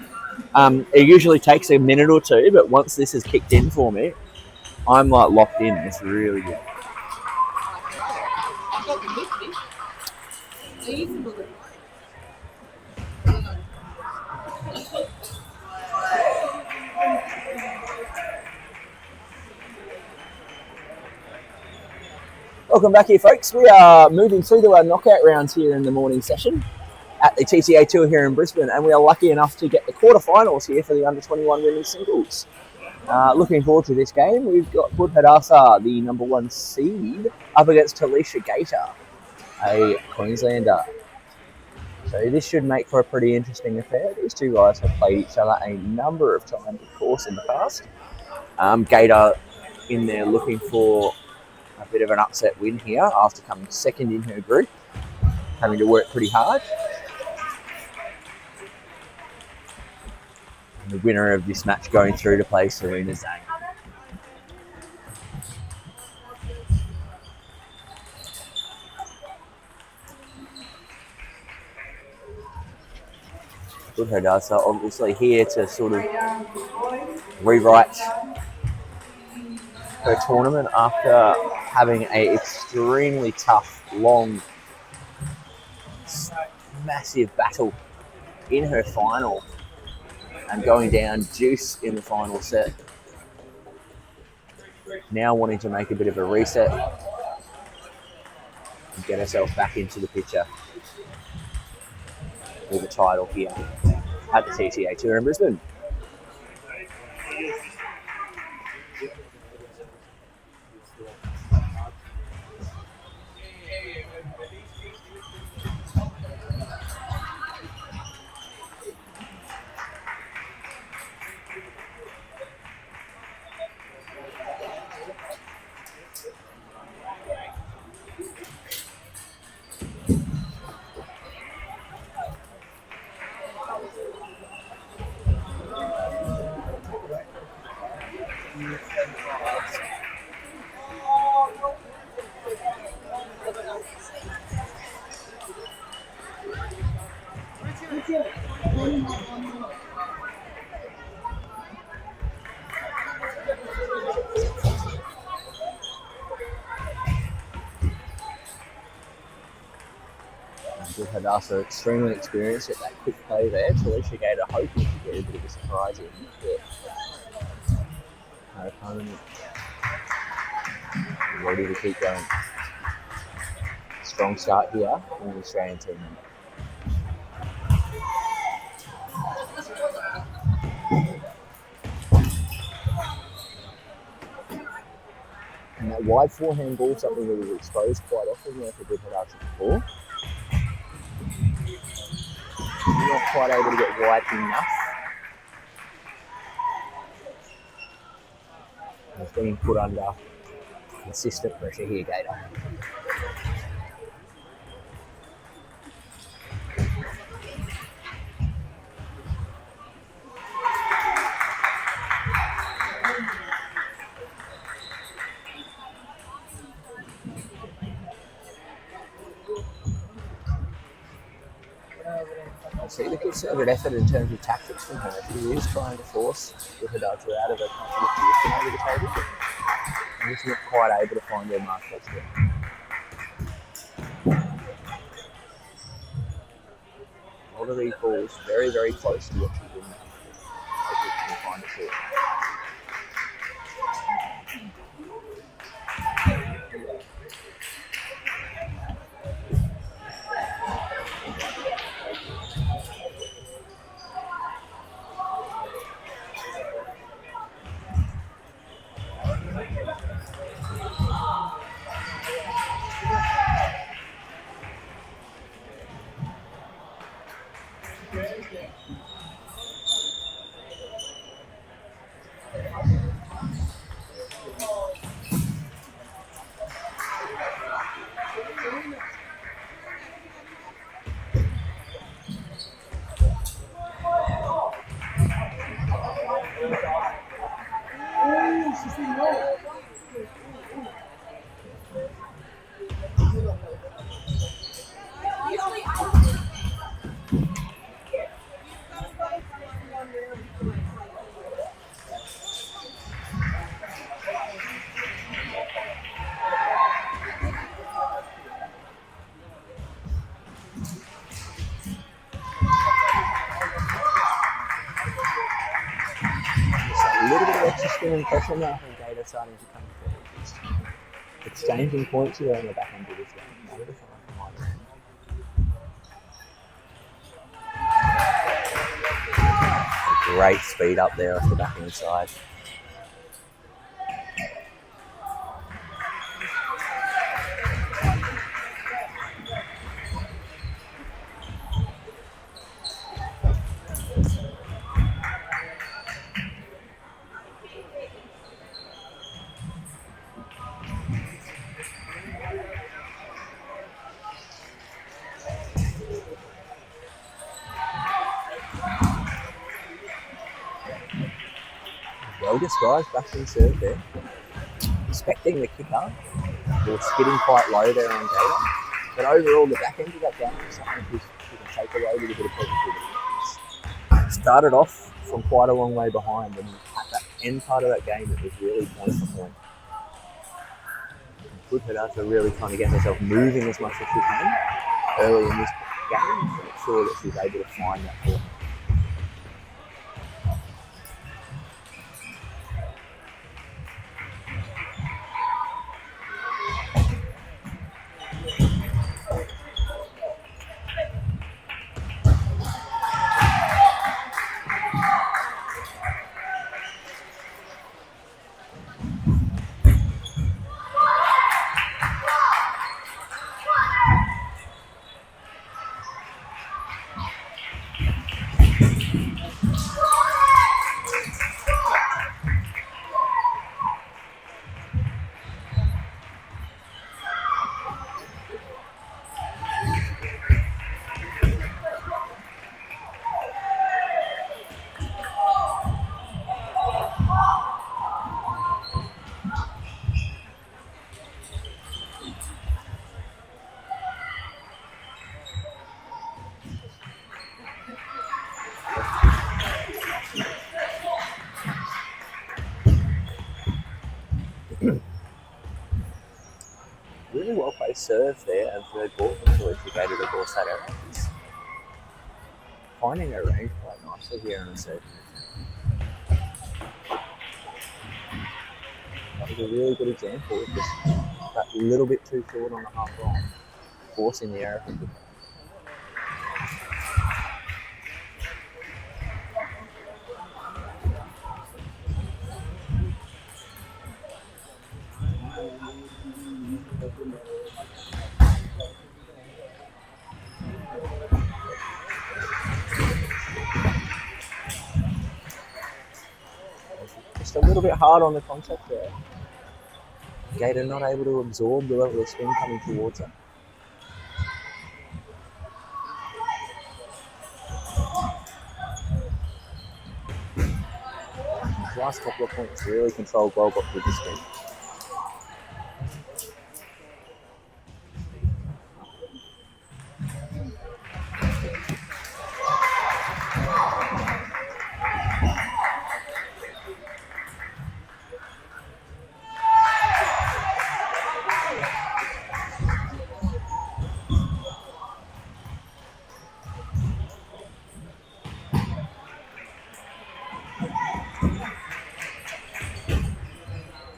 It usually takes a minute or two, but once this is kicked in for me, I'm like locked in. It's really good. I've got them with me. Are you using them? Welcome back here, folks. We are moving through to our knockout rounds here in the morning session at the TTA Tour here in Brisbane, and we are lucky enough to get the quarterfinals here for the under-21 women's singles. Looking forward to this game. We've got Bud Hadassah, the number 1 seed, up against Talisha Gator, a Queenslander. So this should make for a pretty interesting affair. These two guys have played each other a number of times, of course, in the past. Gator in there looking for a bit of an upset win here after coming second in her group, having to work pretty hard. And the winner of this match going through to play Serena Zhang. Good her does. So obviously here to sort of rewrite her tournament after having a extremely tough, long, massive battle in her final and going down juice in the final set. Now wanting to make a bit of a reset and get herself back into the picture with a title here at the TTA Tour in Brisbane. Good Hadassah, extremely experienced at that quick play there. Talisha Gator hoping to get a bit of a surprise in, but her opponent ready to keep going. Strong start here in the Australian team. And that wide forehand ball, something that was exposed quite often there for Good Hadassah before. Not quite able to get wide enough. It's being put under consistent pressure here, Gator. I see the concerted effort in terms of tactics from her. She is trying to force the Hadassah out of a comfortable position over the table. And just not quite able to find their mark touch there. A lot of these balls very, very close to what she's doing. Hopefully she can find a short. A little bit of extra spin and pressure now from Gator starting to come through. Just exchanging points here on the back end of this game. Great speed up there off the back end side. Well described back in serve there. Expecting the kick up. Or skidding quite low there on Gator. But overall, the back end of that game is something who can take away with a bit of positivity. started off from quite a long way behind, and at that end part of that game, it was really point for point. Good for her to really trying to get herself moving as much as she can early in this game to make sure that she's able to find that point. Really well placed serve there and third ball until she gated a ball set out. Finding her range quite nicely here in the serve. That was a really good example of just that little bit too short on the half line, forcing the error. Just a little bit hard on the contact there. Gator not able to absorb the level of spin coming towards her. These last couple of points really controlled well, got with the spin.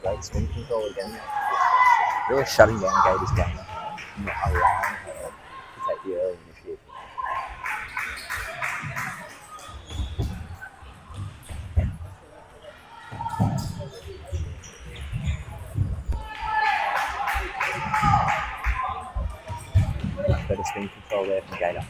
Great spin control again. Really shutting down Gator's game. Not allowing her to take the early initiative. Much better spin control there from Gator.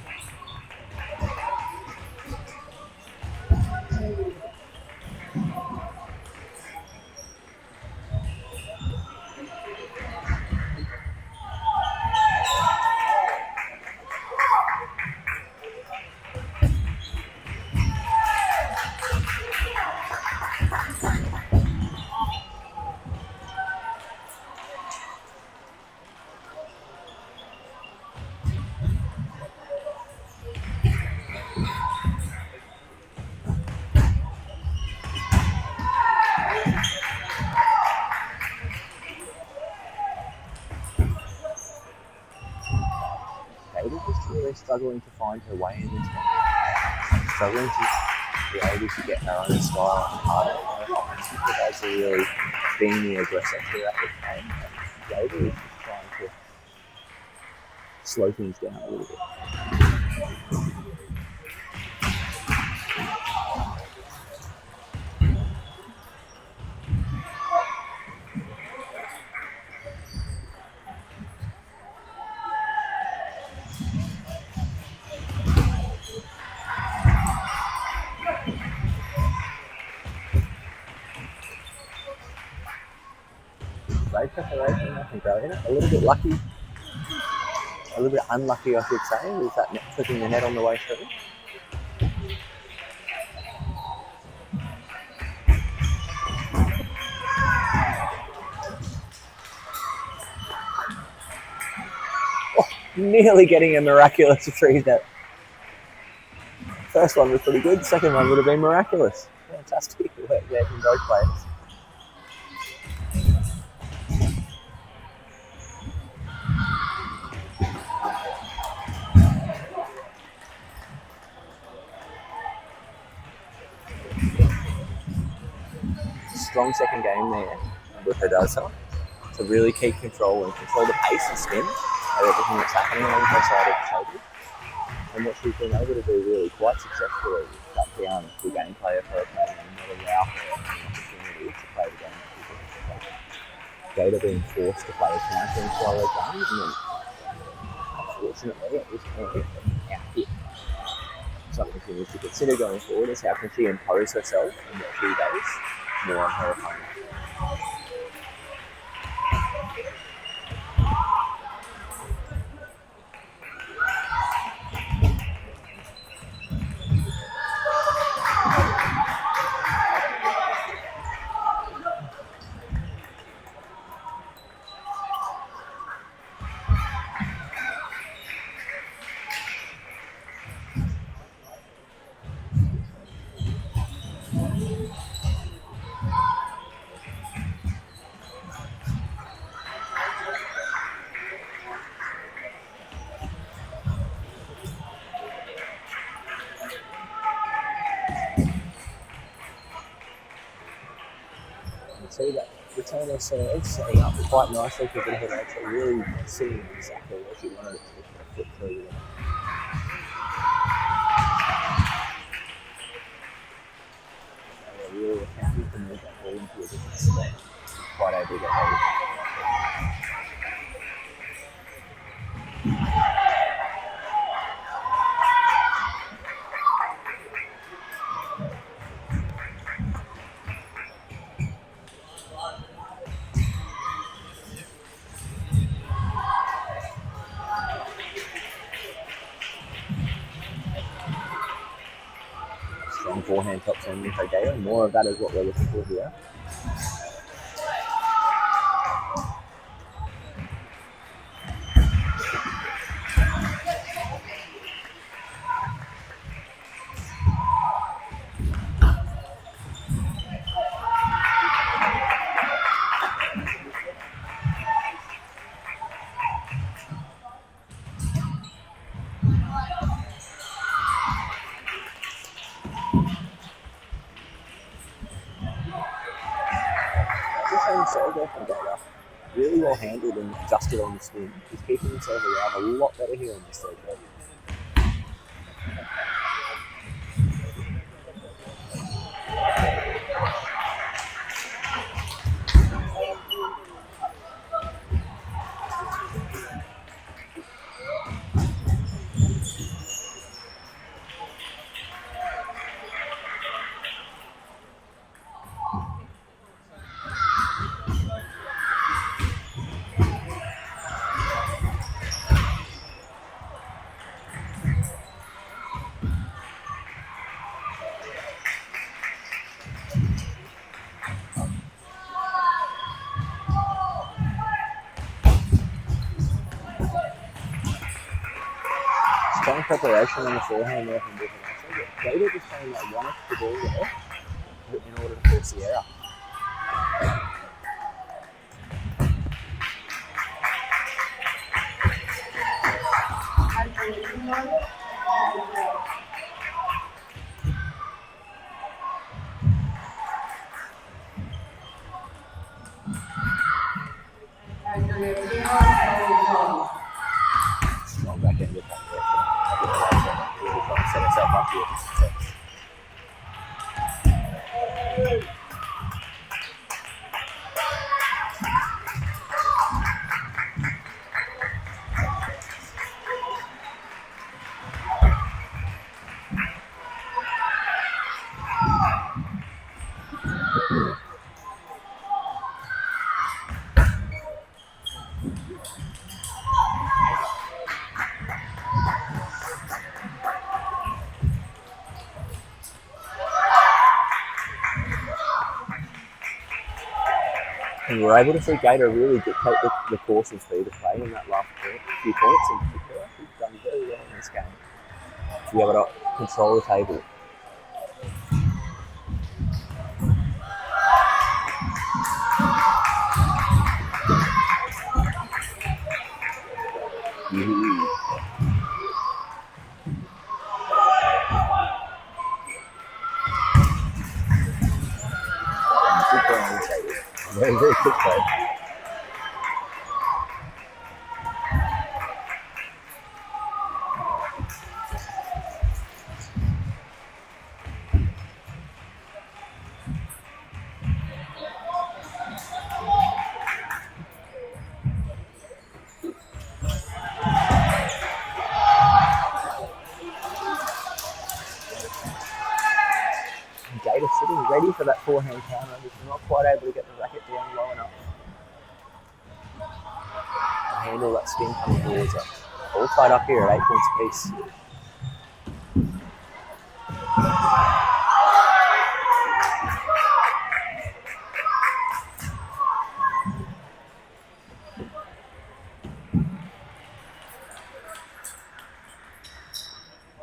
Gator's just really struggling to find her way in this one. Struggling to be able to get her own style and harder. She guys are really being the aggressor throughout the game. Gator is just trying to slow things down a little bit. Great preparation, I think, a little bit lucky, a little bit unlucky, I should say, with that net flipping the net on the way through. Oh, nearly getting a miraculous retrieve that First one was pretty good. Second one would have been miraculous. Fantastic work there from both players. Strong second game there with Hadassah to really keep control and control the pace and spin of everything that's happening on her side of the table. And what she's been able to do really quite successfully is cut down the gameplay of her opponent and not allow her an opportunity to play the game. Gator being forced to play a counter and slower game, and then unfortunately at this point out hit. Something she needs to consider going forward is how can she impose herself and what she does more on her opponent. See that return her serve setting up quite nicely for Bit of actually really seeing exactly where she wanted it to flip through. They were really attempting to move that ball into a different spot. Quite able to get hold of it. Strong forehand top turn with Gator. More of that is what we're looking for here. Really well handled and adjusted on the spin. He's keeping himself alive a lot better here in this third quarter. Strong preparation on the forehand there from Griffin. Gator just playing that one extra ball there in order to force the error. Strong back end attack there. Really trying to set herself up here for success. And we're able to see Gator really dictate the course and speed of play in that last few points in particular. He's done very well in this game to be able to control the table. Very, very quick though. Gator sitting ready for that forehand counter, just not quite able to get the racket down low enough to handle that spin coming towards her. All tied up here at 8 points apiece.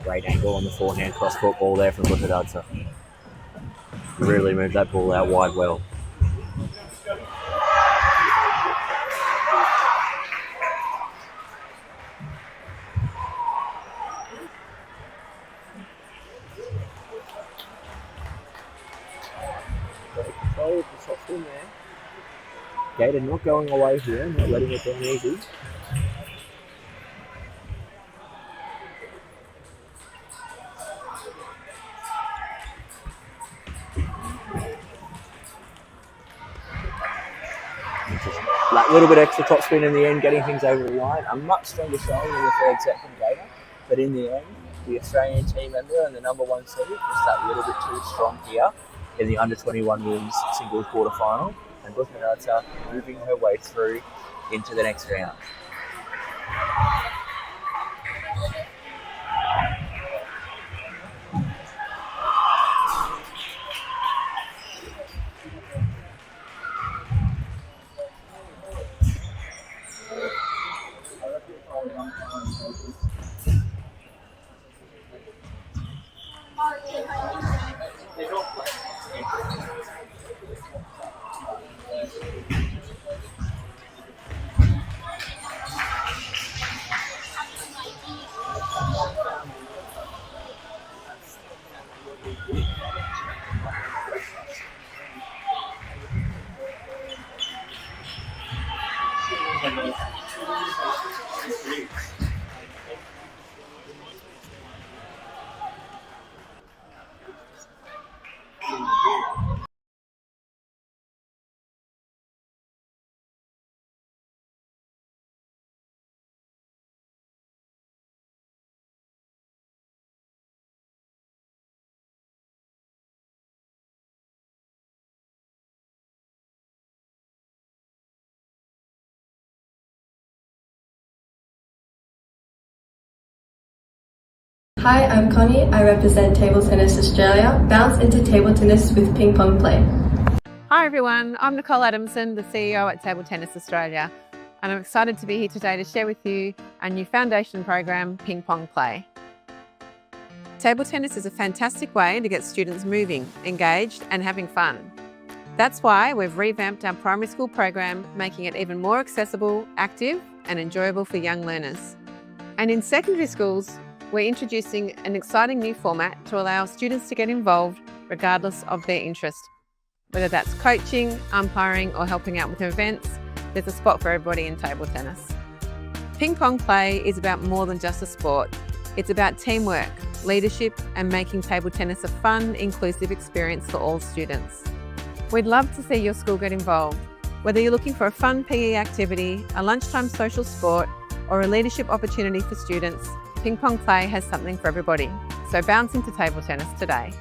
Great angle on the forehand cross-court ball there from Butadadza. Really moved that ball out wide well. Great control of the shot spin there. Gator not going away here, not letting it down easy. That little bit extra top spin in the end, getting things over the line. A much stronger showing in the third set from Gator, but in the end, the Australian team member and the number one seed just that little bit too strong here in the under 21 women's singles quarterfinal, and Butadadza moving her way through into the next round. Hi, I'm Connie. I represent Table Tennis Australia. Bounce into table tennis with ping pong play. Hi everyone, I'm Nicole Adamson, the CEO at Table Tennis Australia, and I'm excited to be here today to share with you our new foundation program, Ping Pong Play. Table tennis is a fantastic way to get students moving, engaged and having fun. That's why we've revamped our primary school program, making it even more accessible, active and enjoyable for young learners. And in secondary schools, we're introducing an exciting new format to allow students to get involved regardless of their interest. Whether that's coaching, umpiring or helping out with events, there's a spot for everybody in table tennis. Ping Pong Play is about more than just a sport. It's about teamwork, leadership and making table tennis a fun, inclusive experience for all students. We'd love to see your school get involved. Whether you're looking for a fun PE activity, a lunchtime social sport or a leadership opportunity for students, Ping Pong Play has something for everybody. So bounce into table tennis today.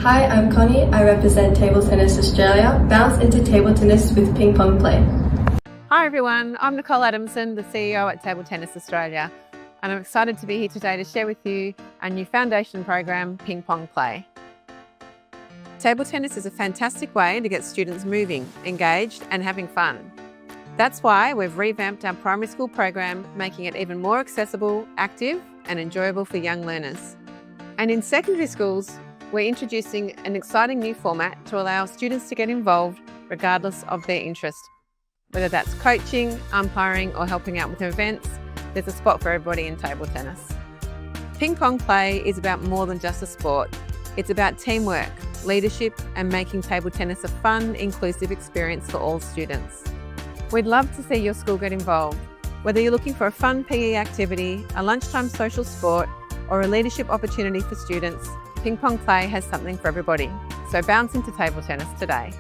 Hi, I'm Connie. I represent Table Tennis Australia. Bounce into table tennis with ping pong play. Hi everyone, I'm Nicole Adamson, the CEO at Table Tennis Australia, and I'm excited to be here today to share with you our new foundation program, Ping Pong Play. Table tennis is a fantastic way to get students moving, engaged and having fun. That's why we've revamped our primary school program, making it even more accessible, active and enjoyable for young learners. And in secondary schools, we're introducing an exciting new format to allow students to get involved regardless of their interest. Whether that's coaching, umpiring or helping out with events, there's a spot for everybody in table tennis. Ping Pong Play is about more than just a sport. It's about teamwork, leadership and making table tennis a fun, inclusive experience for all students. We'd love to see your school get involved. Whether you're looking for a fun PE activity, a lunchtime social sport or a leadership opportunity for students, Ping Pong Play has something for everybody. So bounce into table tennis today.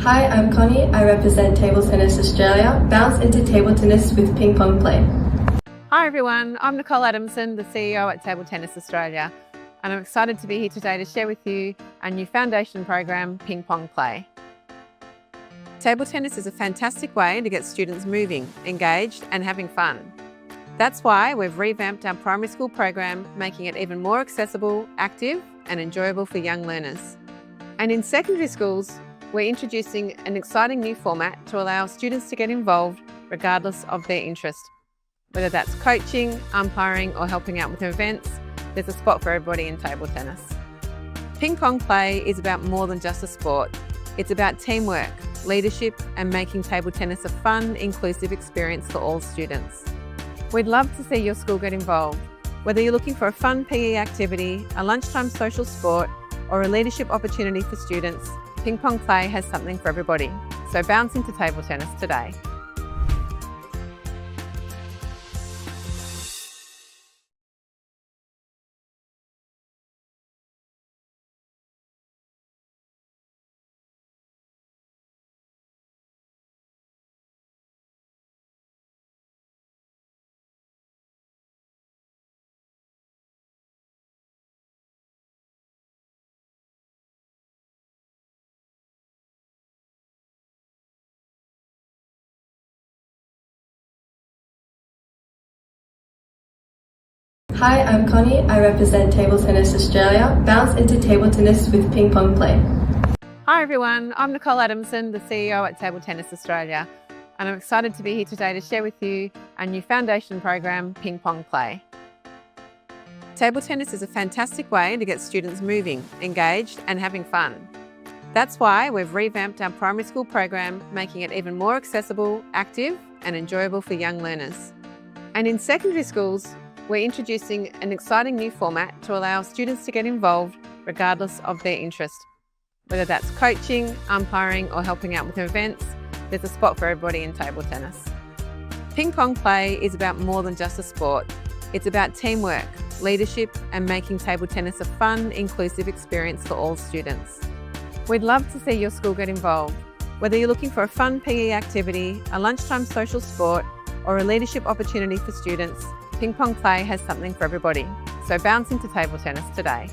Hi, I'm Connie. I represent Table Tennis Australia. Bounce into table tennis with ping pong play. Hi everyone, I'm Nicole Adamson, the CEO at Table Tennis Australia, and I'm excited to be here today to share with you our new foundation program, Ping Pong Play. Table tennis is a fantastic way to get students moving, engaged and having fun. That's why we've revamped our primary school program, making it even more accessible, active and enjoyable for young learners. And in secondary schools, we're introducing an exciting new format to allow students to get involved regardless of their interest. Whether that's coaching, umpiring or helping out with events, there's a spot for everybody in table tennis. Ping Pong Play is about more than just a sport. It's about teamwork, leadership and making table tennis a fun, inclusive experience for all students. We'd love to see your school get involved. Whether you're looking for a fun PE activity, a lunchtime social sport or a leadership opportunity for students, Ping Pong Play has something for everybody. So bounce into table tennis today. Hi, I'm Connie. I represent Table Tennis Australia. Bounce into table tennis with ping pong play. Hi everyone, I'm Nicole Adamson, the CEO at Table Tennis Australia, and I'm excited to be here today to share with you our new foundation program, Ping Pong Play. Table tennis is a fantastic way to get students moving, engaged and having fun. That's why we've revamped our primary school program, making it even more accessible, active and enjoyable for young learners. And in secondary schools, we're introducing an exciting new format to allow students to get involved regardless of their interest. Whether that's coaching, umpiring or helping out with events, there's a spot for everybody in table tennis. Ping Pong Play is about more than just a sport. It's about teamwork, leadership and making table tennis a fun, inclusive experience for all students. We'd love to see your school get involved. Whether you're looking for a fun PE activity, a lunchtime social sport or a leadership opportunity for students, Ping Pong Play has something for everybody. So bounce into table tennis today.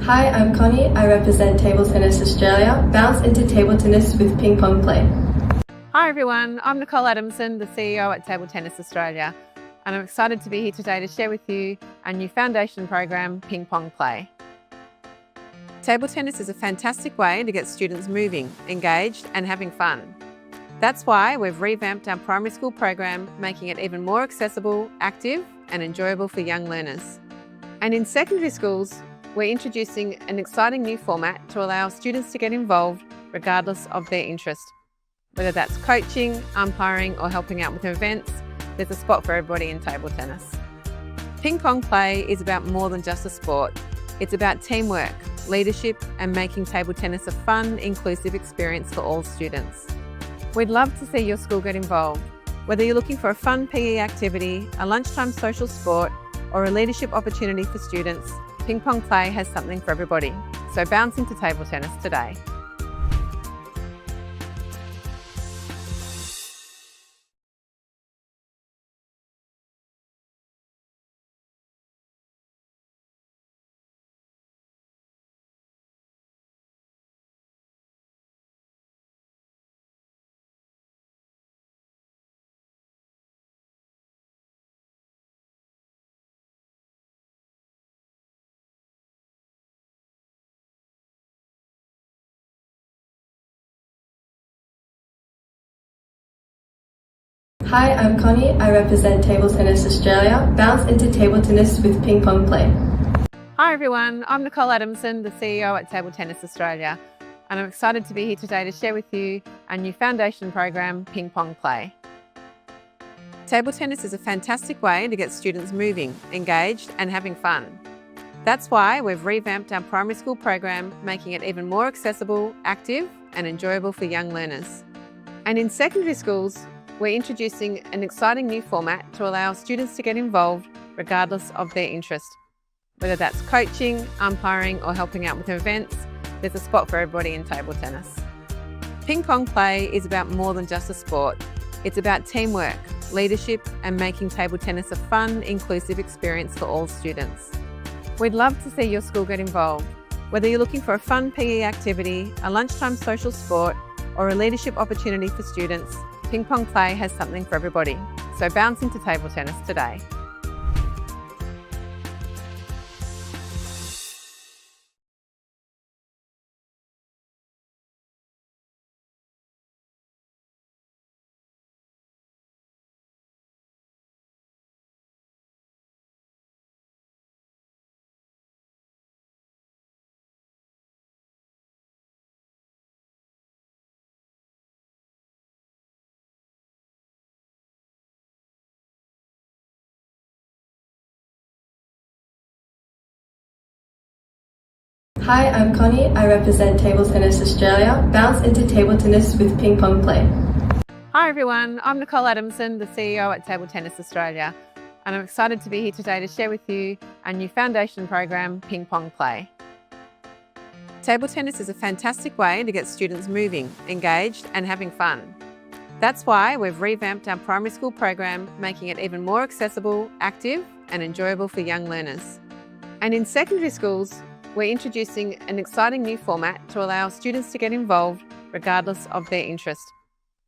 Hi, I'm Connie. I represent Table Tennis Australia. Bounce into table tennis with ping pong play. Hi Hi everyone, I'm Nicole Adamson, the CEO at Table Tennis Australia, and I'm excited to be here today to share with you our new foundation program, Ping Pong Play. Table tennis is a fantastic way to get students moving, engaged and having fun. That's why we've revamped our primary school program, making it even more accessible, active and enjoyable for young learners. And in secondary schools, we're introducing an exciting new format to allow students to get involved regardless of their interest. Whether that's coaching, umpiring or helping out with events, there's a spot for everybody in table tennis. Ping Pong Play is about more than just a sport. It's about teamwork, leadership and making table tennis a fun, inclusive experience for all students. We'd love to see your school get involved. Whether you're looking for a fun PE activity, a lunchtime social sport or a leadership opportunity for students, Ping Pong Play has something for everybody. So bounce into table tennis today. Hi, I'm Connie. I represent Table Tennis Australia. Bounce into table tennis with Ping Pong Play. Hi everyone, I'm Nicole Adamson, the CEO at Table Tennis Australia, and I'm excited to be here today to share with you our new foundation program, Ping Pong Play. Table tennis is a fantastic way to get students moving, engaged and having fun. That's why we've revamped our primary school program, making it even more accessible, active and enjoyable for young learners. And in secondary schools, we're introducing an exciting new format to allow students to get involved regardless of their interest. Whether that's coaching, umpiring or helping out with events, there's a spot for everybody in table tennis. Ping Pong Play is about more than just a sport. It's about teamwork, leadership and making table tennis a fun, inclusive experience for all students. We'd love to see your school get involved. Whether you're looking for a fun PE activity, a lunchtime social sport or a leadership opportunity for students, Ping Pong Play has something for everybody. So bounce into table tennis today. Hi, I'm Connie. I represent Table Tennis Australia. Bounce into table tennis with Ping Pong Play. Hi everyone, I'm Nicole Adamson, the CEO at Table Tennis Australia, and I'm excited to be here today to share with you our new foundation program, Ping Pong Play. Table tennis is a fantastic way to get students moving, engaged and having fun. That's why we've revamped our primary school program, making it even more accessible, active and enjoyable for young learners. And in secondary schools, we're introducing an exciting new format to allow students to get involved regardless of their interest.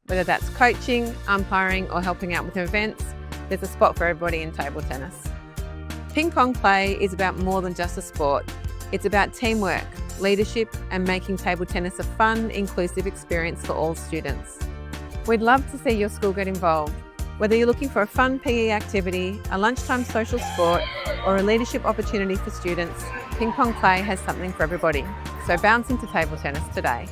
Whether that's coaching, umpiring or helping out with events, there's a spot for everybody in table tennis. Ping Pong Play is about more than just a sport. It's about teamwork, leadership and making table tennis a fun, inclusive experience for all students. We'd love to see your school get involved. Whether you're looking for a fun PE activity, a lunchtime social sport or a leadership opportunity for students, Ping Pong Play has something for everybody. So bounce into table tennis today.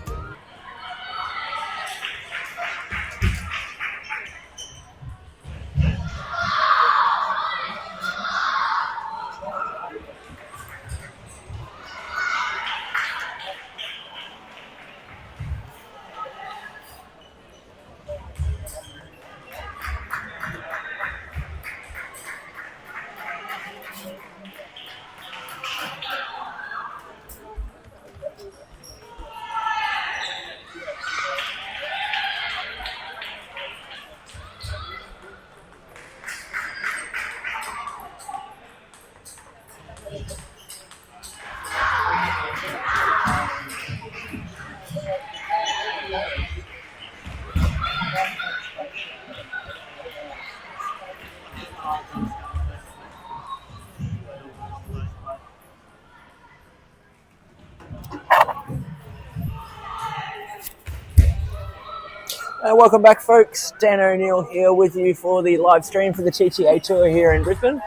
Welcome back, folks. Dan O'Neill here with you for the live stream for the TTA Tour here in Brisbane.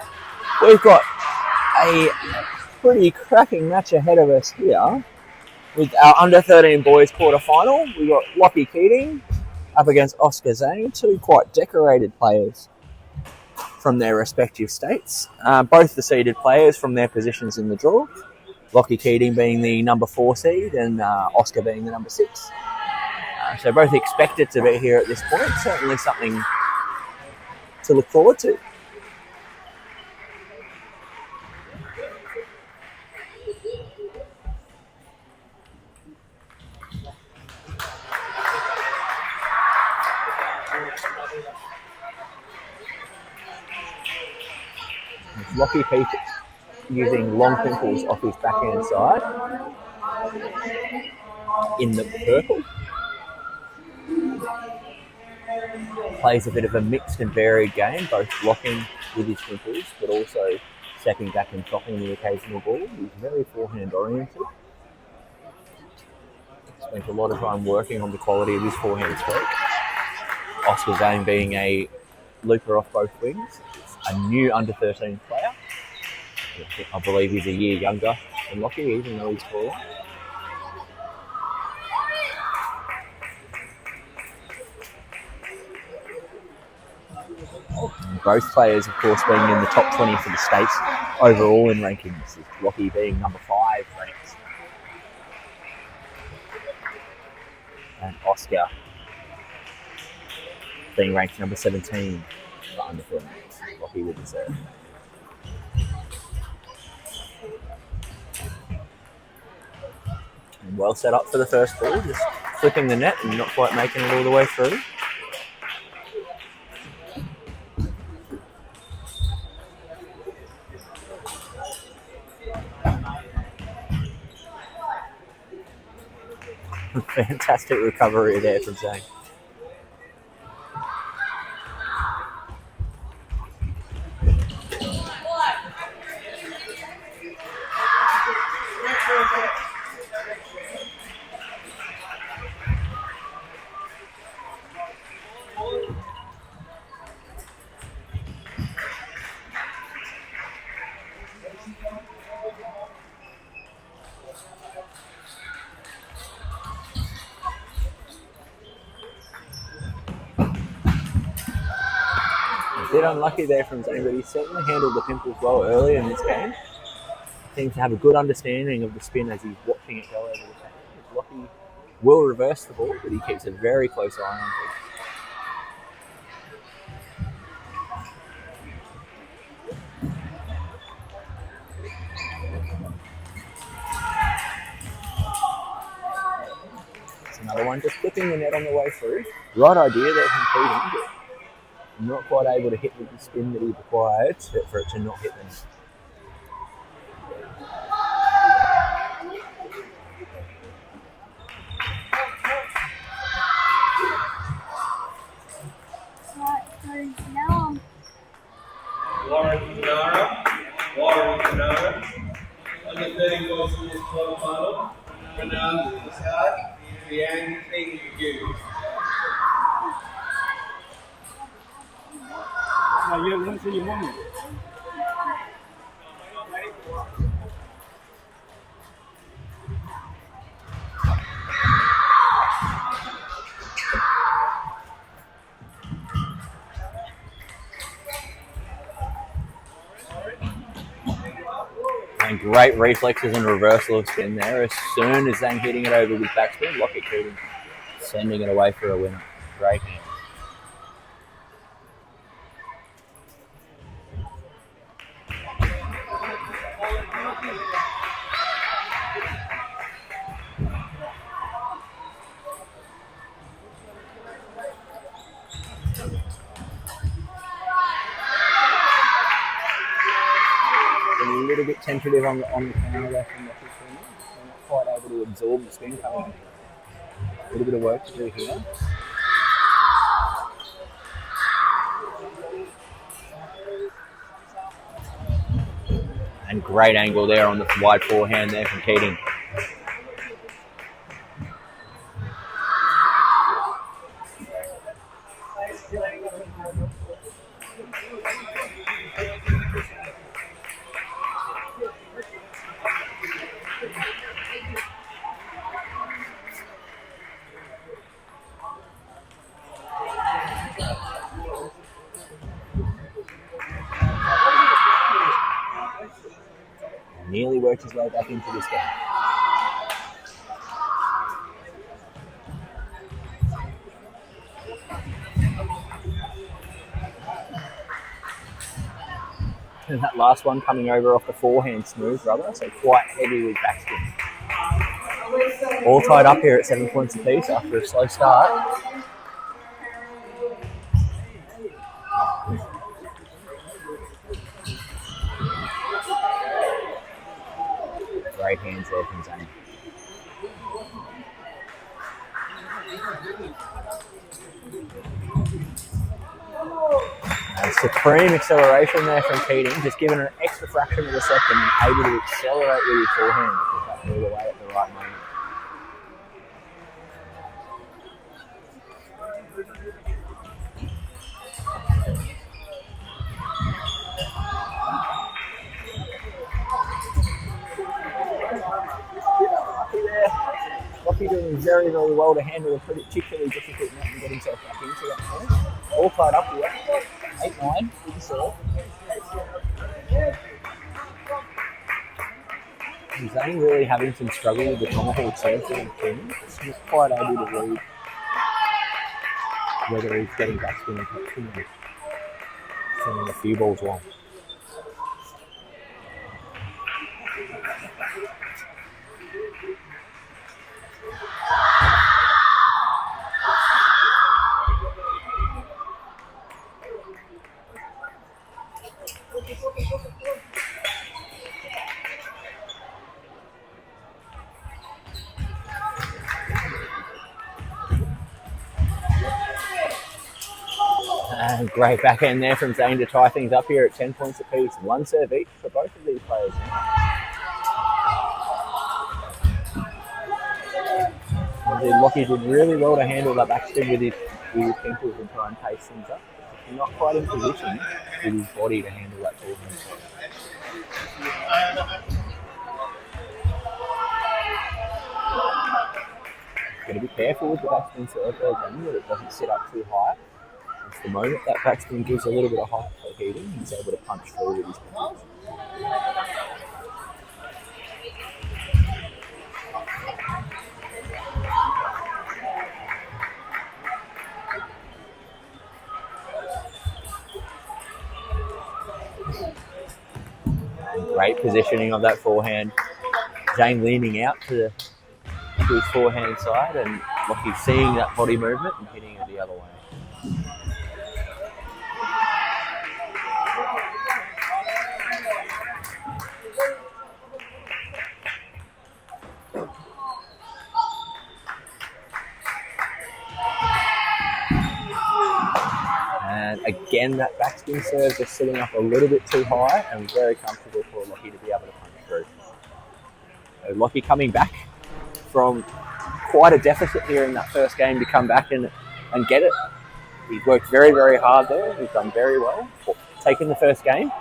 We've got a pretty cracking match ahead of us here with our under-13 boys quarter-final. We've got Lockie Keating up against Oscar Zane, two quite decorated players from their respective states. Both the seeded players from their positions in the draw. Lockie Keating being the number 4 seed and Oscar being the number 6. So both expected to be here at this point. Certainly something to look forward to. Lockie Keating using long pimples off his backhand side in the purple. Plays a bit of a mixed and varied game, both blocking with his pimples, but also stepping back and chopping the occasional ball. He's very forehand oriented. Spent a lot of time working on the quality of his forehand stroke. Oscar Zane being a looper off both wings. A new under 13 player. I believe he's a year younger than Lockie, even though he's taller. Both players, of course, being in the top 20 for the states overall in rankings, with Lockie being number 5 ranked. And Oscar being ranked number 17 for under 13. Lockie would deserve. And well set up for the first ball, just flipping the net and not quite making it all the way through. Fantastic recovery there from Zane. A bit unlucky there from Zane, but he certainly handled the pimples well early in this game. Seems to have a good understanding of the spin as he's watching it go over the tank. Lockie will reverse the ball, but he keeps a very close eye on it. It's another one just flipping the net on the way through. Right idea there from Keating, but not quite able to hit with the spin that he required for it to not hit them. Warren Canara. Under 13 goes to this quarterfinal. Fernando Isaac, Leanne King. You want to see your mommy? And great reflexes and reversal of spin there. As soon as Zane hitting it over with backspin, Lockie Keating sending it away for a winner. Great hand. A little bit tentative on the counter there from Lockie Keating. Not quite able to absorb the spin coming in. A little bit of work to do here. And great angle there on the wide forehand there from Keating. Nearly worked his way back into this game. And that last one coming over off the forehand smooth rubber, so quite heavy with backspin. All tied up here at 7 points apiece after a slow start. Great hands there from Zane. And supreme acceleration there from Keating, just giving an extra fraction of a second and able to accelerate with his forehand to put that ball away at the right moment. Lockie doing very, very well to handle a particularly difficult net and get himself back into that point. All tied up here. 8-9 with the serve. Zane really having some struggle with the tomahawk serve and he's not quite able to read whether he's getting backspin and touching and sending a few balls long. And great backhand there from Zane to tie things up here at 10 points apiece. One serve each for both of these players. Lockie did really well to handle that backspin with his ankles and try and pace things up. He's not quite in position with his body to handle that forehand. Got to be careful with the backspin serve there, Zane, that it doesn't sit up too high. The moment that backspin gives a little bit of height for Keating, he's able to punch through with his punches. Great positioning of that forehand. Zane leaning out to his forehand side and Lockie seeing that body movement and hitting it the other way. And again, that backspin serve just sitting up a little bit too high and very comfortable for Lockie to be able to punch through. So Lockie coming back from quite a deficit here in that first game to come back and get it. He worked very, very hard there. He's done very well, taking the first game.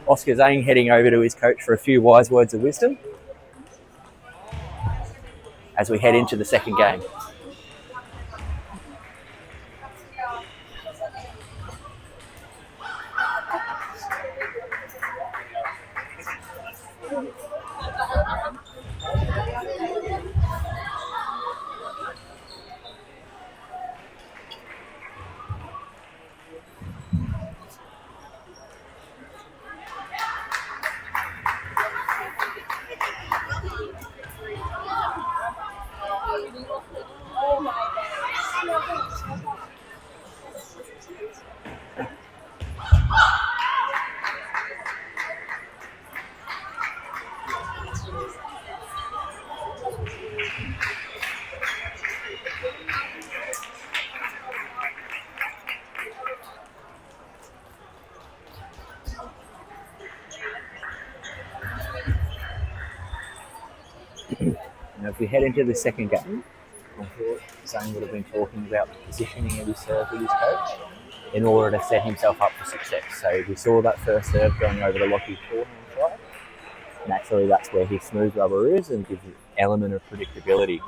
Oscar Zane heading over to his coach for a few wise words of wisdom as we head into the second game. Now, if we head into the second game, I thought Zane would have been talking about the positioning of his serve with his coach in order to set himself up for success. So we saw that first serve going over the Lockie's forehand side. Naturally, that's where his smooth rubber is and gives an element of predictability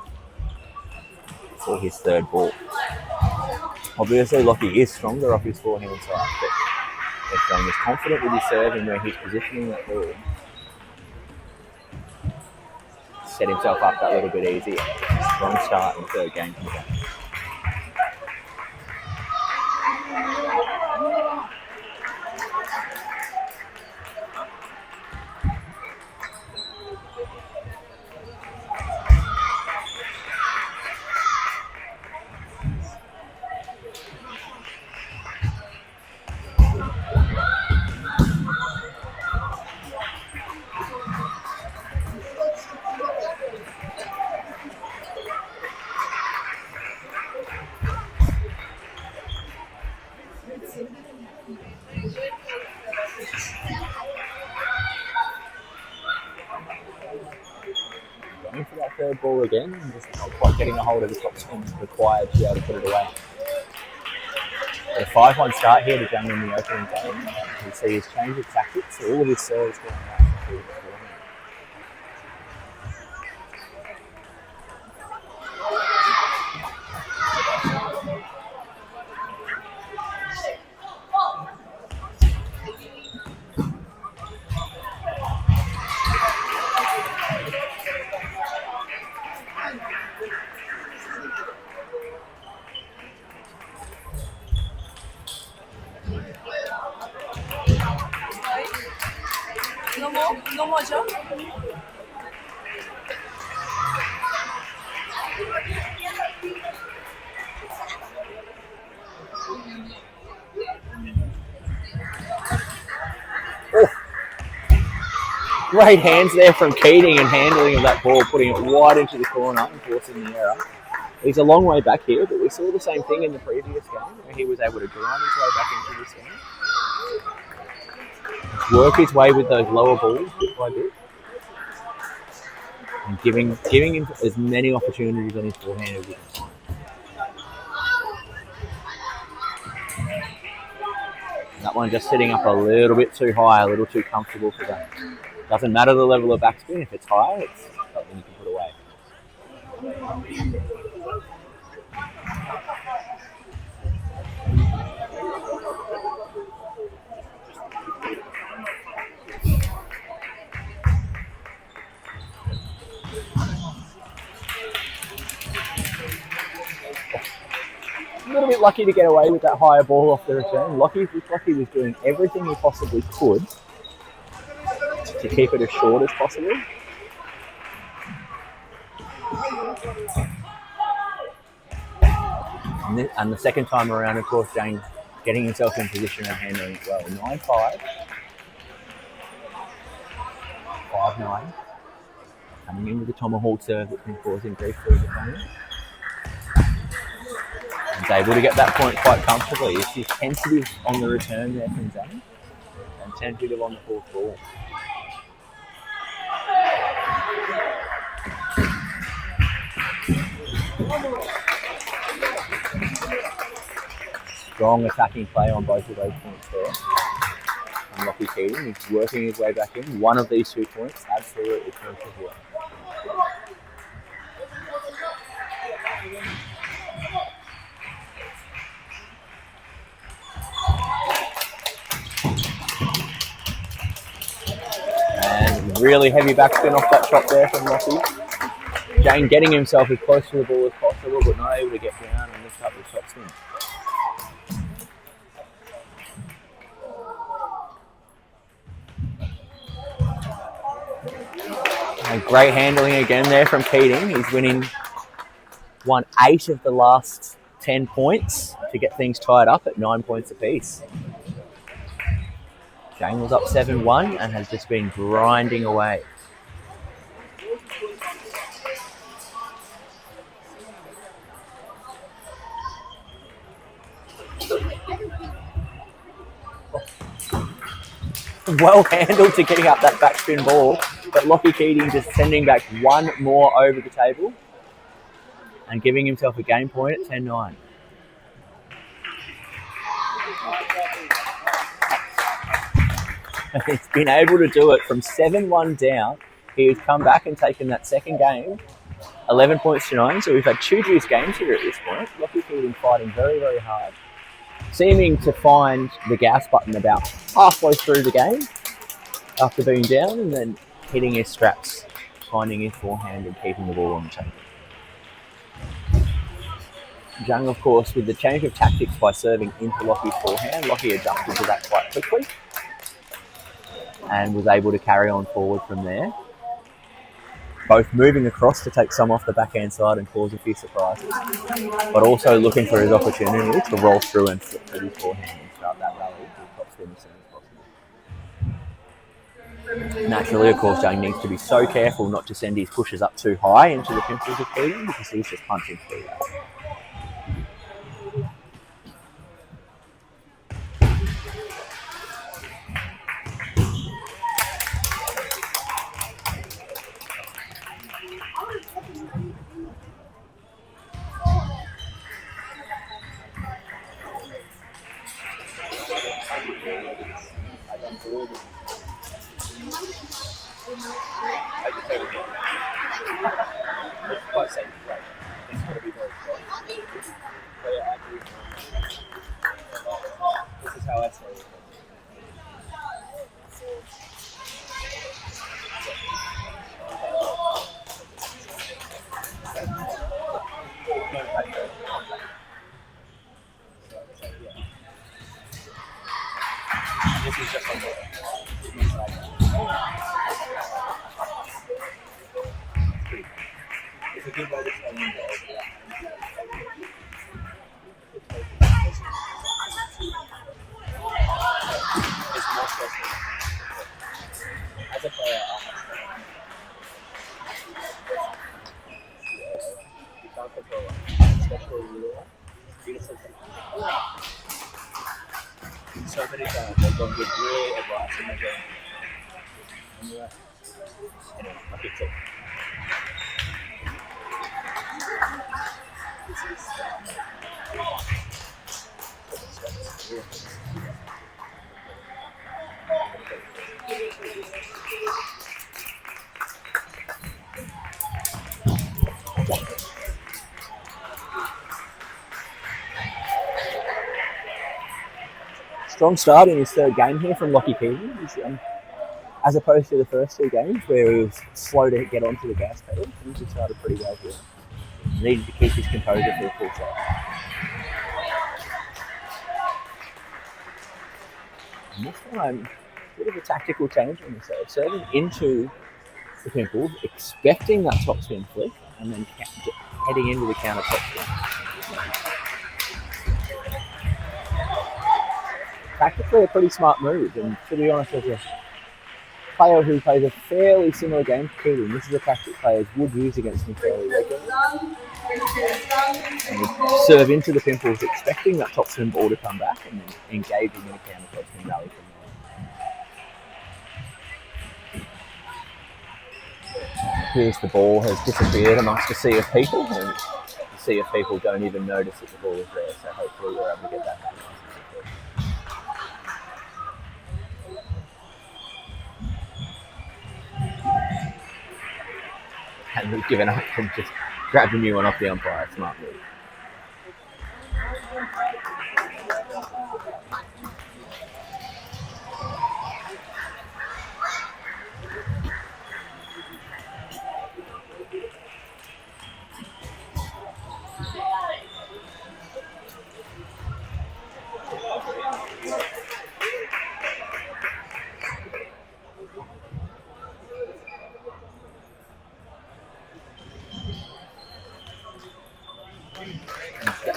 for his third ball. Obviously, Lockie is stronger off his forehand side, but if John is confident with his serve and where he's positioning that ball, set himself up that little bit easier. Strong start in the third game for the game. Going for that third ball again and just not quite getting a hold of the top spin required to be able to put it away. A 5-1 start here to Jung in the opening game. You can see his change of tactics, so all of his serves going out. No more job. Great hands there from Keating and handling of that ball, putting it wide into the corner and forcing the error. He's a long way back here, but we saw the same thing in the previous game where he was able to grind his way back into this game. Work his way with those lower balls bit by bit. And giving him as many opportunities on his forehand as he can find. That one just sitting up a little bit too high, a little too comfortable for that. Doesn't matter the level of backspin. If it's high, it's something you can put away. A little bit lucky to get away with that higher ball off the return. Lockie was doing everything he possibly could to keep it as short as possible. And the second time around, of course, James getting himself in position and handling it well. 9-5. 5-9. Coming in with the tomahawk serve that's been causing grief for his opponent. He's able to get that point quite comfortably. He's tentative on the return there from Zane and tentative on the fourth ball. Strong attacking play on both of those points there. And Lockie Keating, he's working his way back in. One of these 2 points absolutely crucial here. And really heavy backspin off that shot there from Lockie. Jane getting himself as close to the ball as possible, but not able to get down and lift up the top spin. And great handling again there from Keating. He's won 8 of the last 10 points to get things tied up at 9 points apiece. Jane was up 7-1 and has just been grinding away. Well handled to getting up that backspin ball, but Lockie Keating just sending back one more over the table and giving himself a game point at 10-9. He's been able to do it from 7-1 down. He's come back and taken that second game, 11 points to 9. So we've had 2 juice games here at this point. Lockie's been fighting very, very hard, seeming to find the gas button about halfway through the game after being down, and then hitting his straps, finding his forehand and keeping the ball on the table. Jung, of course, with the change of tactics by serving into Lockie's forehand, Lockie adjusted to that quite quickly and was able to carry on forward from there. Both moving across to take some off the backhand side and cause a few surprises, but also looking for his opportunity to roll through and flip with his forehand and start that rally with top spin as soon as possible. Naturally, of course, Jung needs to be so careful not to send his pushes up too high into the pimples of Keating, because he's just punching through that. This is how I say it. This is just on it's a good way to stay involved. It's more stressful. As a player, you can't control it. Especially you just so many times they've gone with real advice and they're going anyway, I think so. Strong start in his third game here from Lockie Keating, as opposed to the first 2 games where he was slow to get onto the gas pedal. He started pretty well here. Needed to keep his composure for the full set. And this time, a bit of a tactical change on the serve. Serving into the pimples, expecting that top spin flick, and then heading into the counter top spin. Tactically a pretty smart move, and to be honest, as a player who plays a fairly similar game to Keating, this is a tactic players would use against him fairly regularly. And serve into the pimples, expecting that top spin ball to come back, and then engaging in a counter top spin rally from there. Appears the ball has disappeared amongst a sea of people, and the sea of people don't even notice that the ball is there, so hopefully we're able to get that back. And we've given up and just grabbed a new one off the umpire. Smart move.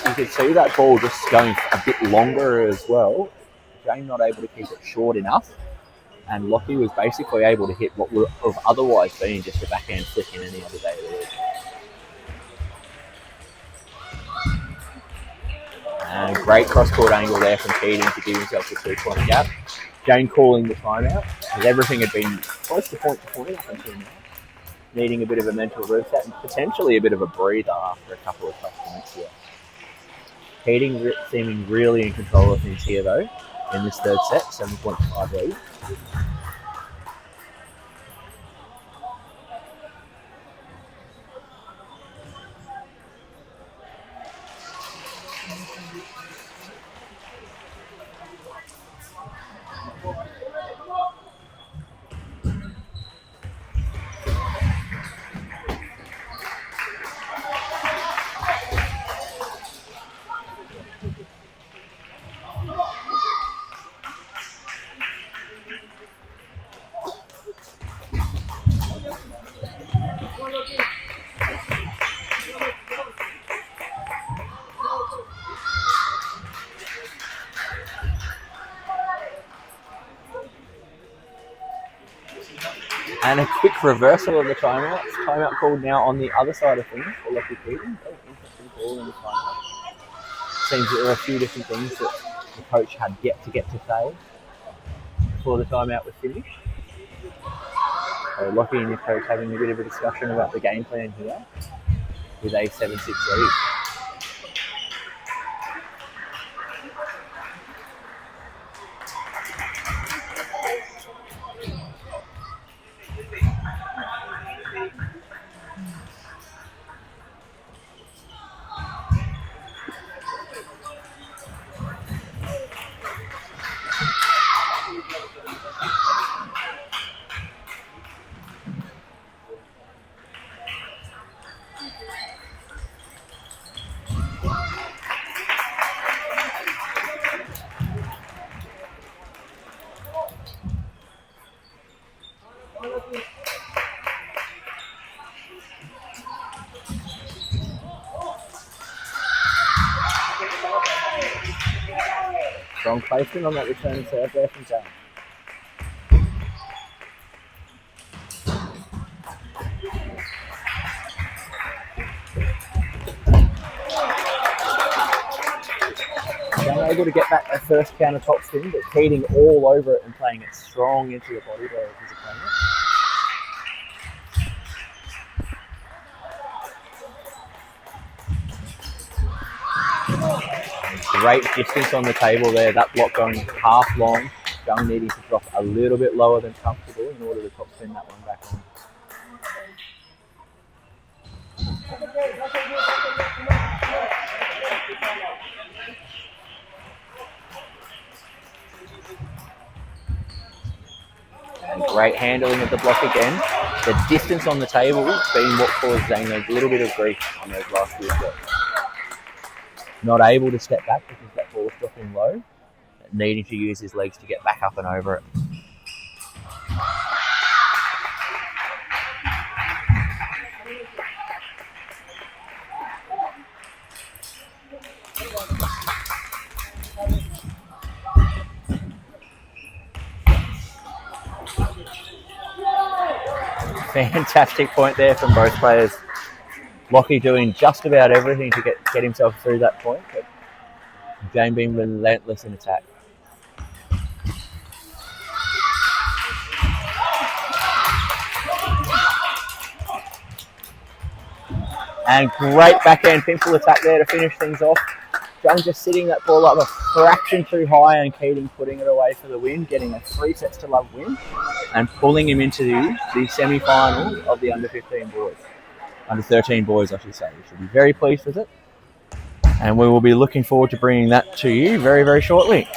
You can see that ball just going a bit longer as well. Jane not able to keep it short enough, and Lockie was basically able to hit what would have otherwise been just a backhand flick in any other day of the week. And great cross-court angle there from Keating to give himself a 2-point gap. Jane calling the timeout, as everything had been close to point up until now. Needing a bit of a mental reset and potentially a bit of a breather after a couple of tough points here. Keating seeming really in control of things here though, in this third set, 7.5 lead. And a quick reversal of the timeout. Timeout called now on the other side of things for Lucky Keaton. Very interesting call in the timeout. Seems that there are a few different things that the coach had yet to get to say before the timeout was finished. So Lockie and his coach having a bit of a discussion about the game plan here with a 7-6 lead. Strong placement on that return serve there from Zane. Zane able to get back that first counter top spin, but Keating all over it and playing it strong into the body there of his opponent. Great distance on the table there. That block going half long. Young needing to drop a little bit lower than comfortable in order to top spin that one back on. And great handling of the block again. The distance on the table being what caused Zane a little bit of grief on those last few shots. Not able to step back because that ball was dropping low, needing to use his legs to get back up and over it. Fantastic point there from both players. Lockie doing just about everything to get himself through that point, but Jane being relentless in attack. And great backhand pimple attack there to finish things off. Jung just sitting that ball up a fraction too high and Keating putting it away for the win, getting a 3 sets to love win and pulling him into the semi-final of the under-15 boys. Under-13 boys, I should say. We should be very pleased with it. And we will be looking forward to bringing that to you very, very shortly.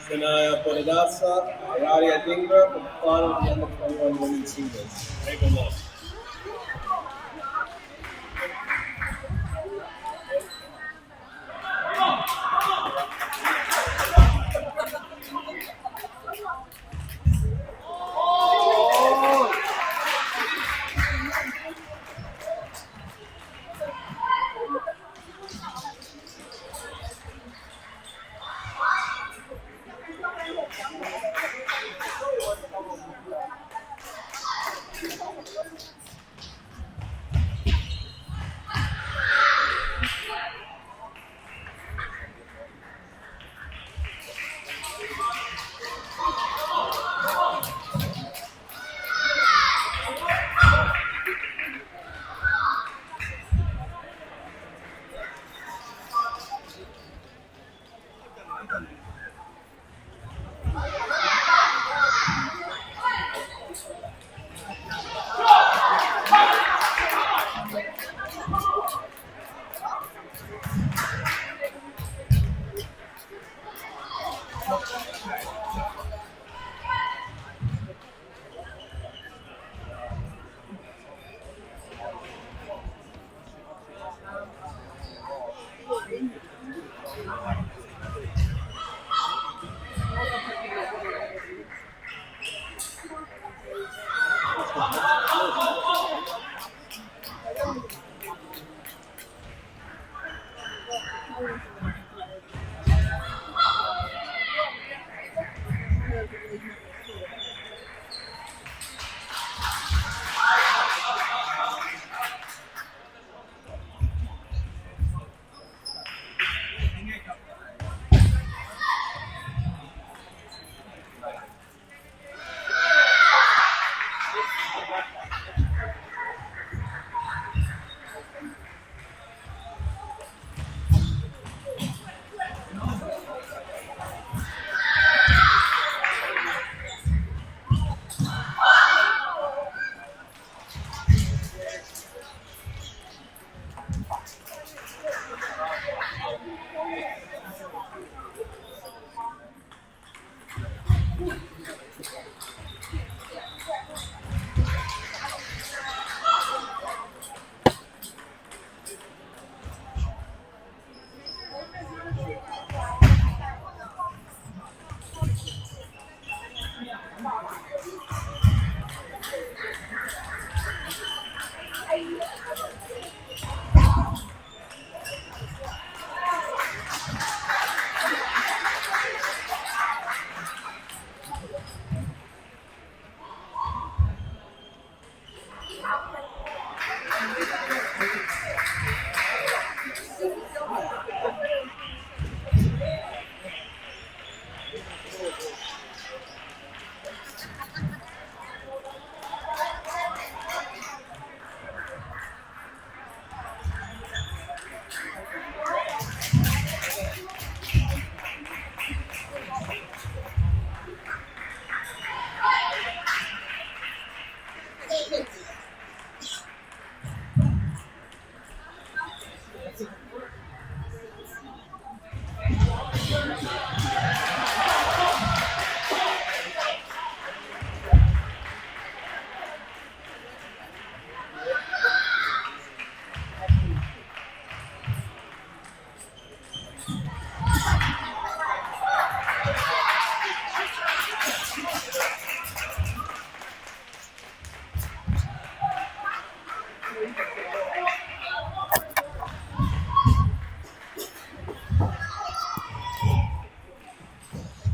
Sanaya Ponedasa, Araria Dingra from the final of the under-21 women's singles. Take a look.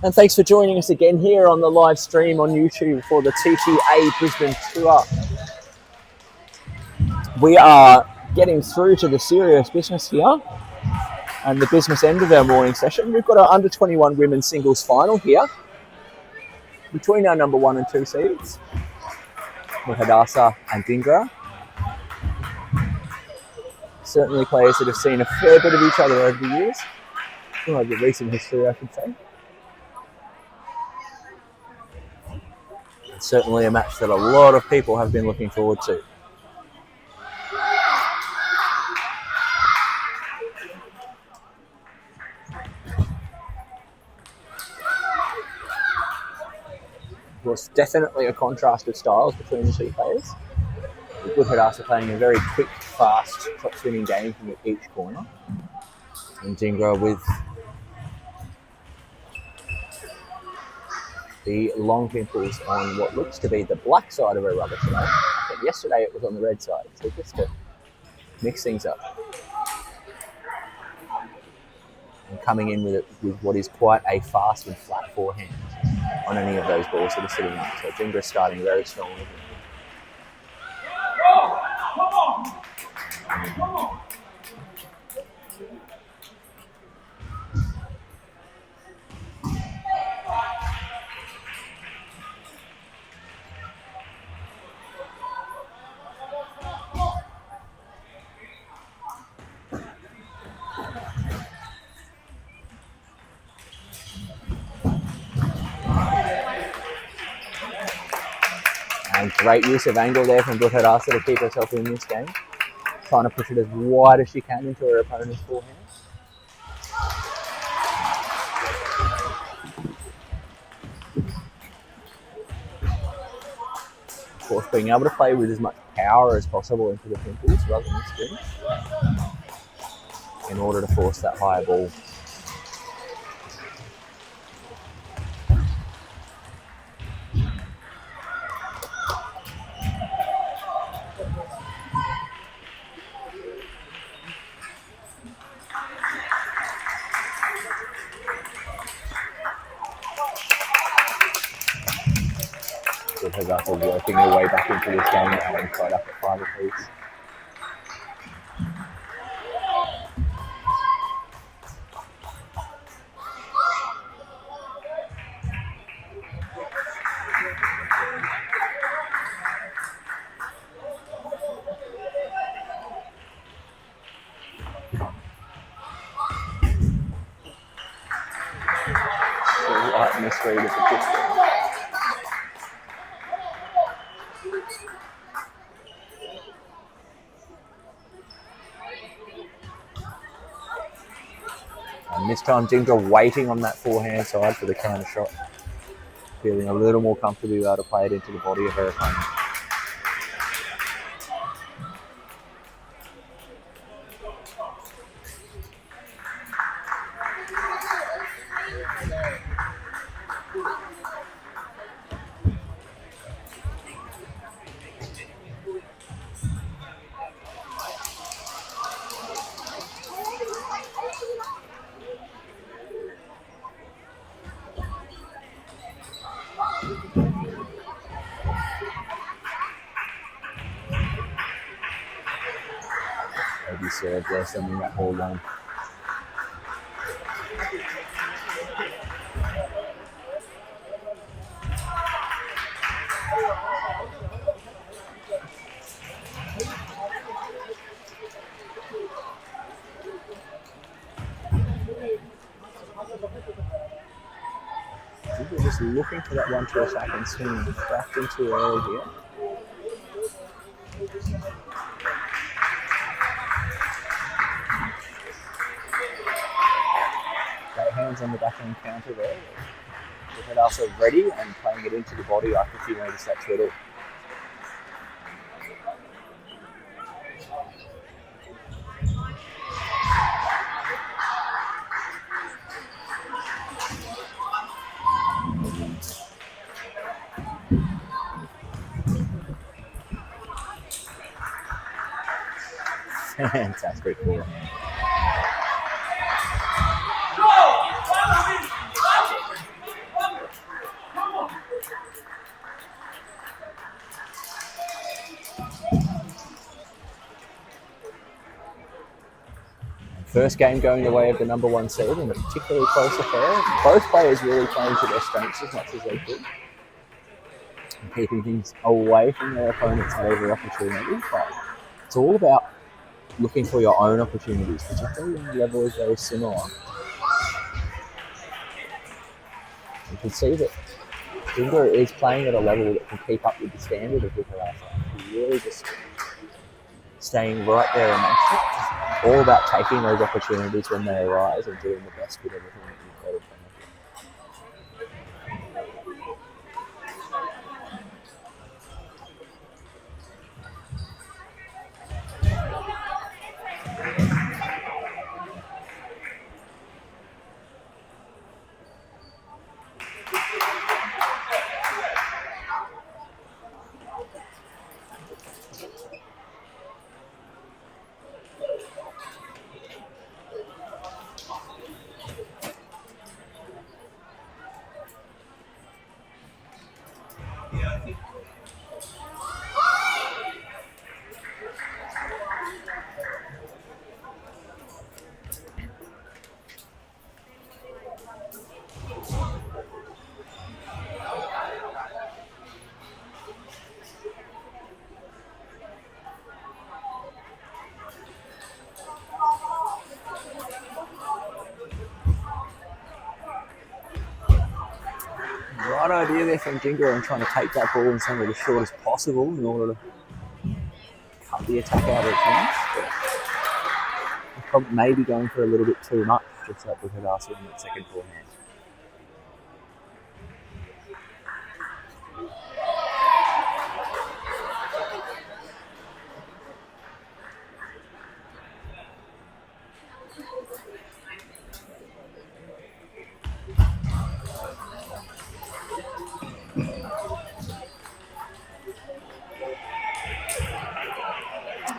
And thanks for joining us again here on the live stream on YouTube for the TTA Brisbane Tour. We are getting through to the serious business here and the business end of our morning session. We've got our under 21 women's singles final here between our number 1 and 2 seeds, Hadassah and Dingra. Certainly players that have seen a fair bit of each other over the years, or the recent history, I should say. It's certainly a match that a lot of people have been looking forward to. Was definitely a contrast of styles between the two players. With Hadassah playing a very quick, fast, top-spinning game from each corner, and Dingra with the long pimples on what looks to be the black side of her rubber today. But yesterday it was on the red side, so just to mix things up. And coming in with it with what is quite a fast and flat forehand on any of those balls that are sitting up. So Dingra starting very strongly. And great use of angle there from Butarasa to keep herself in this game. Trying to push it as wide as she can into her opponent's forehand. Of course, being able to play with as much power as possible into the pimples rather than the spin in order to force that higher ball. Hagasa working her way back into this game now and tied up at 5 apiece. Slight misread of the pistol. And this time Dingra waiting on that forehand side for the counter shot. Feeling a little more comfortable able to play it into the body of her opponent. Maybe serve there, sending that ball down. We're just looking for that 1-2 attack and swinging back in too early here. Great hands on the backhand counter there. With it also ready and playing it into the body after she noticed that twiddle. Fantastic forehand. First game going the way of the number 1 seed in a particularly close affair. Both players really playing to their strengths as much as they could. And keeping things away from their opponents at every opportunity. But it's all about looking for your own opportunities, particularly when the level is very similar. You can see that Dingra is playing at a level that can keep up with the standard of Butarasa. She's really just staying right there amongst it. It's all about taking those opportunities when they arise and doing the best with everything that you've got in front of you. right idea there from Dingo and trying to take that ball in somewhere as short as possible in order to cut the attack out of its hands. Probably maybe going for a little bit too much, just like with Hadassah in that second forehand.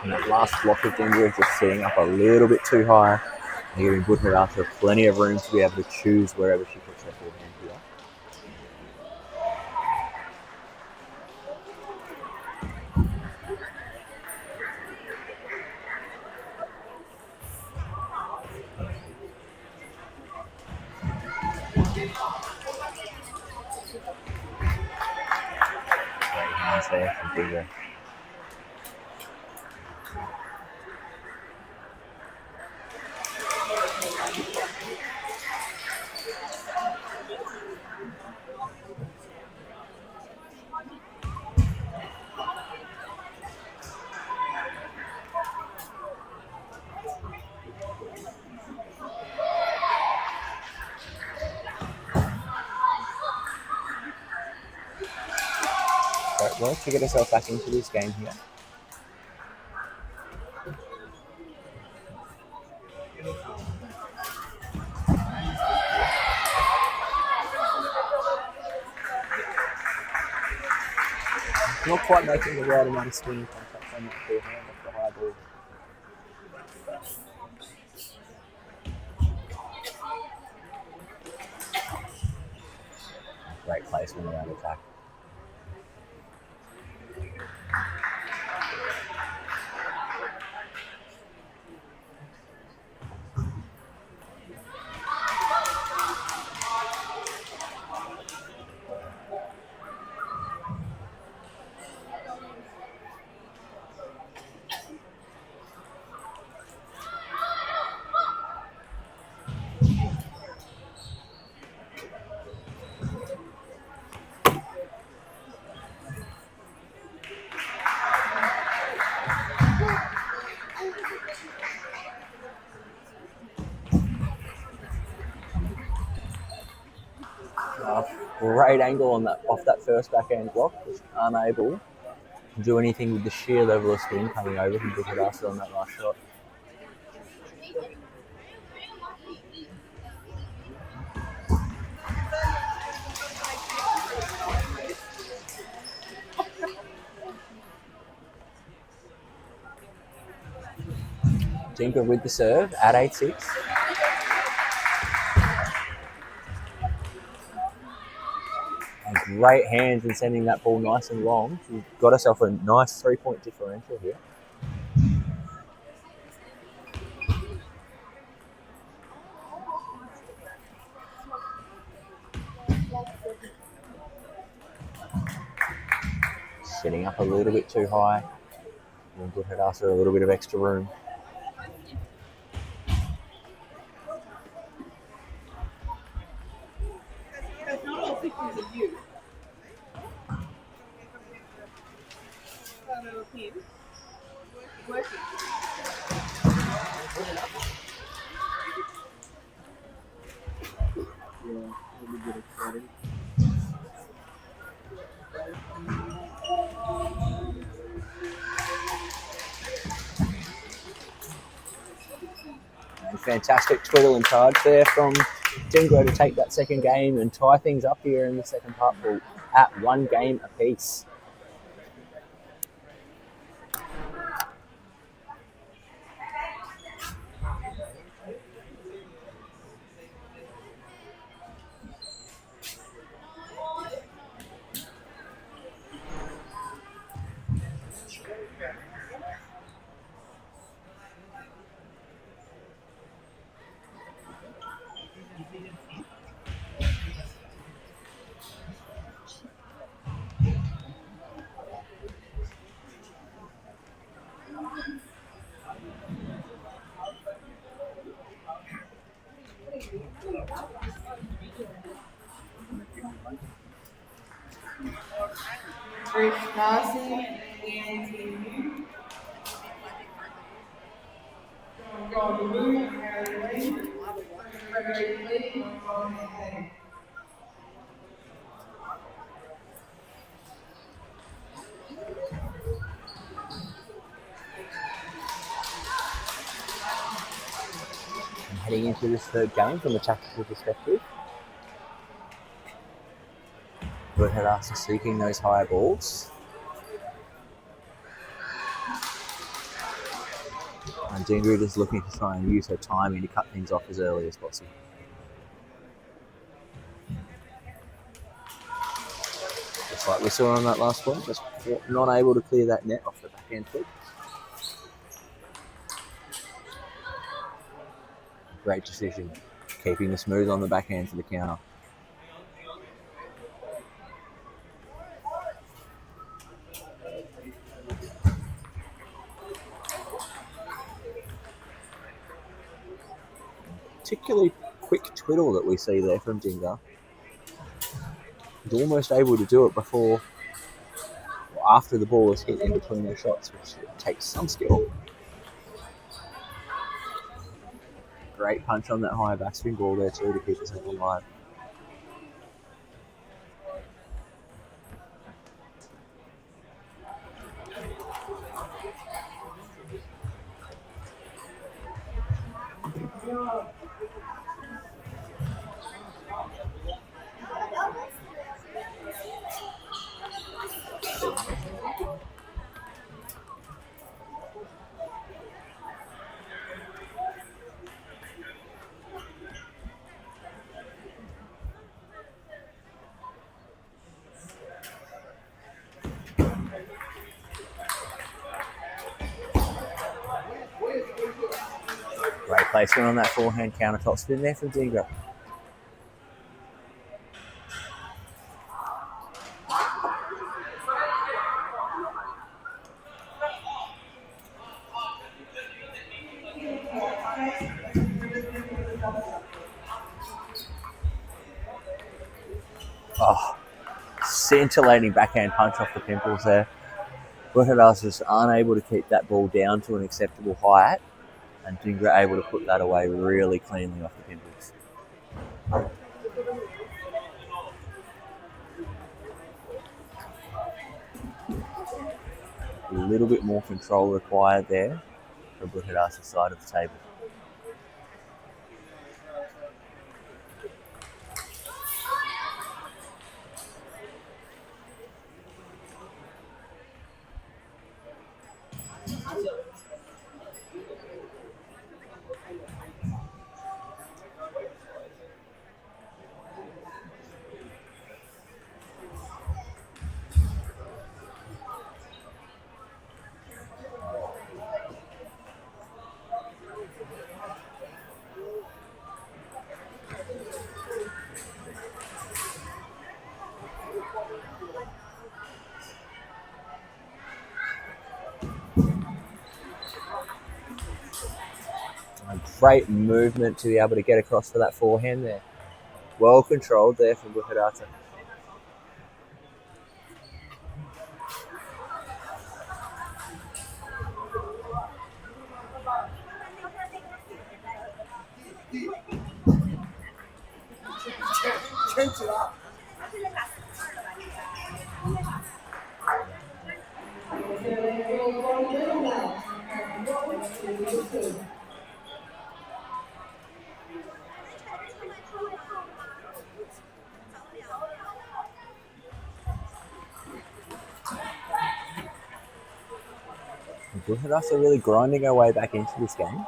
And that last block of Denver is just sitting up a little bit too high. And giving Buddhadasa plenty of room to be able to choose wherever she puts her forehand here. Great hands there from Denver. Great work to get herself back into this game here. Not quite making the right amount of swing contact on that forehand off the high ball. Great placement around attack. Great angle on that off that first backhand block, was unable to do anything with the sheer level of spin coming over from Buddhadasa on that last shot. Dinka with the serve at 8-6. And great hands in sending that ball nice and long. She's got herself a nice 3-point differential here. Sitting up a little bit too high. And Buddhadasa a little bit of extra room. It's not all pictures of you. Photo of him working. And fantastic twiddle and charge there from Dingro to take that second game and tie things up here in the second part ball at 1 game apiece. And heading into this third game from a tactical perspective, we've had us seeking those higher balls. And Ingrid is looking to try and use her timing to cut things off as early as possible. Just like we saw on that last point, just not able to clear that net off the backhand foot. Great decision, keeping the smooth on the backhand for the counter. Particularly quick twiddle that we see there from Dinga. He's almost able to do it before or after the ball is hit in between their shots, which takes some skill. Great punch on that high backspin ball there too to keep us alive. Great placement on that forehand counter top spin there from Dinga. Oh, scintillating backhand punch off the pimples there. Buhadas is unable to keep that ball down to an acceptable height, and Dingra able to put that away really cleanly off the pimples. A little bit more control required there from Buhadas' side of the table. Great movement to be able to get across for that forehand there. Well controlled there from Buhadata. Buhadasa really grinding our way back into this game.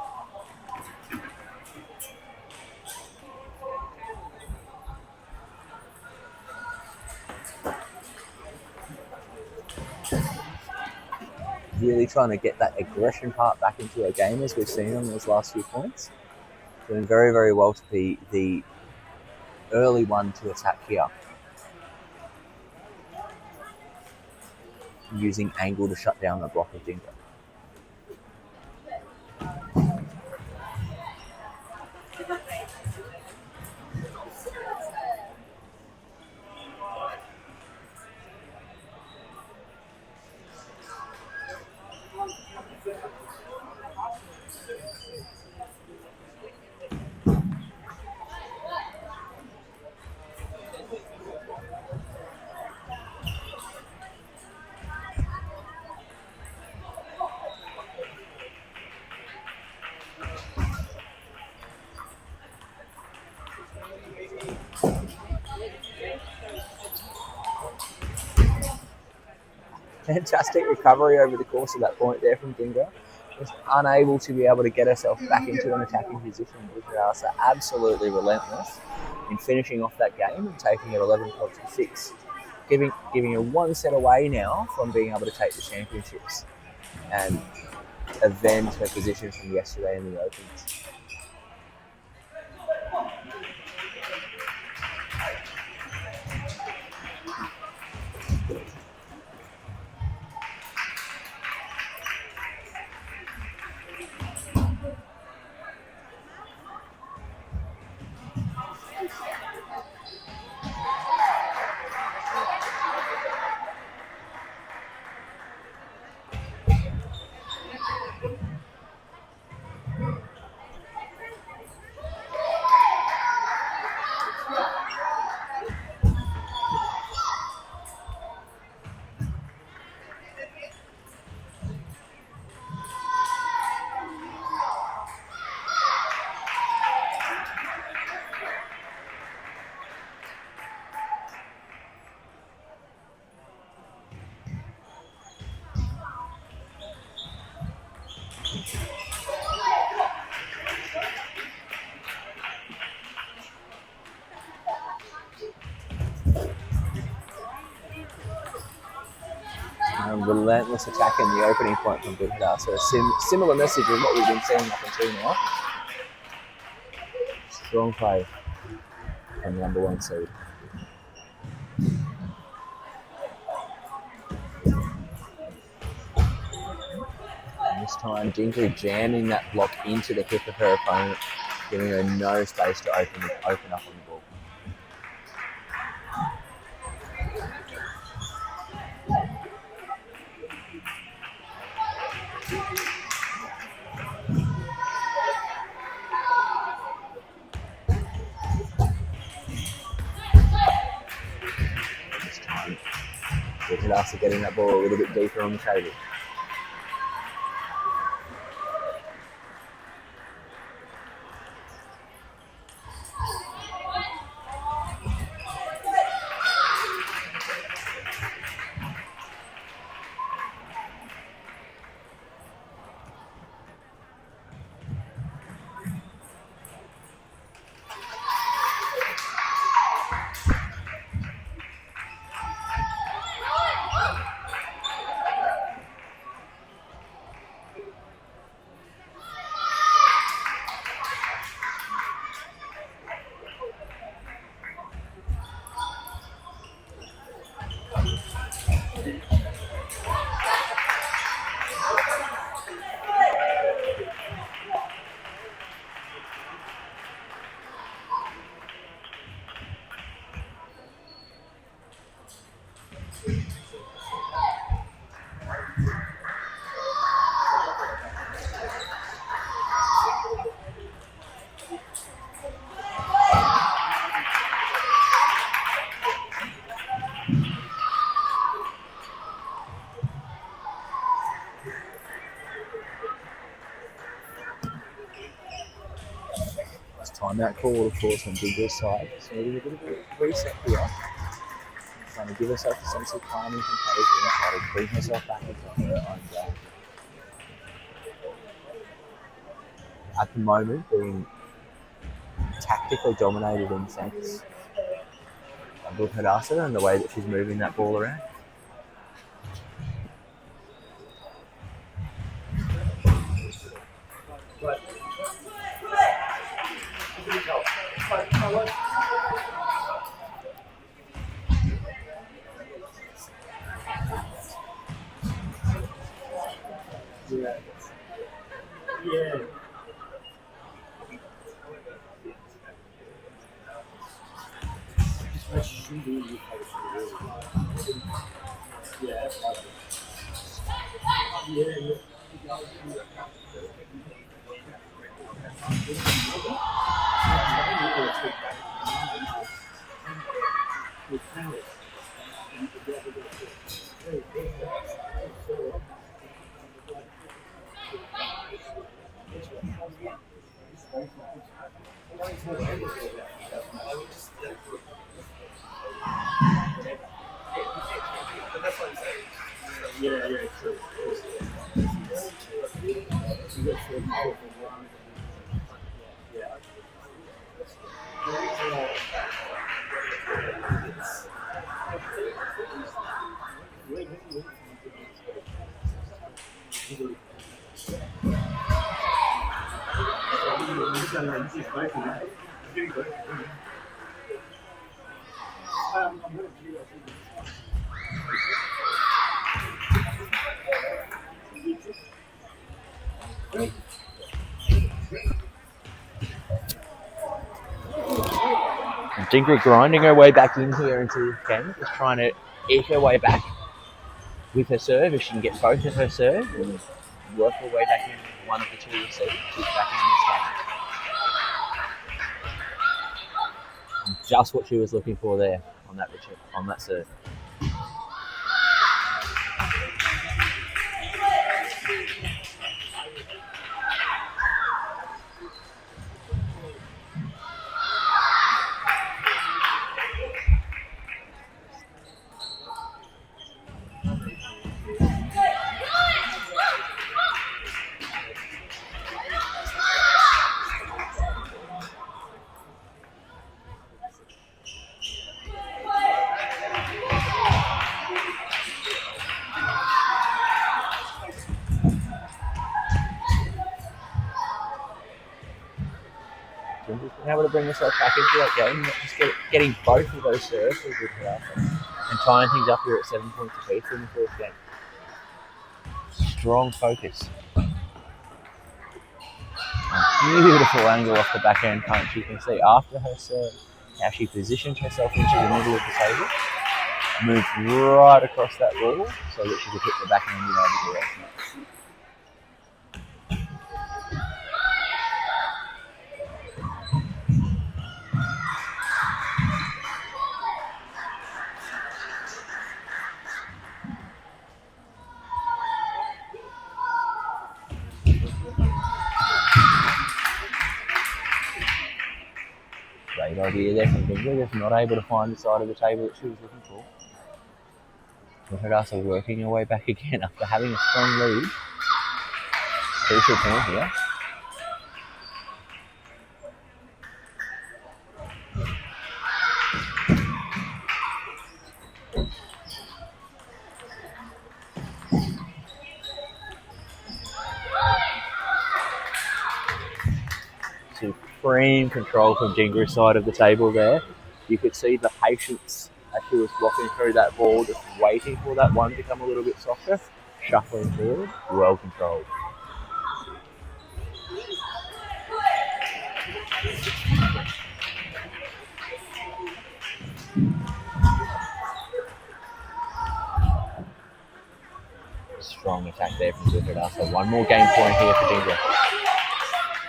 Really trying to get that aggression part back into our game as we've seen on those last few points. Doing very, very well to be the early one to attack here. Using angle to shut down the block of Dingo. Fantastic recovery over the course of that point there from Dingra. Just unable to be able to get herself back into an attacking position. Bukarasa absolutely relentless in finishing off that game and taking it 11 points to 6. Giving her one set away now from being able to take the championships and avenge her position from yesterday in the Opens. Relentless attack in the opening point from Bukarasa. So a similar message of what we've been seeing up until now. Strong play from the number 1 seed. And this time, Dinkley jamming that block into the hip of her opponent, giving her no space to open up on the ball. Bukarasa getting that ball a little bit deeper on the table. Timeout call, of course, on Dingra's side. So we're a bit of a reset here. Trying to give herself a sense of calm and composure, trying to bring herself back into her own game. At the moment, being tactically dominated in a sense by Bukarasa and the way that she's moving that ball around. Yeah. Yeah, true. You got 44 for one. Yeah. Dingra grinding her way back in here into the game, just trying to eke her way back with her serve. If she can get both of her serve and work her way back in one of the two receivers, she's back in this game. Just what she was looking for there on that serve. Ginger's been able to bring herself back into that game, just getting both of those serves was good for her, and tying things up here at 7 points apiece in the fourth game. Strong focus. A beautiful angle off the backhand punch. You can see after her serve how she positioned herself into the middle of the table, moved right across that wall so that she could hit the backhand in over direction. Great idea there from Dingra, just not able to find the side of the table that she was looking for. Hadassah working her way back again after having a strong lead. Crucial point here. Supreme control from Dingra's side of the table there. You could see the patience as she was walking through that ball, just waiting for that one to become a little bit softer, shuffling forward, well controlled. Strong attack there from Zuckerda. So one more game point here for Dingra.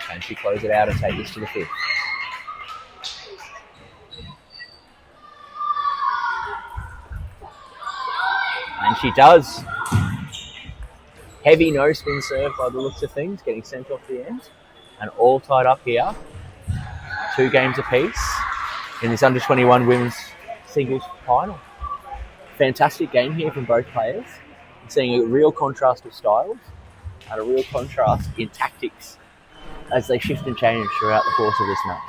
Can she close it out and take this to the fifth? And she does. Heavy no spin serve by the looks of things, getting sent off the end. And all tied up here. 2 games apiece in this under 21 women's singles final. Fantastic game here from both players. Seeing a real contrast of styles and a real contrast in tactics as they shift and change throughout the course of this match.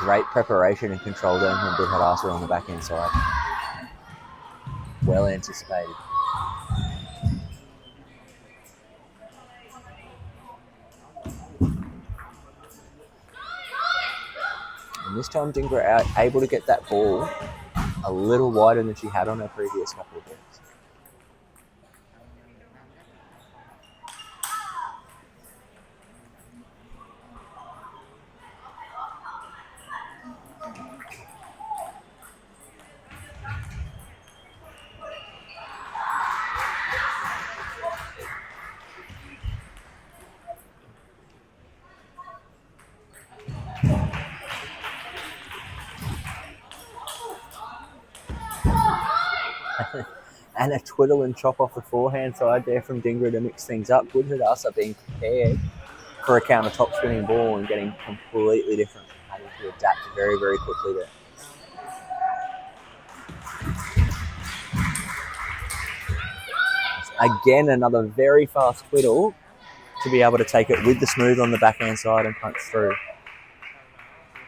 Great preparation and control down from Budhadasa on the backhand side. Well anticipated. And this time Dingra able to get that ball a little wider than she had on her previous couple of balls. And a twiddle and chop off the forehand side there from Dingra to mix things up. Budhadasa being prepared for a counter top spinning ball and getting completely different, having to adapt very, very quickly there. Again, another very fast twiddle to be able to take it with the smooth on the backhand side and punch through.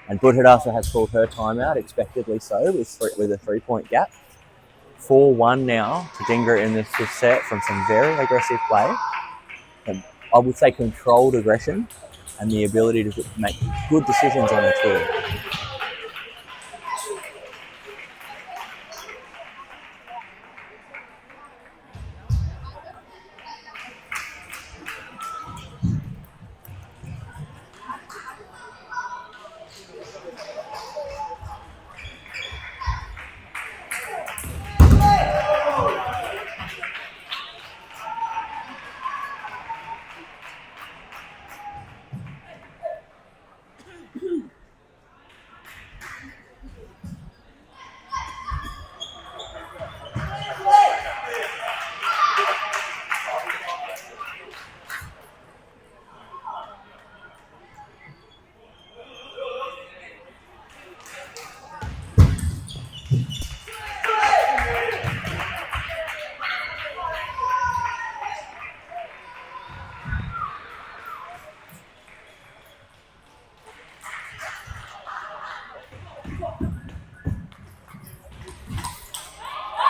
And Budhadasa has called her timeout, expectedly so, with a 3-point gap. 4-1 now to Dingra in this set from some very aggressive play. And I would say controlled aggression and the ability to make good decisions on the twiddle.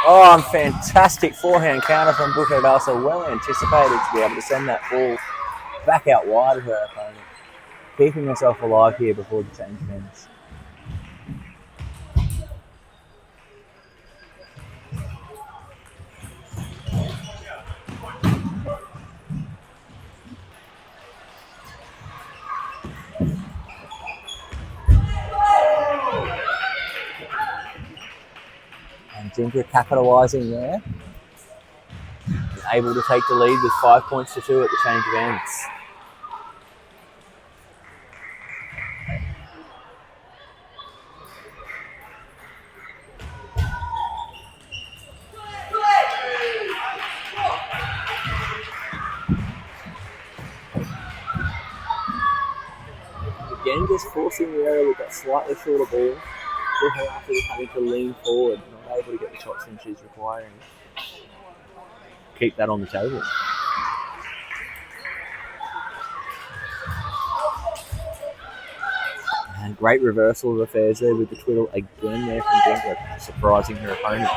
Oh, fantastic forehand counter from Budhadasa. Well anticipated to be able to send that ball back out wide of her opponent. Keeping herself alive here before the change ends. Dingra capitalising there. Able to take the lead with 5 points to 2 at the change of ends. Again, just forcing the error with that slightly shorter ball. After having to lean forward, not able to get the shots in she's requiring. Keep that on the table. And great reversal of affairs there with the twiddle again there from Dingra, surprising her opponent.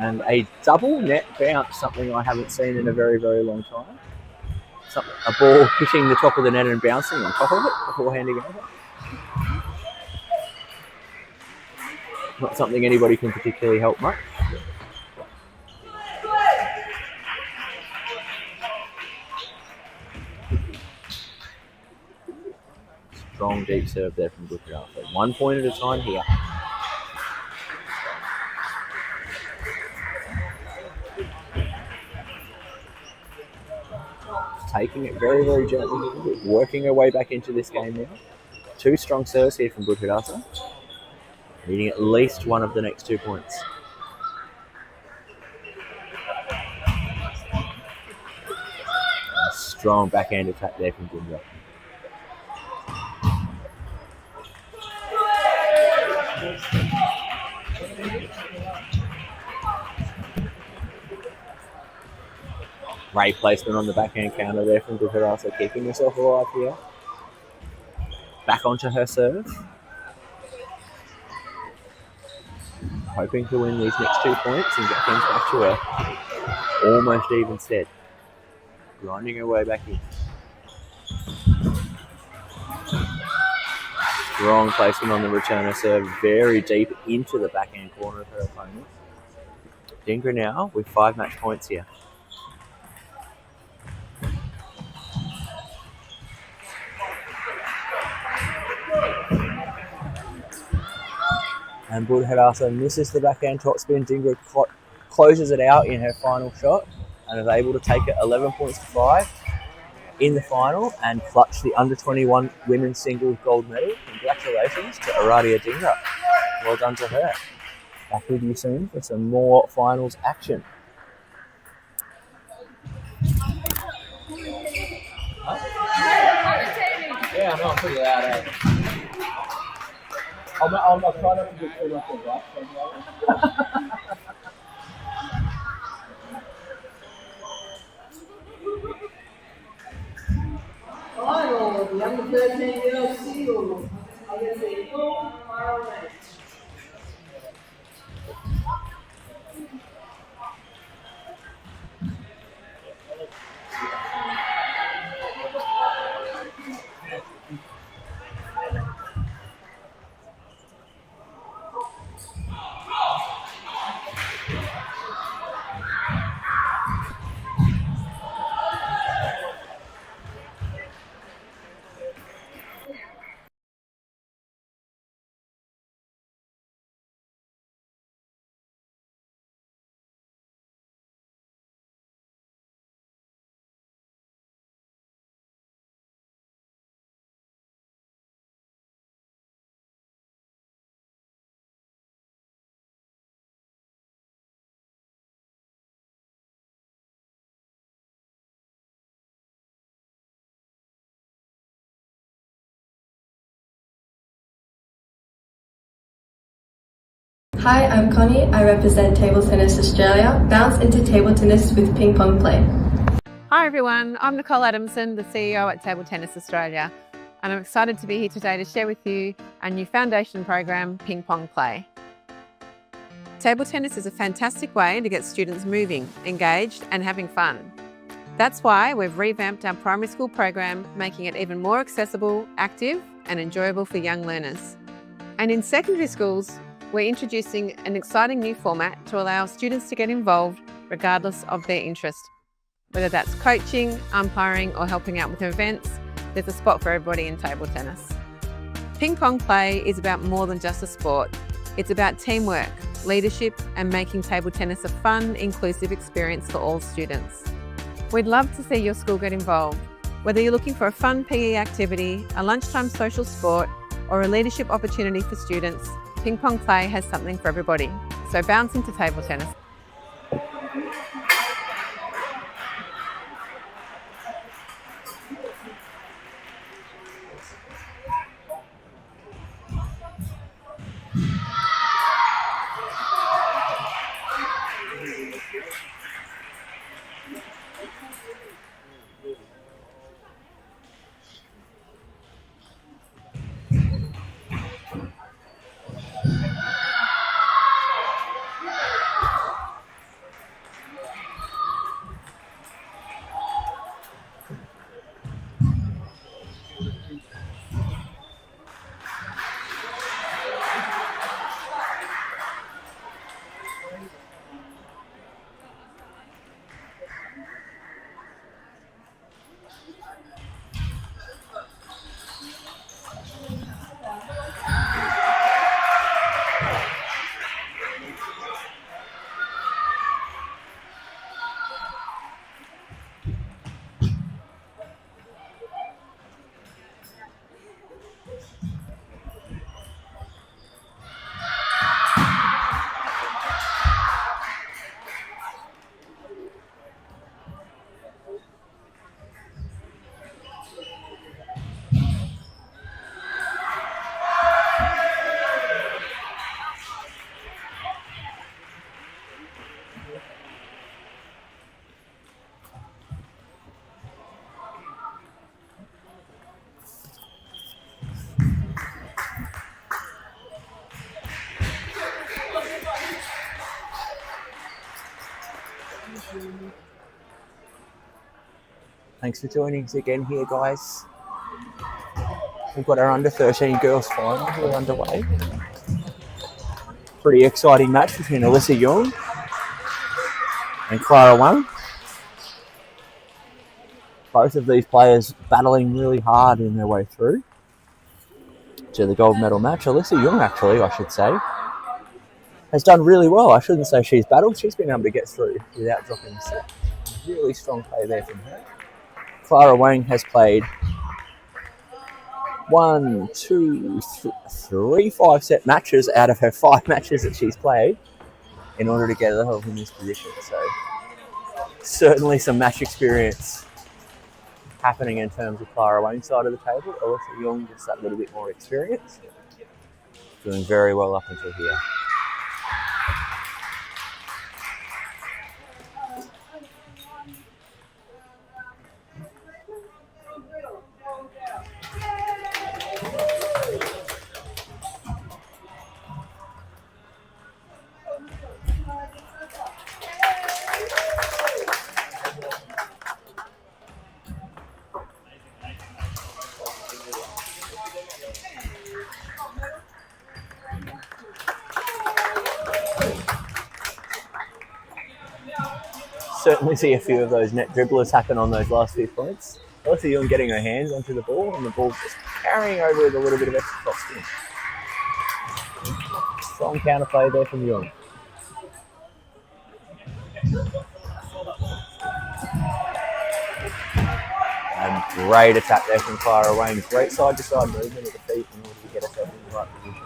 And a double net bounce, something I haven't seen in a very, very long time. A ball hitting the top of the net and bouncing on top of it before handing over. Not something anybody can particularly help much. Strong deep serve there from Budhadasa. 1 point at a time here. Taking it very, very gently, working her way back into this game now. 2 strong serves here from Budhadasa, needing at least one of the next 2 points. A strong backhand attack there from Dingra. Great placement on the backhand counter there from Gujarasa, keeping herself alive here. Back onto her serve. Hoping to win these next 2 points and get things back to her. Almost even stead. Grinding her way back in. Strong placement on the returner serve, very deep into the backhand corner of her opponent. Dhingra now with 5 match points here. And Budharasa misses the backhand topspin. Dhingra closes it out in her final shot and is able to take it 11 points to 5 in the final and clutch the under 21 women's singles gold medal. Congratulations to Aradia Dhingra. Well done to her. Back with you soon for some more finals action. Yeah, I know, I'm pretty loud, eh? I'm not trying not to do too much of that. Final, the under 13-year-old seal against the Parliament. Hi, I'm Connie. I represent Table Tennis Australia. Bounce into table tennis with ping pong play. Hi everyone, I'm Nicole Adamson, the CEO at Table Tennis Australia, and I'm excited to be here today to share with you our new foundation program, Ping Pong Play. Table tennis is a fantastic way to get students moving, engaged and having fun. That's why we've revamped our primary school program, making it even more accessible, active and enjoyable for young learners. And in secondary schools, we're introducing an exciting new format to allow students to get involved regardless of their interest. Whether that's coaching, umpiring or helping out with events, there's a spot for everybody in table tennis. Ping pong play is about more than just a sport. It's about teamwork, leadership and making table tennis a fun, inclusive experience for all students. We'd love to see your school get involved. Whether you're looking for a fun PE activity, a lunchtime social sport or a leadership opportunity for students, Ping Pong Play has something for everybody. So bounce into table tennis. Thanks for joining us again here, guys. We've got our under 13 girls final here underway. Pretty exciting match between Alyssa Young and Clara Wang. Both of these players battling really hard in their way through to the gold medal match. Alyssa Young, actually, I should say, has done really well. I shouldn't say she's battled. She's been able to get through without dropping a set. Really strong play there from her. Clara Wang has played 1, 2, 3 5-set matches out of her 5 matches that she's played in order to get herself in this position. So certainly some match experience happening in terms of Clara Wang's side of the table. Alyssa Young just that little bit more experience. Doing very well up until here. Certainly see a few of those net dribblers happen on those last few points. Alyssa Young getting her hands onto the ball and the ball just carrying over with a little bit of extra top spin. Strong counterplay there from Young. And great attack there from Clara Wang. Great side-to-side movement of the feet in order to get herself in the right position.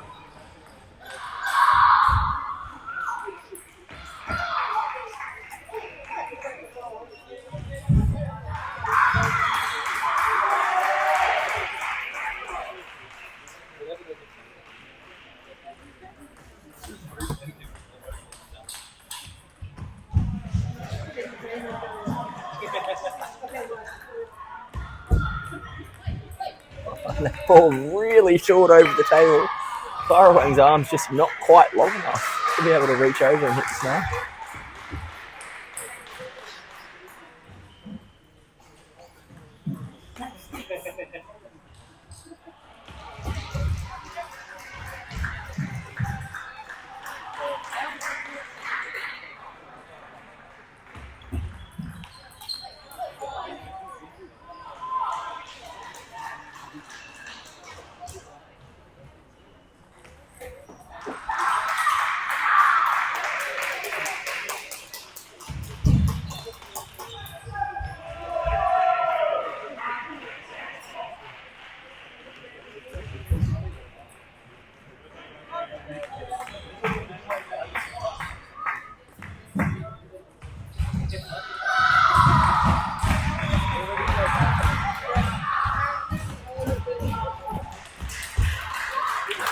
And that ball really short over the table. Clara Wang's arms just not quite long enough to be able to reach over and hit the smash.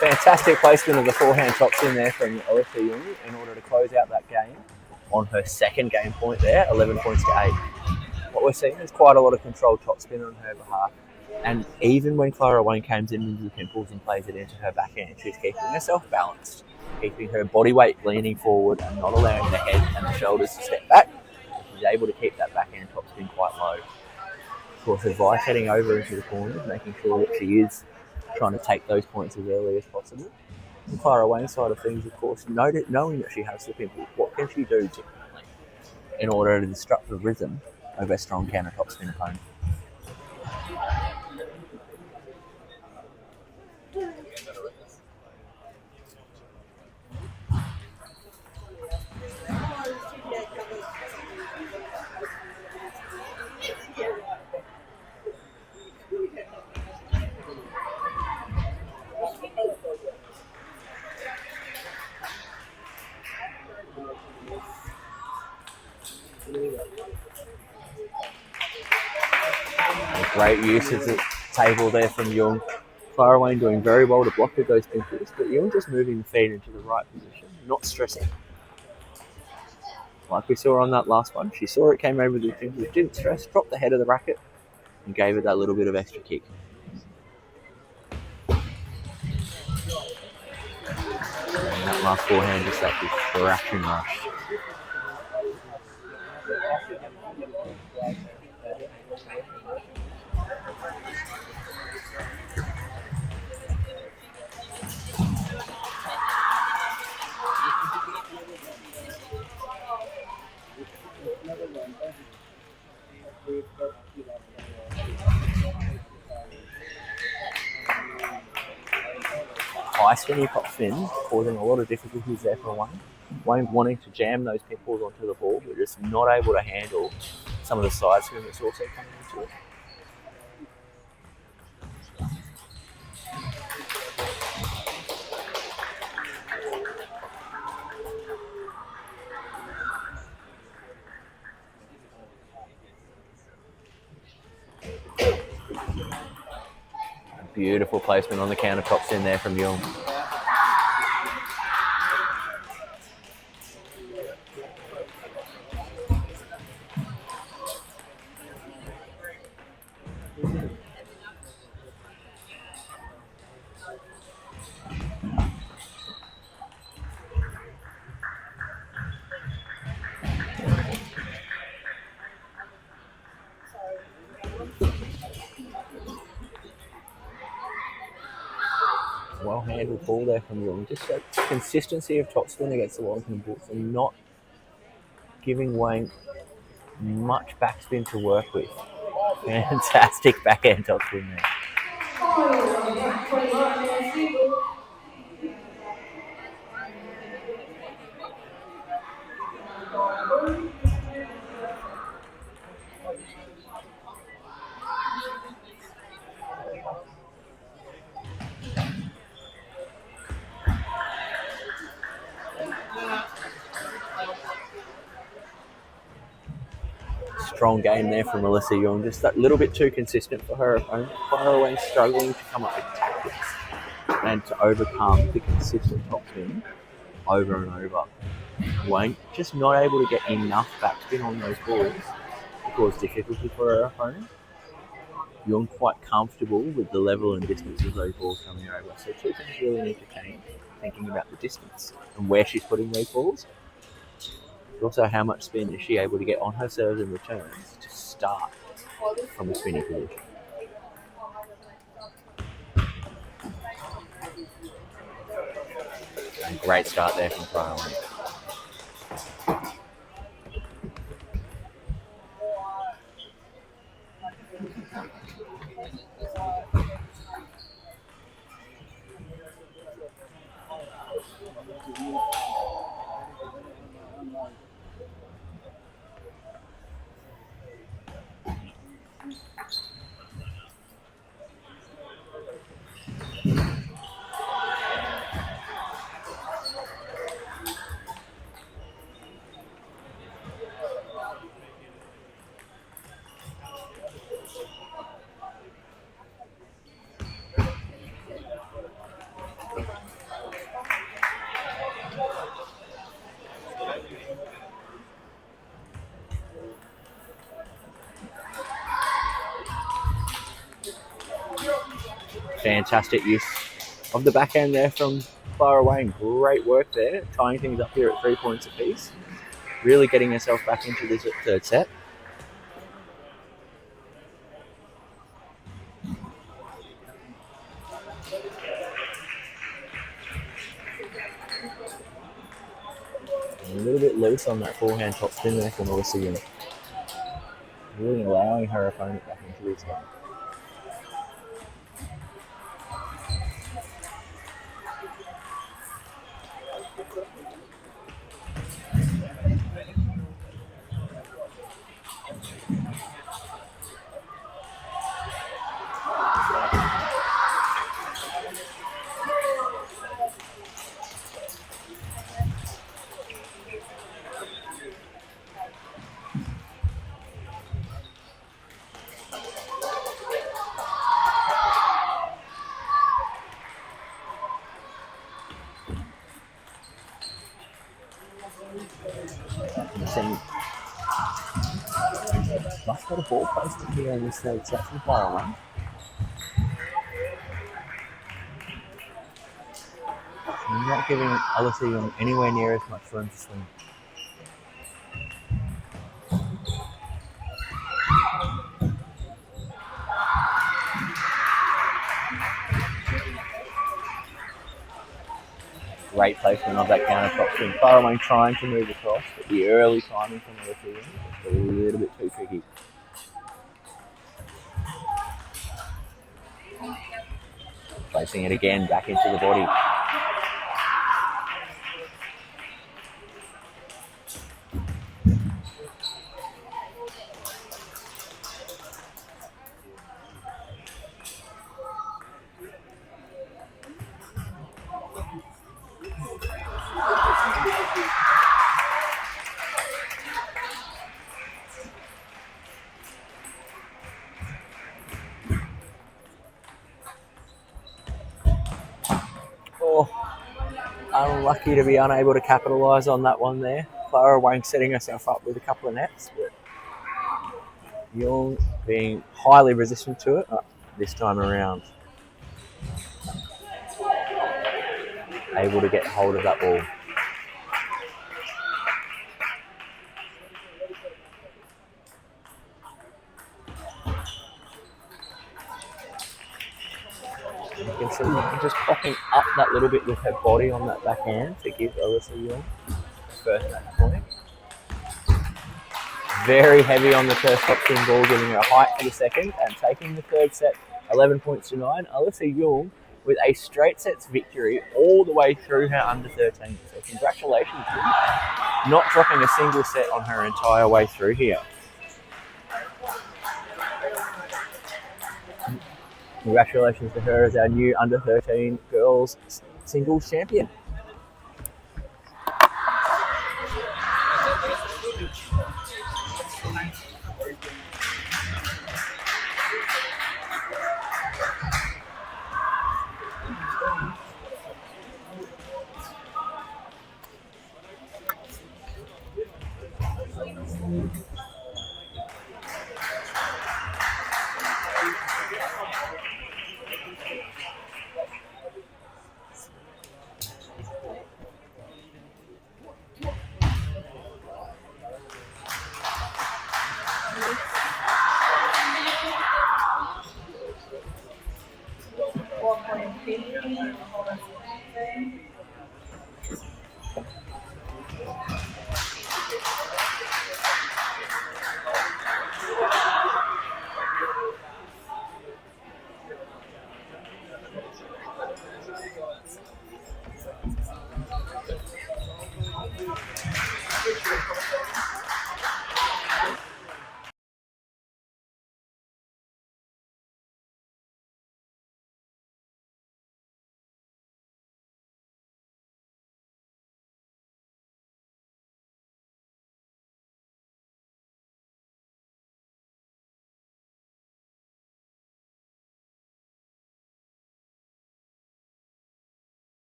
Fantastic placement of the forehand top spin there from Alyssa Young in order to close out that game on her second game point there, 11 points to 8. What we're seeing is quite a lot of controlled top spin on her behalf. And even when Clara Wang comes into the pimples and plays it into her backhand, she's keeping herself balanced, keeping her body weight leaning forward and not allowing the head and the shoulders to step back. She's able to keep that backhand top spin quite low. Of course, advice heading over into the corner, making sure that she is trying to take those points as early as possible. The Clara Wang side of things, of course, knowing that she has the pimples, what can she do differently in order to disrupt the rhythm of a strong counter top spin opponent? Great use of the table there from Young. Clara Wang doing very well to block with those pimples, but Young just moving the feet into the right position, not stressing. Like we saw on that last one, she saw it came over the pimples, didn't stress, dropped the head of the racket, and gave it that little bit of extra kick. And that last forehand just that big fraction rush. High spinny pop spin, causing a lot of difficulties there for Wayne. Wayne wanting to jam those pink balls onto the ball, but just not able to handle some of the side spin that's also coming into it. Beautiful placement on the countertop spin there from Young. Well-handled ball there from Young. Just that consistency of topspin against the Wellington Bulls and not giving Wayne much backspin to work with. Fantastic backhand topspin there. Strong game there from Melissa Young, just that little bit too consistent for her opponent. Wayne struggling to come up with tactics and to overcome the consistent topspin over and over. Wayne just not able to get enough backspin on those balls to cause difficulty for her opponent. Young quite comfortable with the level and distance of those balls coming over. So two things really need to change, thinking about the distance and where she's putting those balls. Also, how much spin is she able to get on her serves and returns to start from a spinning position. And great start there from Pryor Wayne. Fantastic use of the backhand there from Clara Wayne. Great work there, tying things up here at 3 points apiece. Really getting herself back into this third set. A little bit loose on that forehand top spin there from Melissa Young. Really allowing her opponent back into this game. Much better ball placement here in this third set from Clara Wayne. Not giving Alyssa Young anywhere near as much room to swing. Great placement of that countertop swing. Clara Wang trying to move across, but the early timing from the receiver is a little bit too tricky. Placing it again back into the body. Oh, unlucky to be unable to capitalise on that one there. Clara Wang setting herself up with a couple of nets, but Young being highly resistant to it this time around. Able to get hold of that ball. You can see just popping up that little bit with her body on that backhand to give Alyssa Young the first match point. Very heavy on the first top spin ball, giving her a height for the second, and taking the third set 11 points to 9. Alyssa Young with a straight sets victory all the way through her under 13. So congratulations, not dropping a single set on her entire way through here. Congratulations to her as our new under 13 girls singles champion.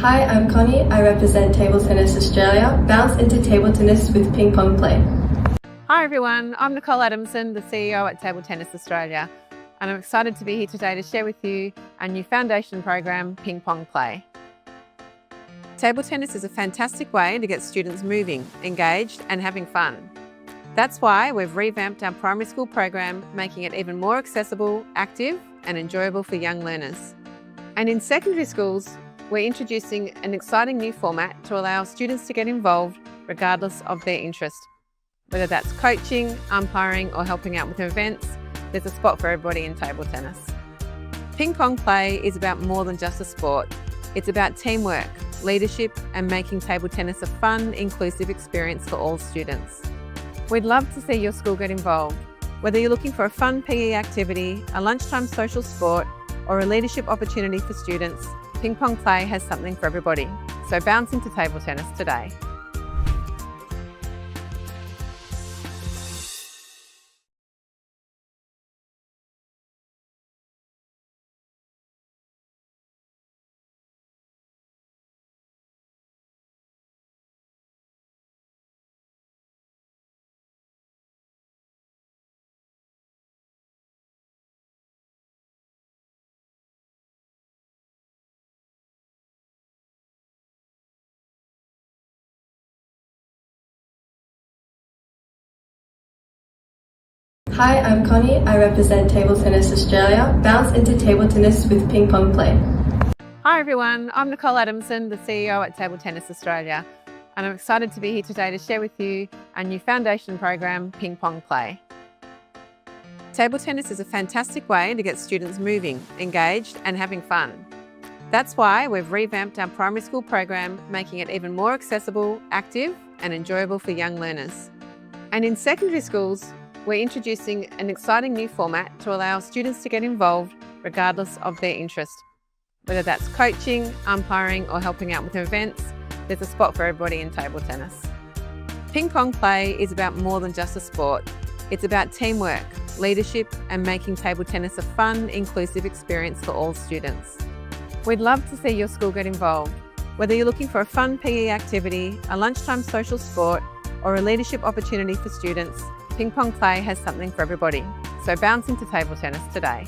Hi, I'm Connie. I represent Table Tennis Australia. Bounce into table tennis with ping pong play. Hi everyone, I'm Nicole Adamson, the CEO at Table Tennis Australia, and I'm excited to be here today to share with you our new foundation program, Ping Pong Play. Table tennis is a fantastic way to get students moving, engaged and having fun. That's why we've revamped our primary school program, making it even more accessible, active and enjoyable for young learners. And in secondary schools, we're introducing an exciting new format to allow students to get involved regardless of their interest. Whether that's coaching, umpiring or helping out with events, there's a spot for everybody in table tennis. Ping pong play is about more than just a sport. It's about teamwork, leadership and making table tennis a fun, inclusive experience for all students. We'd love to see your school get involved. Whether you're looking for a fun PE activity, a lunchtime social sport or a leadership opportunity for students, Ping Pong Play has something for everybody. So bounce into table tennis today. Hi, I'm Connie. I represent Table Tennis Australia. Bounce into table tennis with ping pong play. Hi everyone, I'm Nicole Adamson, the CEO at Table Tennis Australia, and I'm excited to be here today to share with you our new foundation program, Ping Pong Play. Table tennis is a fantastic way to get students moving, engaged and having fun. That's why we've revamped our primary school program, making it even more accessible, active and enjoyable for young learners. And in secondary schools, we're introducing an exciting new format to allow students to get involved regardless of their interest. Whether that's coaching, umpiring or helping out with events, there's a spot for everybody in table tennis. Ping pong play is about more than just a sport. It's about teamwork, leadership and making table tennis a fun, inclusive experience for all students. We'd love to see your school get involved. Whether you're looking for a fun PE activity, a lunchtime social sport or a leadership opportunity for students, Ping Pong Play has something for everybody. So bounce into table tennis today.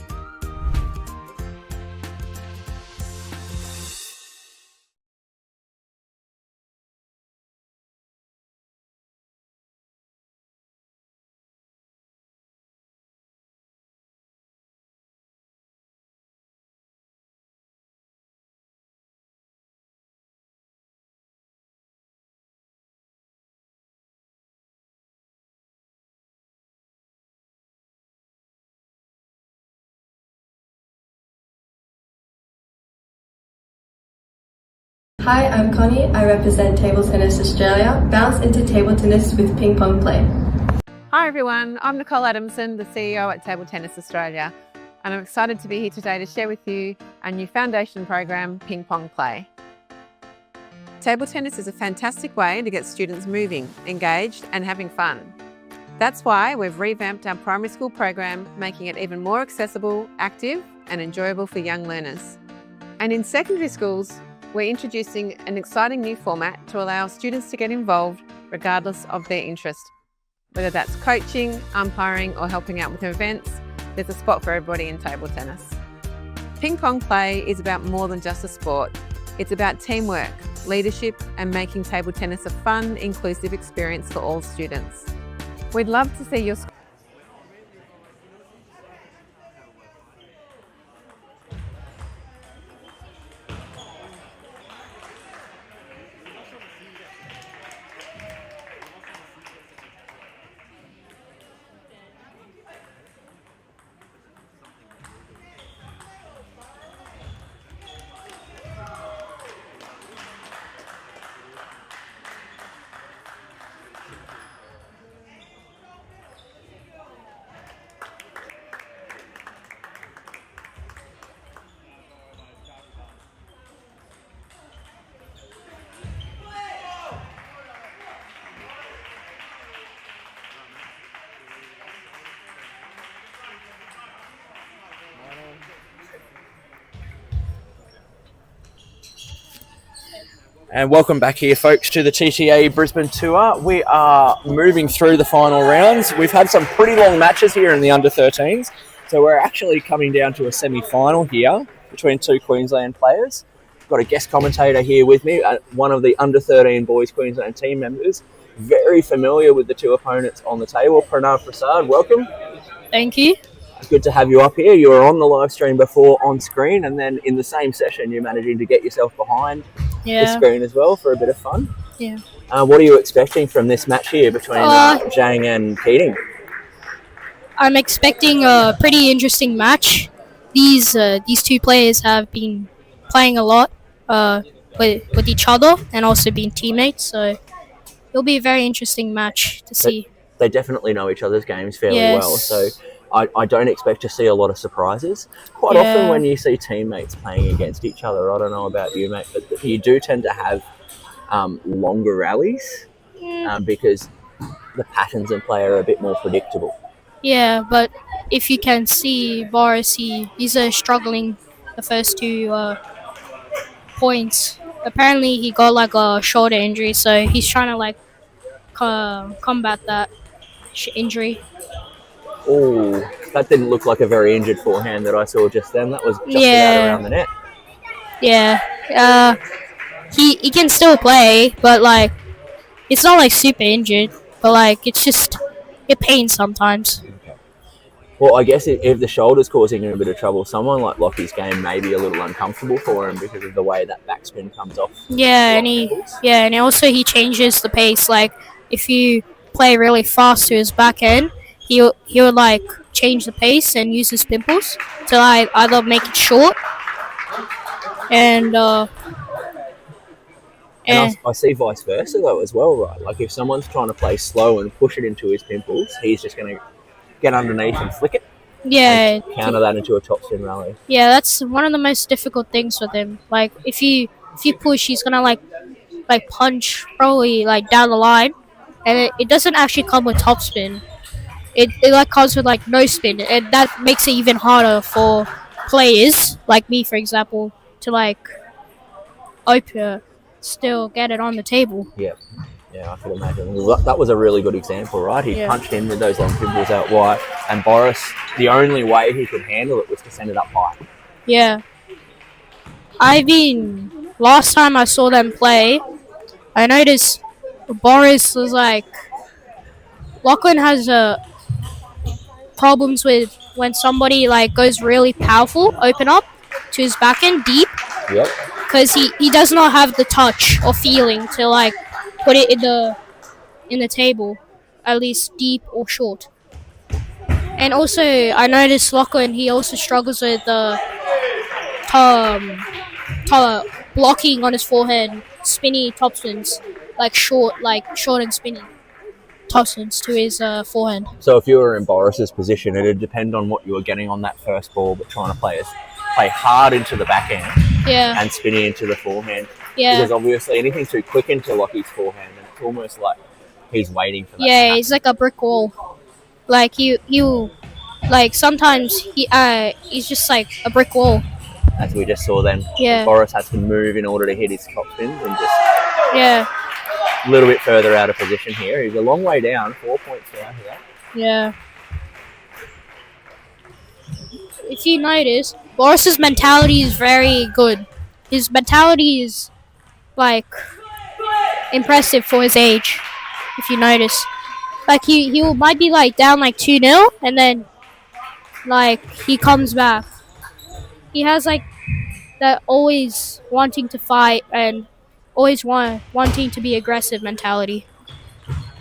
Hi, I'm Connie. I represent Table Tennis Australia. Bounce into table tennis with ping pong play. Hi everyone, I'm Nicole Adamson, the CEO at Table Tennis Australia, and I'm excited to be here today to share with you our new foundation program, Ping Pong Play. Table tennis is a fantastic way to get students moving, engaged and having fun. That's why we've revamped our primary school program, making it even more accessible, active and enjoyable for young learners. And in secondary schools, we're introducing an exciting new format to allow students to get involved regardless of their interest. Whether that's coaching, umpiring or helping out with events, there's a spot for everybody in table tennis. Ping pong play is about more than just a sport. It's about teamwork, leadership and making table tennis a fun, inclusive experience for all students. We'd love to see your school. And welcome back here, folks, to the TTA Brisbane Tour. We are moving through the final rounds. We've had some pretty long matches here in the under-13s, so we're actually coming down to a semi-final here between two Queensland players. I've got a guest commentator here with me, one of the under-13 boys Queensland team members, very familiar with the two opponents on the table. Pranav Prasad, welcome. Thank you. It's good to have you up here. You were on the live stream before on screen, and then in the same session you're managing to get yourself behind the screen as well for a bit of fun. Yeah. What are you expecting from this match here between Zhang and Keating? I'm expecting a pretty interesting match. These two players have been playing a lot with each other and also being teammates, so it'll be a very interesting match to see. They definitely know each other's games fairly well, so I don't expect to see a lot of surprises. Quite often when you see teammates playing against each other, I don't know about you, mate, but you do tend to have longer rallies because the patterns in play are a bit more predictable. Yeah, but if you can see Boris, he's struggling the first two points. Apparently he got like a shoulder injury, so he's trying to like combat that injury. Oh, that didn't look like a very injured forehand that I saw just then. That was just about around the net. Yeah. He can still play, but like it's not like super injured, but like it's just it pains sometimes. Well, I guess if the shoulder's causing him a bit of trouble, someone like Lockie's game may be a little uncomfortable for him because of the way that backspin comes off. Yeah, and also he changes the pace. Like if you play really fast to his back end, he'll like change the pace and use his pimples to like either make it short and And I see vice versa though as well, right? Like if someone's trying to play slow and push it into his pimples, he's just going to get underneath and flick it. yeah, Counter that into a topspin rally. yeah. That's one of the most difficult things with him. Like if you push, he's gonna like punch probably like down the line, and it doesn't actually come with topspin. It like comes with like no spin, and that makes it even harder for players like me, for example, to like still get it on the table. Yeah, I could imagine. That was a really good example, right? He punched in with those long pimples out wide, and Boris, the only way he could handle it was to send it up high. Yeah. I mean, last time I saw them play, I noticed Boris was like, Lachlan has problems with when somebody like goes really powerful, open up to his back end deep. Yep. Because he does not have the touch or feeling to like put it in the table, at least deep or short. And also, I noticed Lachlan, he also struggles with blocking on his forehand, spinny topspins, like short and spinny topspins to his forehand. So if you were in Boris's position, it'd depend on what you were getting on that first ball, but trying to play hard into the backhand and spinning into the forehand. Yeah. Because obviously anything too quick into Lockie's forehand, and it's almost like he's waiting for that. Yeah, he's like a brick wall. Like he like sometimes he's just like a brick wall. As we just saw then. Yeah. Boris has to move in order to hit his top spins and just Yeah. a little bit further out of position here. He's a long way down, 4 points down here. Yeah. If you notice, Boris's mentality is very good. His mentality is like impressive for his age. If you notice, like he might be like down like 2-0, and then like he comes back. He has like that always wanting to fight and always wanting to be aggressive mentality.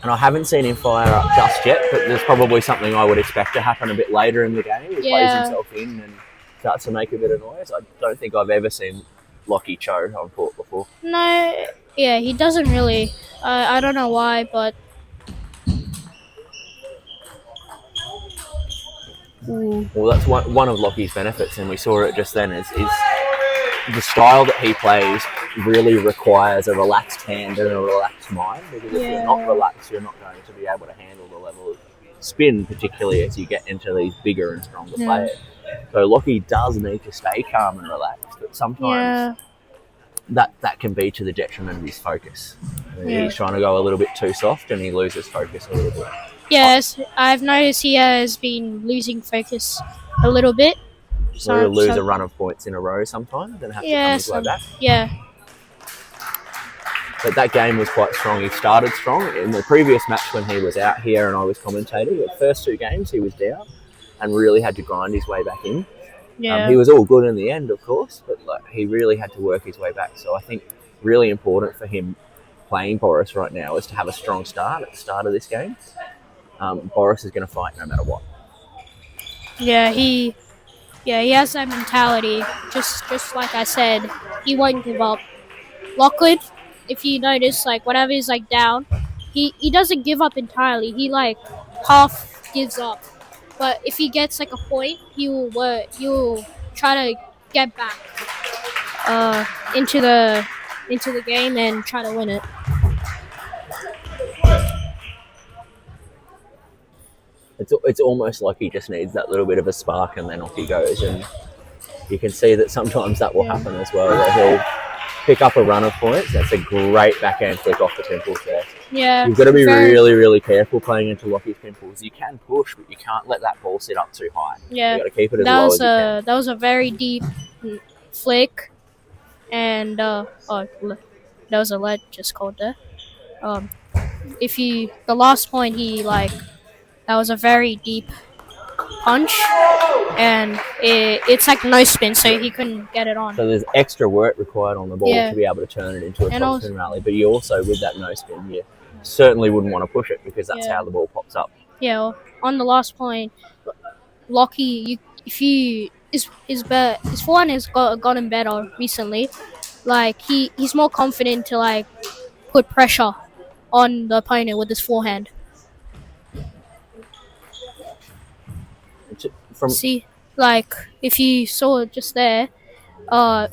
And I haven't seen him fire up just yet, but there's probably something I would expect to happen a bit later in the game. He plays himself in and starts to make a bit of noise. I don't think I've ever seen Lockie choke on court before. No, yeah, he doesn't really. I don't know why, but Well, that's one of Lockie's benefits, and we saw it just then, is the style that he plays really requires a relaxed hand and a relaxed mind, because if you're not relaxed, you're not going to be able to handle the level of spin, particularly as you get into these bigger and stronger players. So Lockie does need to stay calm and relaxed, but sometimes that can be to the detriment of his focus. He's trying to go a little bit too soft and he loses focus a little bit. yes, I've noticed he has been losing focus a little bit. So he'll lose a run of points in a row sometimes and have to come his way back. Yeah. But that game was quite strong. He started strong. In the previous match when he was out here and I was commentating, the first two games he was down and really had to grind his way back in. Yeah. He was all good in the end, of course, but he really had to work his way back. So I think really important for him playing Boris right now is to have a strong start at the start of this game. Boris is going to fight no matter what. Yeah, he has that mentality. Just like I said, he won't give up. Lachlan, if you notice, like whenever he's like down, he doesn't give up entirely. He like half gives up. But if he gets like a point, he will try to get back into the game and try to win it. It's almost like he just needs that little bit of a spark and then off he goes. And you can see that sometimes that will happen as well, where he'll pick up a run of points. That's a great backhand flick off the pimples there. Yeah. You've got to be really, really careful playing into Lockie's pimples. You can push, but you can't let that ball sit up too high. Yeah. You got to keep it as low as you can. That was a very deep flick, and that was a lead just called there. The last point that was a very deep punch, and it's like no spin, so he couldn't get it on. So there's extra work required on the ball Yeah. to be able to turn it into a And top spin rally. But you also, with that no spin, you certainly wouldn't want to push it because that's Yeah. how the ball pops up. Yeah, well, on the last point, Lockie, his forehand has gotten better recently. Like he's more confident to like put pressure on the opponent with his forehand. From See, like if you saw it just there, that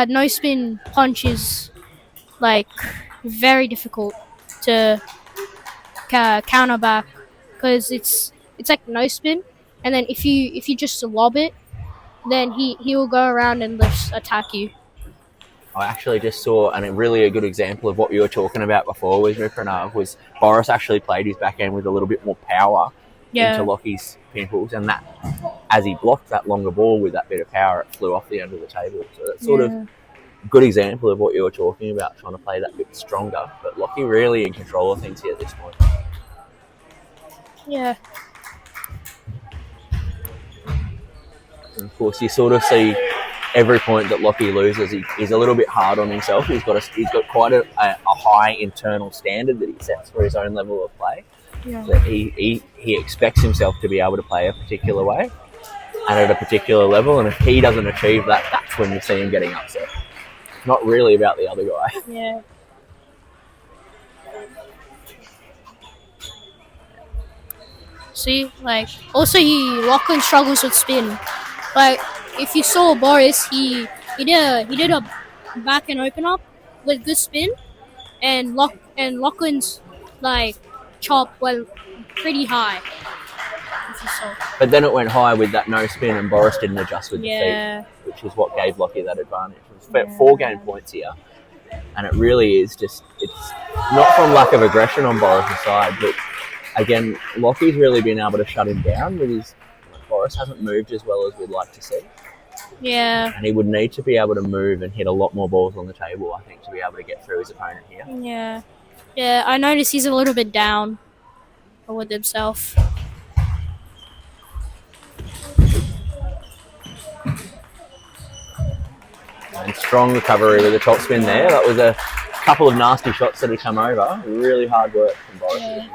no spin punch is like very difficult to counter back because it's like no spin, and then if you just lob it, then he will go around and just attack you. I actually just saw, and a good example of what you were talking about before with Pranav was Boris actually played his backhand with a little bit more power into Lockie's pimples, and that as he blocked that longer ball with that bit of power, it flew off the end of the table. So that's sort of a good example of what you were talking about, trying to play that bit stronger. But Lockie really in control of things here at this point. Yeah. And of course, you sort of see every point that Lockie loses, he's a little bit hard on himself. He's got quite a high internal standard that he sets for his own level of play. Yeah. That he expects himself to be able to play a particular way and at a particular level, and if he doesn't achieve that, that's when you see him getting upset. It's not really about the other guy. Yeah. See, like also Lachlan struggles with spin. Like if you saw Boris, he did a back and open up with good spin, and Lachlan's like chop went pretty high. If you saw. But then it went high with that no spin, and Boris didn't adjust with the Yeah. feet, which is what gave Lockie that advantage. It was 4 game points here, and it really is it's not from lack of aggression on Boris' side, but again, Lockie's really been able to shut him down with his. Boris hasn't moved as well as we'd like to see. Yeah. And he would need to be able to move and hit a lot more balls on the table, I think, to be able to get through his opponent here. Yeah. Yeah, I noticed he's a little bit down with himself. And strong recovery with the top spin there. That was a couple of nasty shots that had come over. Really hard work from Boris.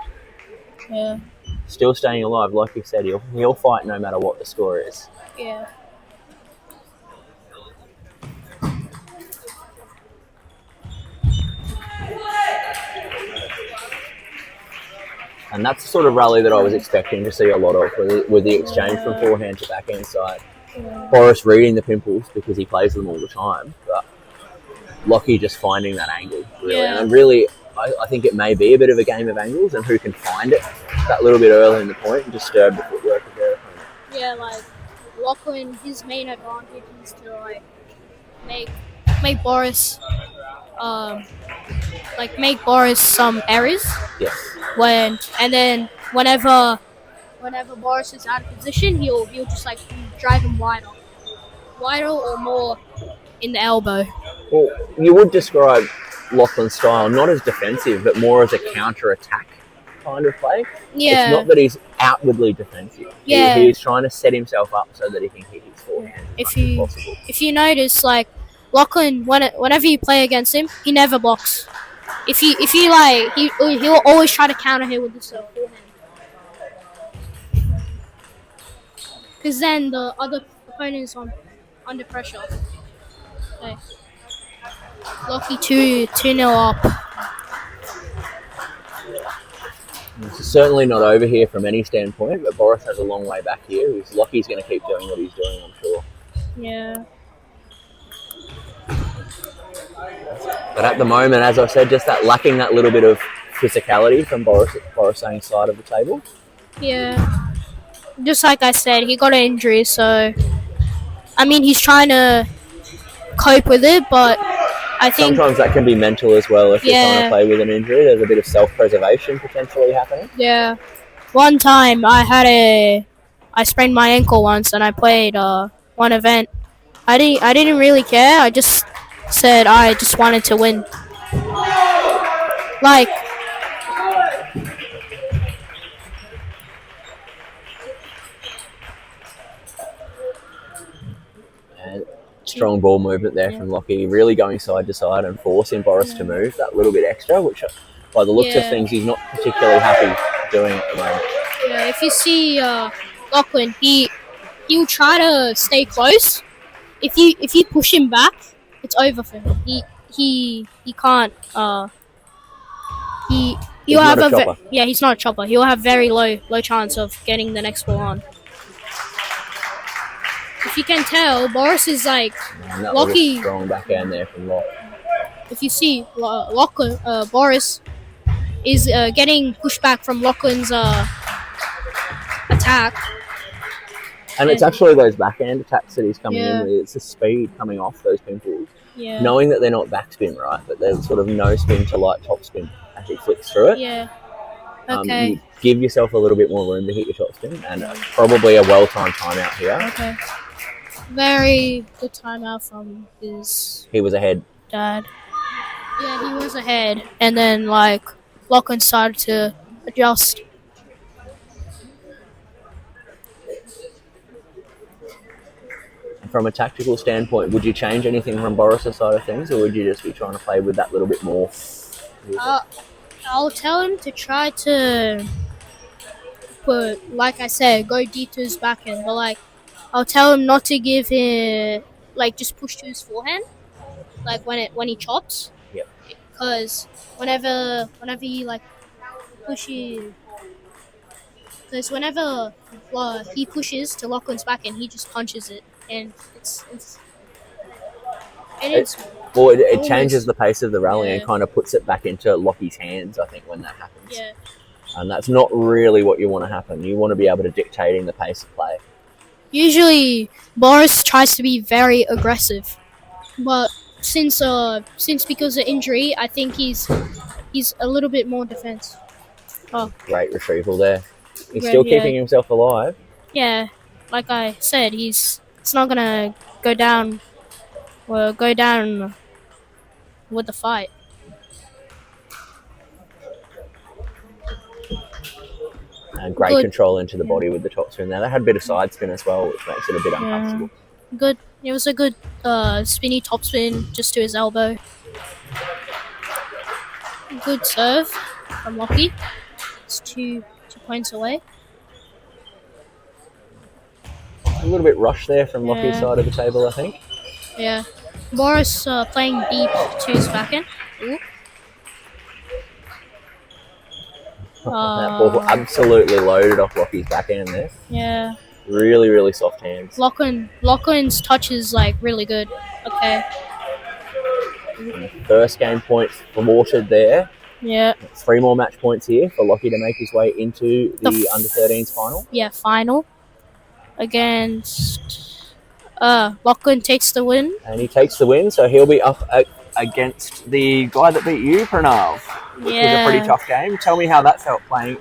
Yeah. Still staying alive, like you said, he'll fight no matter what the score is. Yeah. And that's the sort of rally that I was expecting to see a lot of with the exchange from forehand to backhand side. Boris reading the pimples because he plays them all the time, but Lockie just finding that angle, really. Yeah. And really, I think it may be a bit of a game of angles and who can find it that little bit early in the point and disturb the footwork of their opponent. Yeah, like Lachlan, his main advantage is to like make Boris make Boris some errors. Yes. Whenever Boris is out of position, he'll just like drive him wider or more in the elbow. Well, you would describe Lachlan's style not as defensive, but more as a counter-attack kind of play. Yeah. It's not that he's outwardly defensive. Yeah. He's trying to set himself up so that he can hit his forehand as much as possible. If you notice, like Lachlan, whenever you play against him, he never blocks. If you like, he'll always try to counter him with his forehand. Because then the other opponent is under pressure. Okay. Lockie 2-0 up. It's certainly not over here from any standpoint, but Boris has a long way back here. Lockie's going to keep doing what he's doing, I'm sure. Yeah. But at the moment, as I said, just lacking that little bit of physicality from Boris side of the table. Yeah. Just like I said, he got an injury, so I mean he's trying to cope with it, but I think sometimes that can be mental as well if you're trying to play with an injury. There's a bit of self-preservation potentially happening. Yeah. One time I sprained my ankle once and I played one event. I didn't really care. I just said I just wanted to win. Like Strong ball movement there from Lockie, really going side to side and forcing Boris to move that little bit extra, which by the looks of things he's not particularly happy doing at the moment. Yeah, if you see Lachlan, he'll try to stay close. If you push him back, it's over for him. He can't. He'll have not a chopper. he's not a chopper. He'll have very low chance of getting the next ball on. If you can tell, Boris is like Lockie. Strong backhand there from Lock. If you see, Boris is getting pushed back from Lachlan's attack. And it's actually those backhand attacks that he's coming in with. It's the speed coming off those pimples. Yeah. Knowing that they're not backspin, right? But they're sort of no spin to light top spin as he flicks through it. Yeah. Okay. You give yourself a little bit more room to hit your top spin, and probably a well-timed timeout here. Okay. Very good timeout from his He was ahead. dad. Yeah, he was ahead, and then like Lachlan started to adjust. From a tactical standpoint, would you change anything from Boris' side of things, or would you just be trying to play with that little bit more? I'll tell him to try to put, like I said, go deep to his backhand, but like I'll tell him not to give him just push to his forehand, like when he chops. Yep. Because whenever he pushes, because whenever he pushes to Lachlan's backhand, he just punches it, and it changes the pace of the rally and kind of puts it back into Lockie's hands, I think, when that happens. Yeah. And that's not really what you want to happen. You want to be able to dictate in the pace of play. Usually, Boris tries to be very aggressive, but since because of injury, I think he's a little bit more defense. Oh, Great retrieval there. He's still keeping himself alive. yeah, like I said, it's not gonna go down with the fight. And great control into the body with the top spin there. They had a bit of side spin as well, which makes it a bit uncomfortable. Good. It was a good spinny top spin just to his elbow. Good serve from Lockie. It's 2 points away. A little bit rushed there from Lockie's side of the table, I think. Yeah. Boris playing deep to his backhand. Ooh. That ball absolutely loaded off Lockie's backhand there. Yeah. Really, really soft hands. Lachlan's touch is really good. Okay. First game point thwarted there. Yeah. 3 more match points here for Lockie to make his way into the under-13s final. Yeah, final. Against Lachlan takes the win. And he takes the win, so he'll be up against the guy that beat you, Pranav. Which was a pretty tough game. Tell me how that felt playing.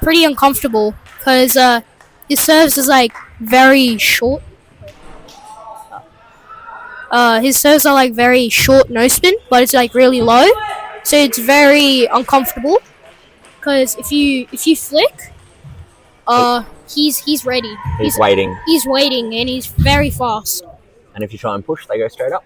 Pretty uncomfortable because his serves is very short. His serves are very short no spin, but it's really low, so it's very uncomfortable. Because if you flick, he's ready. He's waiting. He's waiting, and he's very fast. And if you try and push, they go straight up,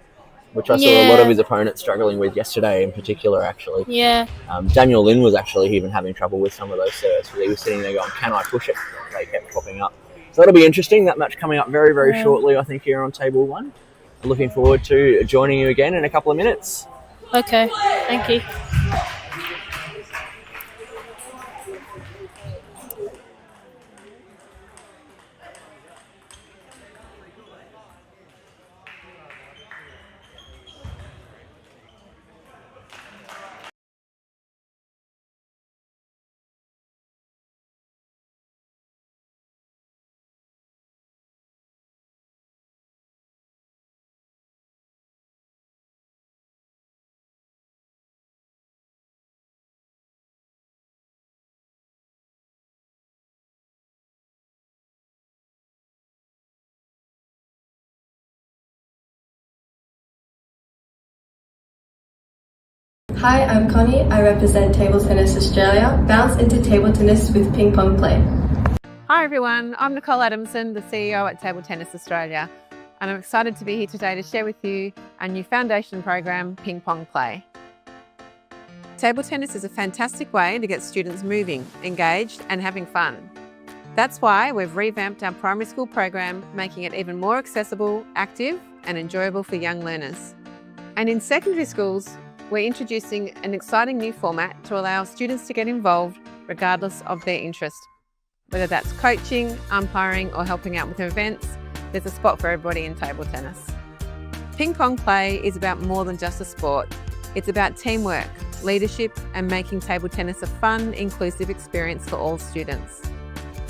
which I saw a lot of his opponents struggling with yesterday in particular, actually. Yeah. Daniel Lin was actually even having trouble with some of those serves. He was sitting there going, can I push it? They kept popping up. So that'll be interesting. That match coming up very, very shortly, I think, here on Table 1. Looking forward to joining you again in a couple of minutes. Okay, thank you. Hi, I'm Connie. I represent Table Tennis Australia. Bounce into table tennis with ping pong play. Hi everyone, I'm Nicole Adamson, the CEO at Table Tennis Australia, and I'm excited to be here today to share with you our new foundation program, Ping Pong Play. Table tennis is a fantastic way to get students moving, engaged and having fun. That's why we've revamped our primary school program, making it even more accessible, active and enjoyable for young learners. And in secondary schools, we're introducing an exciting new format to allow students to get involved regardless of their interest. Whether that's coaching, umpiring or helping out with events, there's a spot for everybody in table tennis. Ping Pong Play is about more than just a sport. It's about teamwork, leadership and making table tennis a fun, inclusive experience for all students.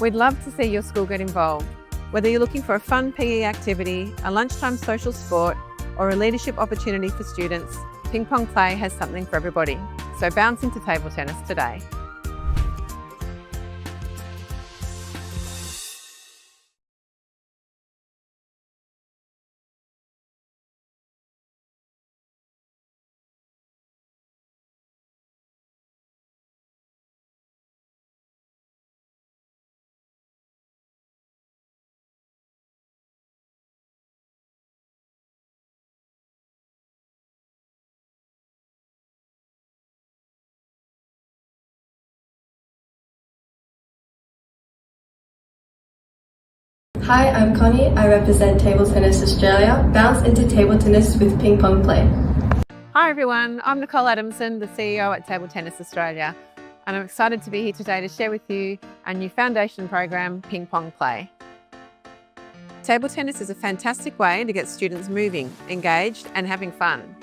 We'd love to see your school get involved. Whether you're looking for a fun PE activity, a lunchtime social sport or a leadership opportunity for students, Ping Pong Play has something for everybody. So bounce into table tennis today. Hi, I'm Connie. I represent Table Tennis Australia. Bounce into table tennis with Ping Pong Play. Hi everyone, I'm Nicole Adamson, the CEO at Table Tennis Australia, and I'm excited to be here today to share with you our new foundation program, Ping Pong Play. Table tennis is a fantastic way to get students moving, engaged and having fun.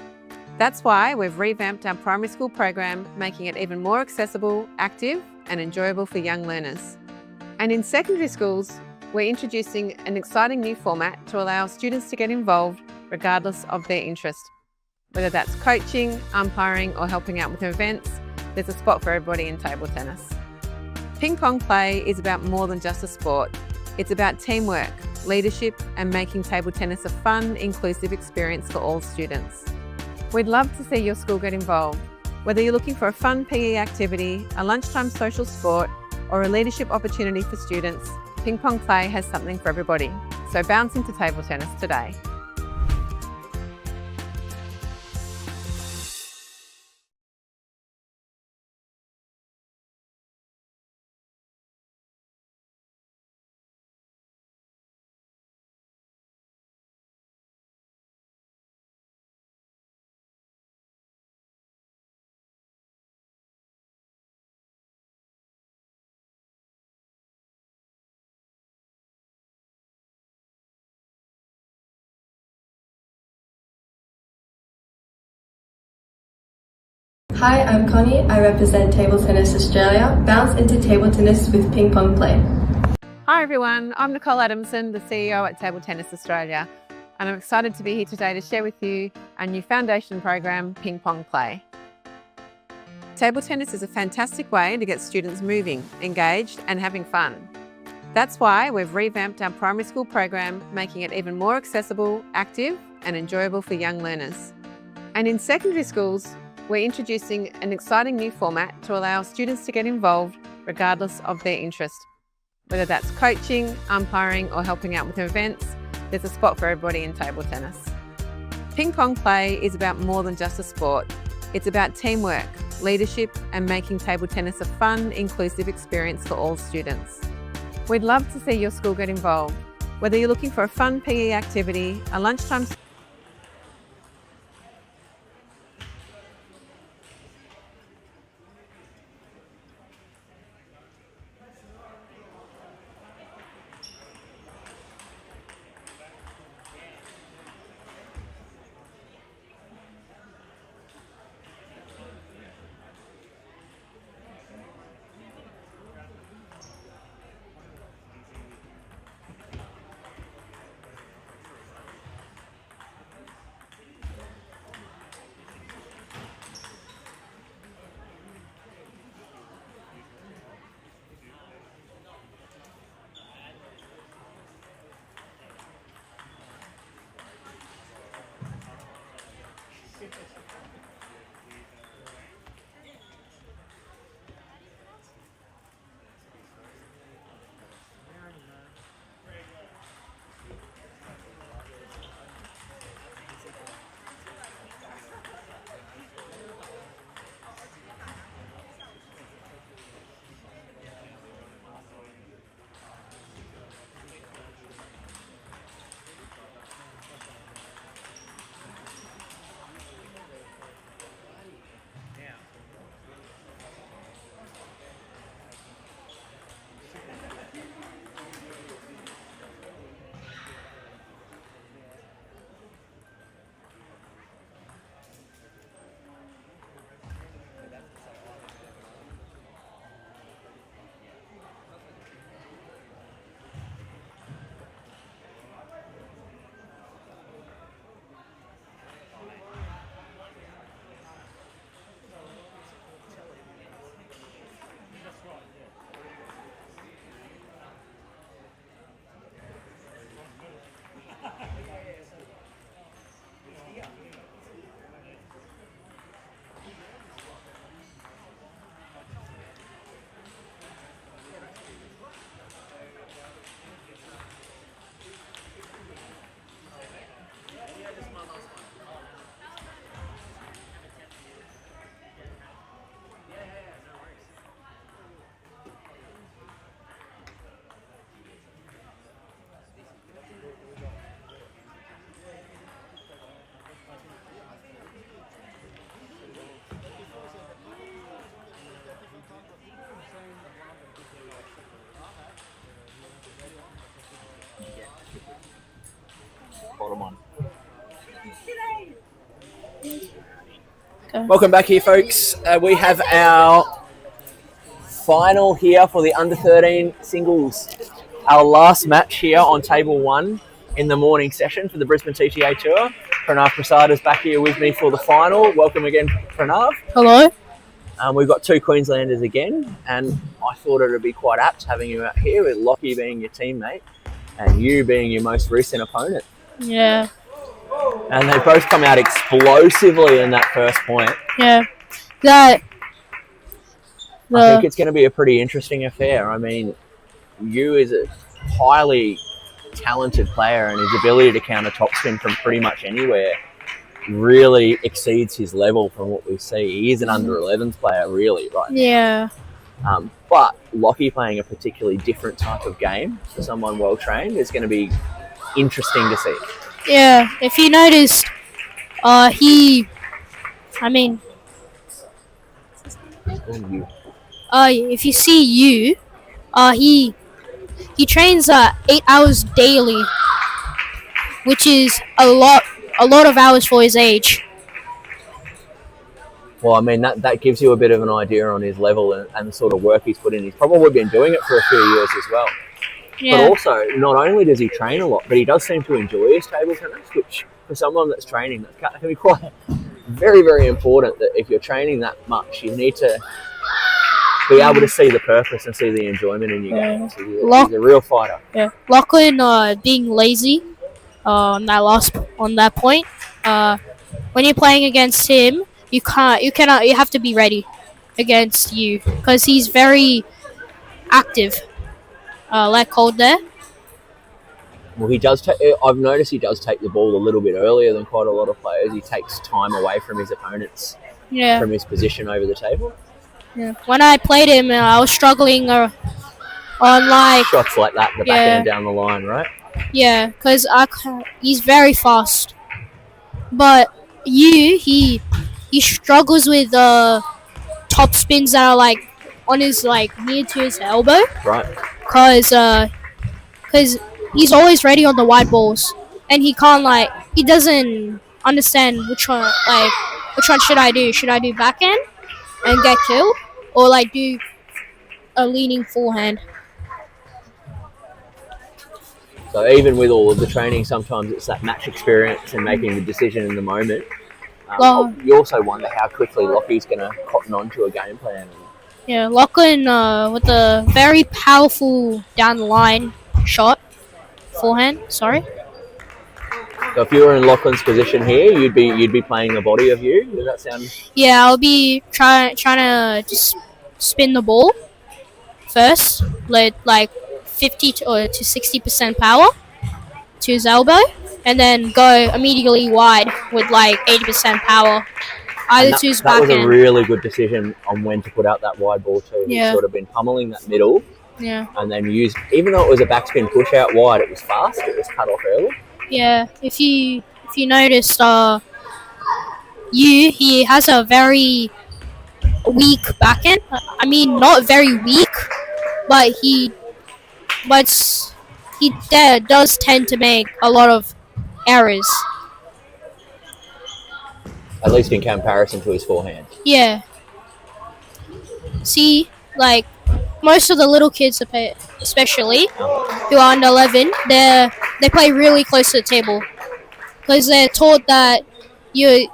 That's why we've revamped our primary school program, making it even more accessible, active and enjoyable for young learners. And in secondary schools, we're introducing an exciting new format to allow students to get involved regardless of their interest. Whether that's coaching, umpiring or helping out with events, there's a spot for everybody in table tennis. Ping Pong Play is about more than just a sport. It's about teamwork, leadership and making table tennis a fun, inclusive experience for all students. We'd love to see your school get involved. Whether you're looking for a fun PE activity, a lunchtime social sport or a leadership opportunity for students, Ping Pong Play has something for everybody. So bounce into table tennis today. Hi, I'm Connie. I represent Table Tennis Australia. Bounce into table tennis with Ping Pong Play. Hi everyone, I'm Nicole Adamson, the CEO at Table Tennis Australia, and I'm excited to be here today to share with you our new foundation program, Ping Pong Play. Table tennis is a fantastic way to get students moving, engaged and having fun. That's why we've revamped our primary school program, making it even more accessible, active and enjoyable for young learners. And in secondary schools, we're introducing an exciting new format to allow students to get involved regardless of their interest. Whether that's coaching, umpiring or helping out with events, there's a spot for everybody in table tennis. Ping Pong Play is about more than just a sport. It's about teamwork, leadership and making table tennis a fun, inclusive experience for all students. We'd love to see your school get involved. Whether you're looking for a fun PE activity, a lunchtime bottom one. Okay. Welcome back here, folks. We have our final here for the under 13 singles. Our last match here on table 1 in the morning session for the Brisbane TTA Tour. Pranav Prasad is back here with me for the final. Welcome again, Pranav. Hello. We've got 2 Queenslanders again, and I thought it would be quite apt having you out here with Lockie being your teammate and you being your most recent opponent. Yeah. And they both come out explosively in that first point. Yeah. I think it's going to be a pretty interesting affair. I mean, Yu is a highly talented player, and his ability to counter topspin from pretty much anywhere really exceeds his level from what we see. He is an under 11s player, really, right now. Yeah. But Lockie playing a particularly different type of game for someone well trained is going to be interesting to see. Yeah. If you noticed, if you see Yu, he trains 8 hours daily, which is a lot of hours for his age. Well, I mean, that gives you a bit of an idea on his level and the sort of work he's put in. He's probably been doing it for a few years as well. Yeah. But also, not only does he train a lot, but he does seem to enjoy his table tennis, which for someone that's training, that can be quite very, very important. That if you're training that much, you need to be able to see the purpose and see the enjoyment in your game. So he's a real fighter. Yeah. Lachlan being lazy on that point. When you're playing against him, you have to be ready against you because he's very active. Like Cold there. Well, he does. I've noticed he does take the ball a little bit earlier than quite a lot of players. He takes time away from his opponents, from his position over the table. Yeah. When I played him, I was struggling on like shots like that, the backhand down the line, right? Yeah, because he's very fast. But he struggles with top spins that are like on his near to his elbow. Right. Because he's always ready on the wide balls, and he doesn't understand which one should I do? Should I do backhand and get killed, or do a leaning forehand? So even with all of the training, sometimes it's that match experience and making the decision in the moment. You also wonder how quickly Lockie's going to cotton on to a game plan. Yeah, Lachlan with a very powerful down the line shot, forehand. Sorry. So if you were in Lachlan's position here, you'd be playing the body of you. Does that sound? Yeah, I'll be trying to just spin the ball first, like 50 to 60% power to his elbow, and then go immediately wide with 80% power. Either to his backhand. That was a really good decision on when to put out that wide ball too. Yeah. He's sort of been pummeling that middle. Yeah. And then even though it was a backspin push out wide, it was fast. It was cut off early. Yeah. If you noticed, he has a very weak backhand. I mean, not very weak, but he does tend to make a lot of errors. At least in comparison to his forehand. Yeah. See, most of the little kids, especially who are under 11, they play really close to the table because they're taught that you're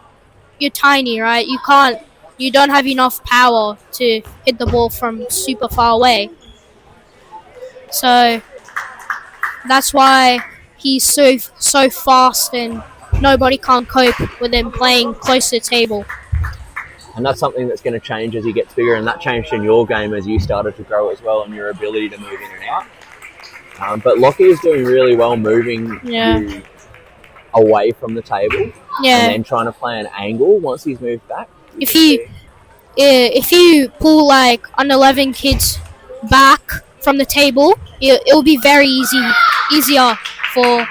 tiny, right? You don't have enough power to hit the ball from super far away. So that's why he's so fast and nobody can't cope with him playing close to the table. And that's something that's going to change as he gets bigger, and that changed in your game as you started to grow as well, and your ability to move in and out. But Lockie is doing really well moving you away from the table, and then trying to play an angle once he's moved back. If you pull under 11 kids back from the table, it will be very easier for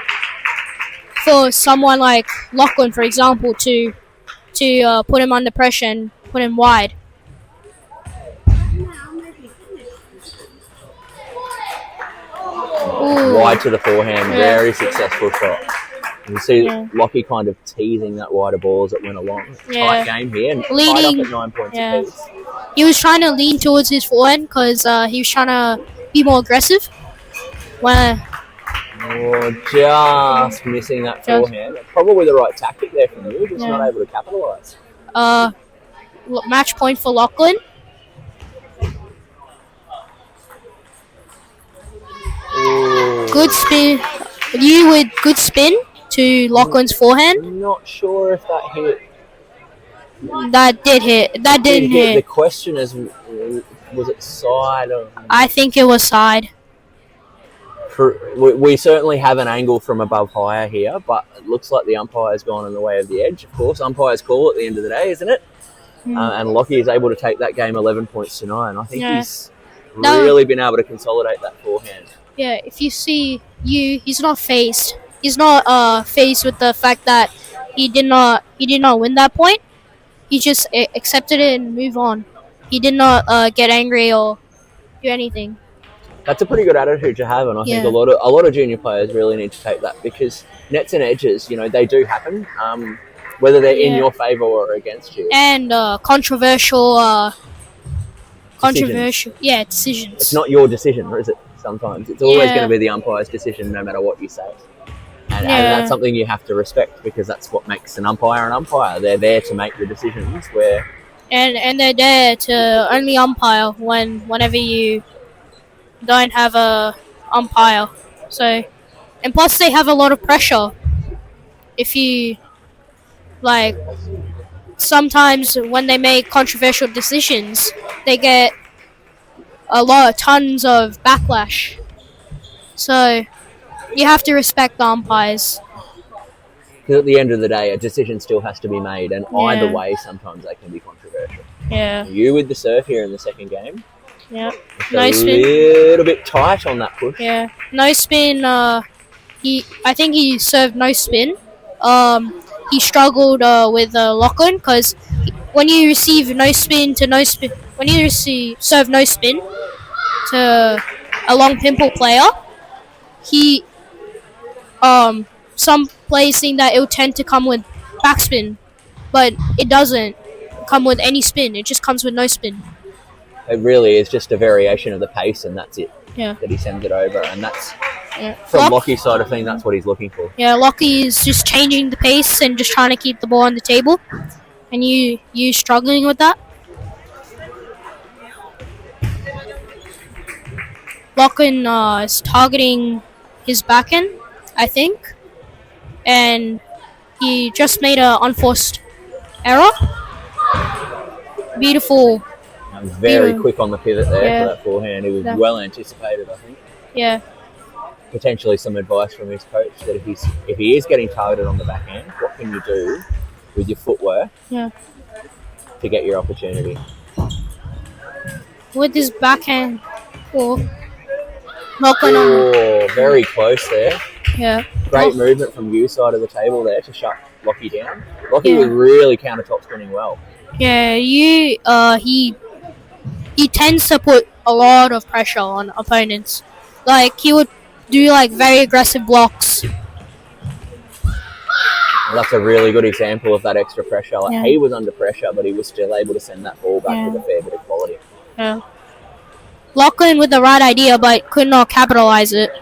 someone like Lachlan, for example, to put him under pressure and put him wide. Wide to the forehand, very successful shot. You see Yeah. Lockie kind of teasing that wider ball as it went along. Yeah. Tight game here, and tied up Leading. at 9 points Yeah. apiece. He was trying to lean towards his forehand because he was trying to be more aggressive. When Just missing that forehand. Probably the right tactic there from you, just not able to capitalise. match point for Lachlan. Ooh. Good spin. You with good spin to Lachlan's forehand. I'm not sure if that hit. That did hit. That didn't hit. The question is, was it side or? I think it was side. We certainly have an angle from above higher here, but it looks like the umpire's gone in the way of the edge. Of course, umpire's call at the end of the day, isn't it? And Lockie is able to take that game 11 points to 9. I think he's really been able to consolidate that forehand. Yeah, if you see he's not phased. He's not phased with the fact that he did not win that point. He just accepted it and moved on. He did not get angry or do anything. That's a pretty good attitude to have, and I think a lot of junior players really need to take that, because nets and edges, they do happen, whether they're in your favour or against you. And controversial decisions. It's not your decision, is it? Sometimes it's always going to be the umpire's decision, no matter what you say. And that's something you have to respect, because that's what makes an umpire an umpire. They're there to make the decisions and they're there to only umpire whenever you don't have a umpire. So, and plus they have a lot of pressure. If you sometimes when they make controversial decisions, they get tons of backlash. So you have to respect the umpires. Because at the end of the day, a decision still has to be made, and either way, sometimes they can be controversial. Yeah. You with the serve here in the second game. Yeah. No spin. A little bit tight on that push. Yeah. No spin. I think he served no spin. He struggled with Lachlan, because when you receive no spin to no spin, when you serve no spin to a long pimple player, some players think that it will tend to come with backspin, but it doesn't come with any spin. It just comes with no spin. It really is just a variation of the pace, and that's it. Yeah. That he sends it over, and that's from Lockie's side of things. That's what he's looking for. Yeah, Lockie is just changing the pace and just trying to keep the ball on the table, and you struggling with that. Lachlan is targeting his backhand, I think, and he just made an unforced error. Beautiful. Very quick on the pivot there for that forehand. It was well anticipated, I think. Yeah. Potentially some advice from his coach that if he is getting targeted on the backhand, what can you do with your footwork to get your opportunity? With his backhand, very close there. Yeah. Great movement from you side of the table there to shut Lockie down. Lockie was really counter-top spinning well. Yeah, he tends to put a lot of pressure on opponents. Like, he would do very aggressive blocks. Well, that's a really good example of that extra pressure. He was under pressure, but he was still able to send that ball back with a fair bit of quality. Yeah. Lachlan with the right idea, but could not capitalize it.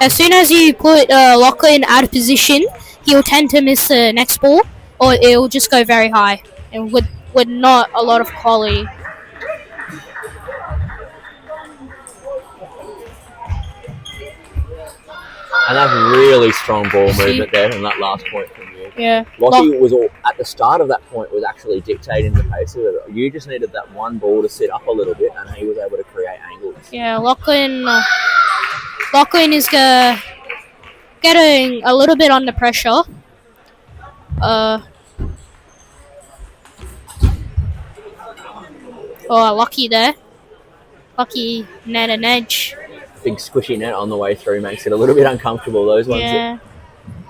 As soon as you put Lachlan out of position, he will tend to miss the next ball, or it will just go very high, and with not a lot of quality. And that's really strong ball movement there on that last point from you. Yeah. Lockie was at the start of that point was actually dictating the pace of it. You just needed that one ball to sit up a little bit, and he was able to create angles. Yeah, Lachlan is getting a little bit under pressure. Lockie there. Lockie net and edge. Big squishy net on the way through makes it a little bit uncomfortable. Those ones that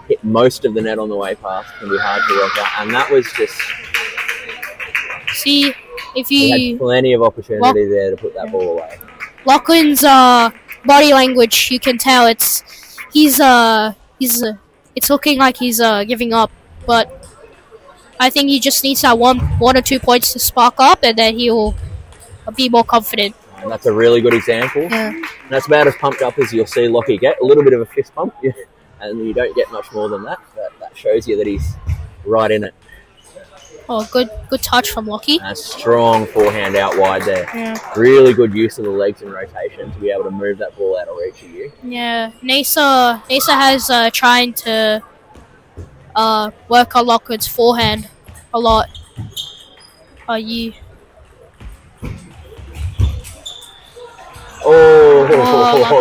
hit most of the net on the way past can be hard to work out. And that was just... See, if He had you plenty of opportunity there to put that ball away. Lachlan's body language, you can tell it's looking like he's giving up, but I think he just needs that one or 2 points to spark up, and then he'll be more confident. And that's a really good example. Yeah. And that's about as pumped up as you'll see Lockie get. A little bit of a fist pump, and you don't get much more than that. That shows you that he's right in it. Oh, good touch from Lockie. A strong forehand out wide there. Yeah. Really good use of the legs in rotation to be able to move that ball out of reach of you. Yeah, Nasa has trying to work on Lockwood's forehand a lot.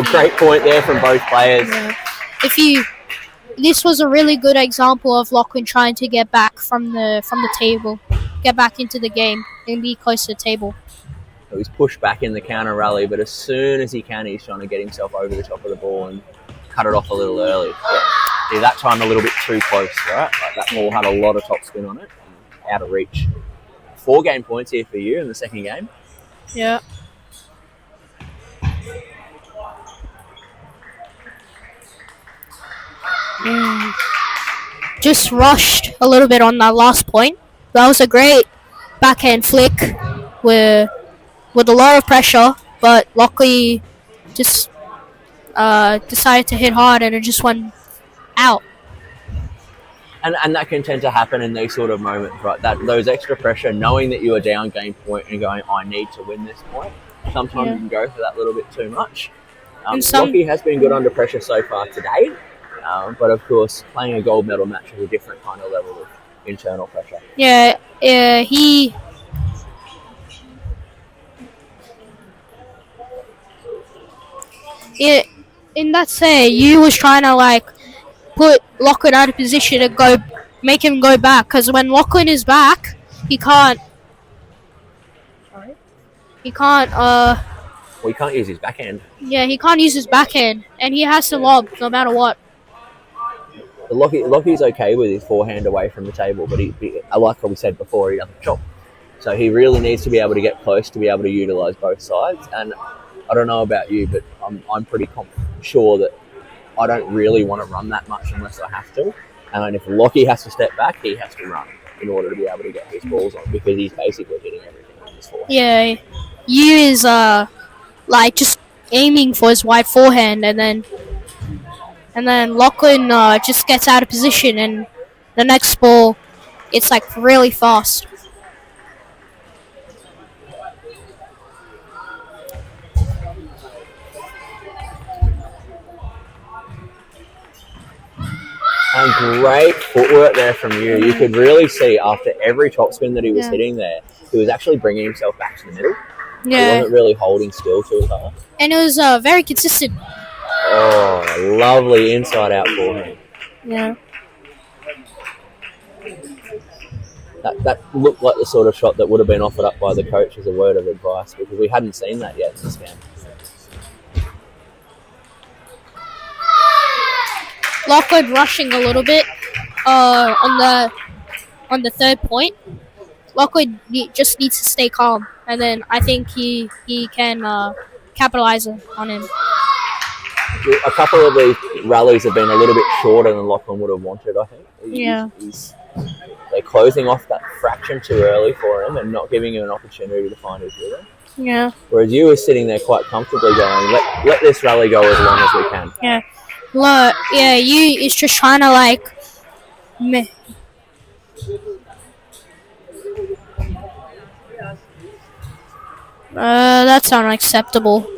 Great point there from both players. Yeah. This was a really good example of Lachlan trying to get back from the table, get back into the game and be close to the table. So he's pushed back in the counter rally, but as soon as he can, he's trying to get himself over the top of the ball and cut it off a little early. See, that time a little bit too close, right? Like that ball had a lot of topspin on it, out of reach. 4 game points here for you in the second game. Yeah. Just rushed a little bit on that last point. That was a great backhand flick with a lot of pressure, but Lockley just decided to hit hard and it just went out. And that can tend to happen in these sort of moments, right? Those extra pressure, knowing that you are down game point and going, I need to win this point. Sometimes you can go for that little bit too much. Lockie has been good under pressure so far today. But of course, playing a gold medal match is a different kind of level of internal pressure. Yeah, he. In that say, you was trying to put Lachlan out of position and make him go back. Because when Lachlan is back, he can't. He can't. Well, he can't use his backhand. Yeah, he can't use his backhand, and he has to lob no matter what. Lockie's okay with his forehand away from the table, but like we said before, he doesn't chop. So he really needs to be able to get close to be able to utilise both sides. And I don't know about you, but I'm pretty sure that I don't really want to run that much unless I have to. And if Lockie has to step back, he has to run in order to be able to get his balls on, because he's basically hitting everything on his forehand. Yeah, you is just aiming for his wide forehand, and then Lachlan just gets out of position, and the next ball, it's really fast. And great footwork there from you. You could really see after every topspin that he was hitting there, he was actually bringing himself back to the middle. Yeah. He wasn't really holding still too hard. And it was very consistent. Oh, lovely inside-out forehand. Yeah. That looked like the sort of shot that would have been offered up by the coach as a word of advice, because we hadn't seen that yet in this game. Lachlan rushing a little bit on the third point. Lachlan just needs to stay calm, and then I think he can capitalize on him. A couple of these rallies have been a little bit shorter than Lachlan would have wanted, I think. They're closing off that fraction too early for him and not giving him an opportunity to find his rhythm. Yeah. Whereas you were sitting there quite comfortably going, let this rally go as long as we can. Yeah. Look, yeah, you is just trying to that's unacceptable.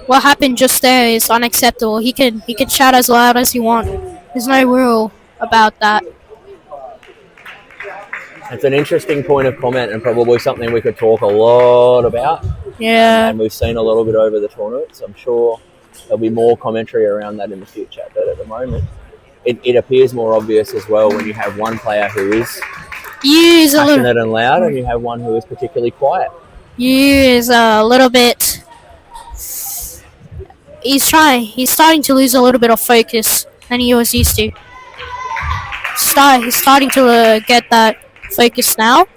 What happened just there is unacceptable. He can shout as loud as he wants. There's no rule about that. It's an interesting point of comment and probably something we could talk a lot about. Yeah. And we've seen a little bit over the tournament, so I'm sure there'll be more commentary around that in the future. But at the moment, it appears more obvious as well when you have one player who is You is a little. passionate and loud, and you have one who is particularly quiet. You is a little bit. He's starting to lose a little bit of focus than he was used to. He's starting to get that focus now.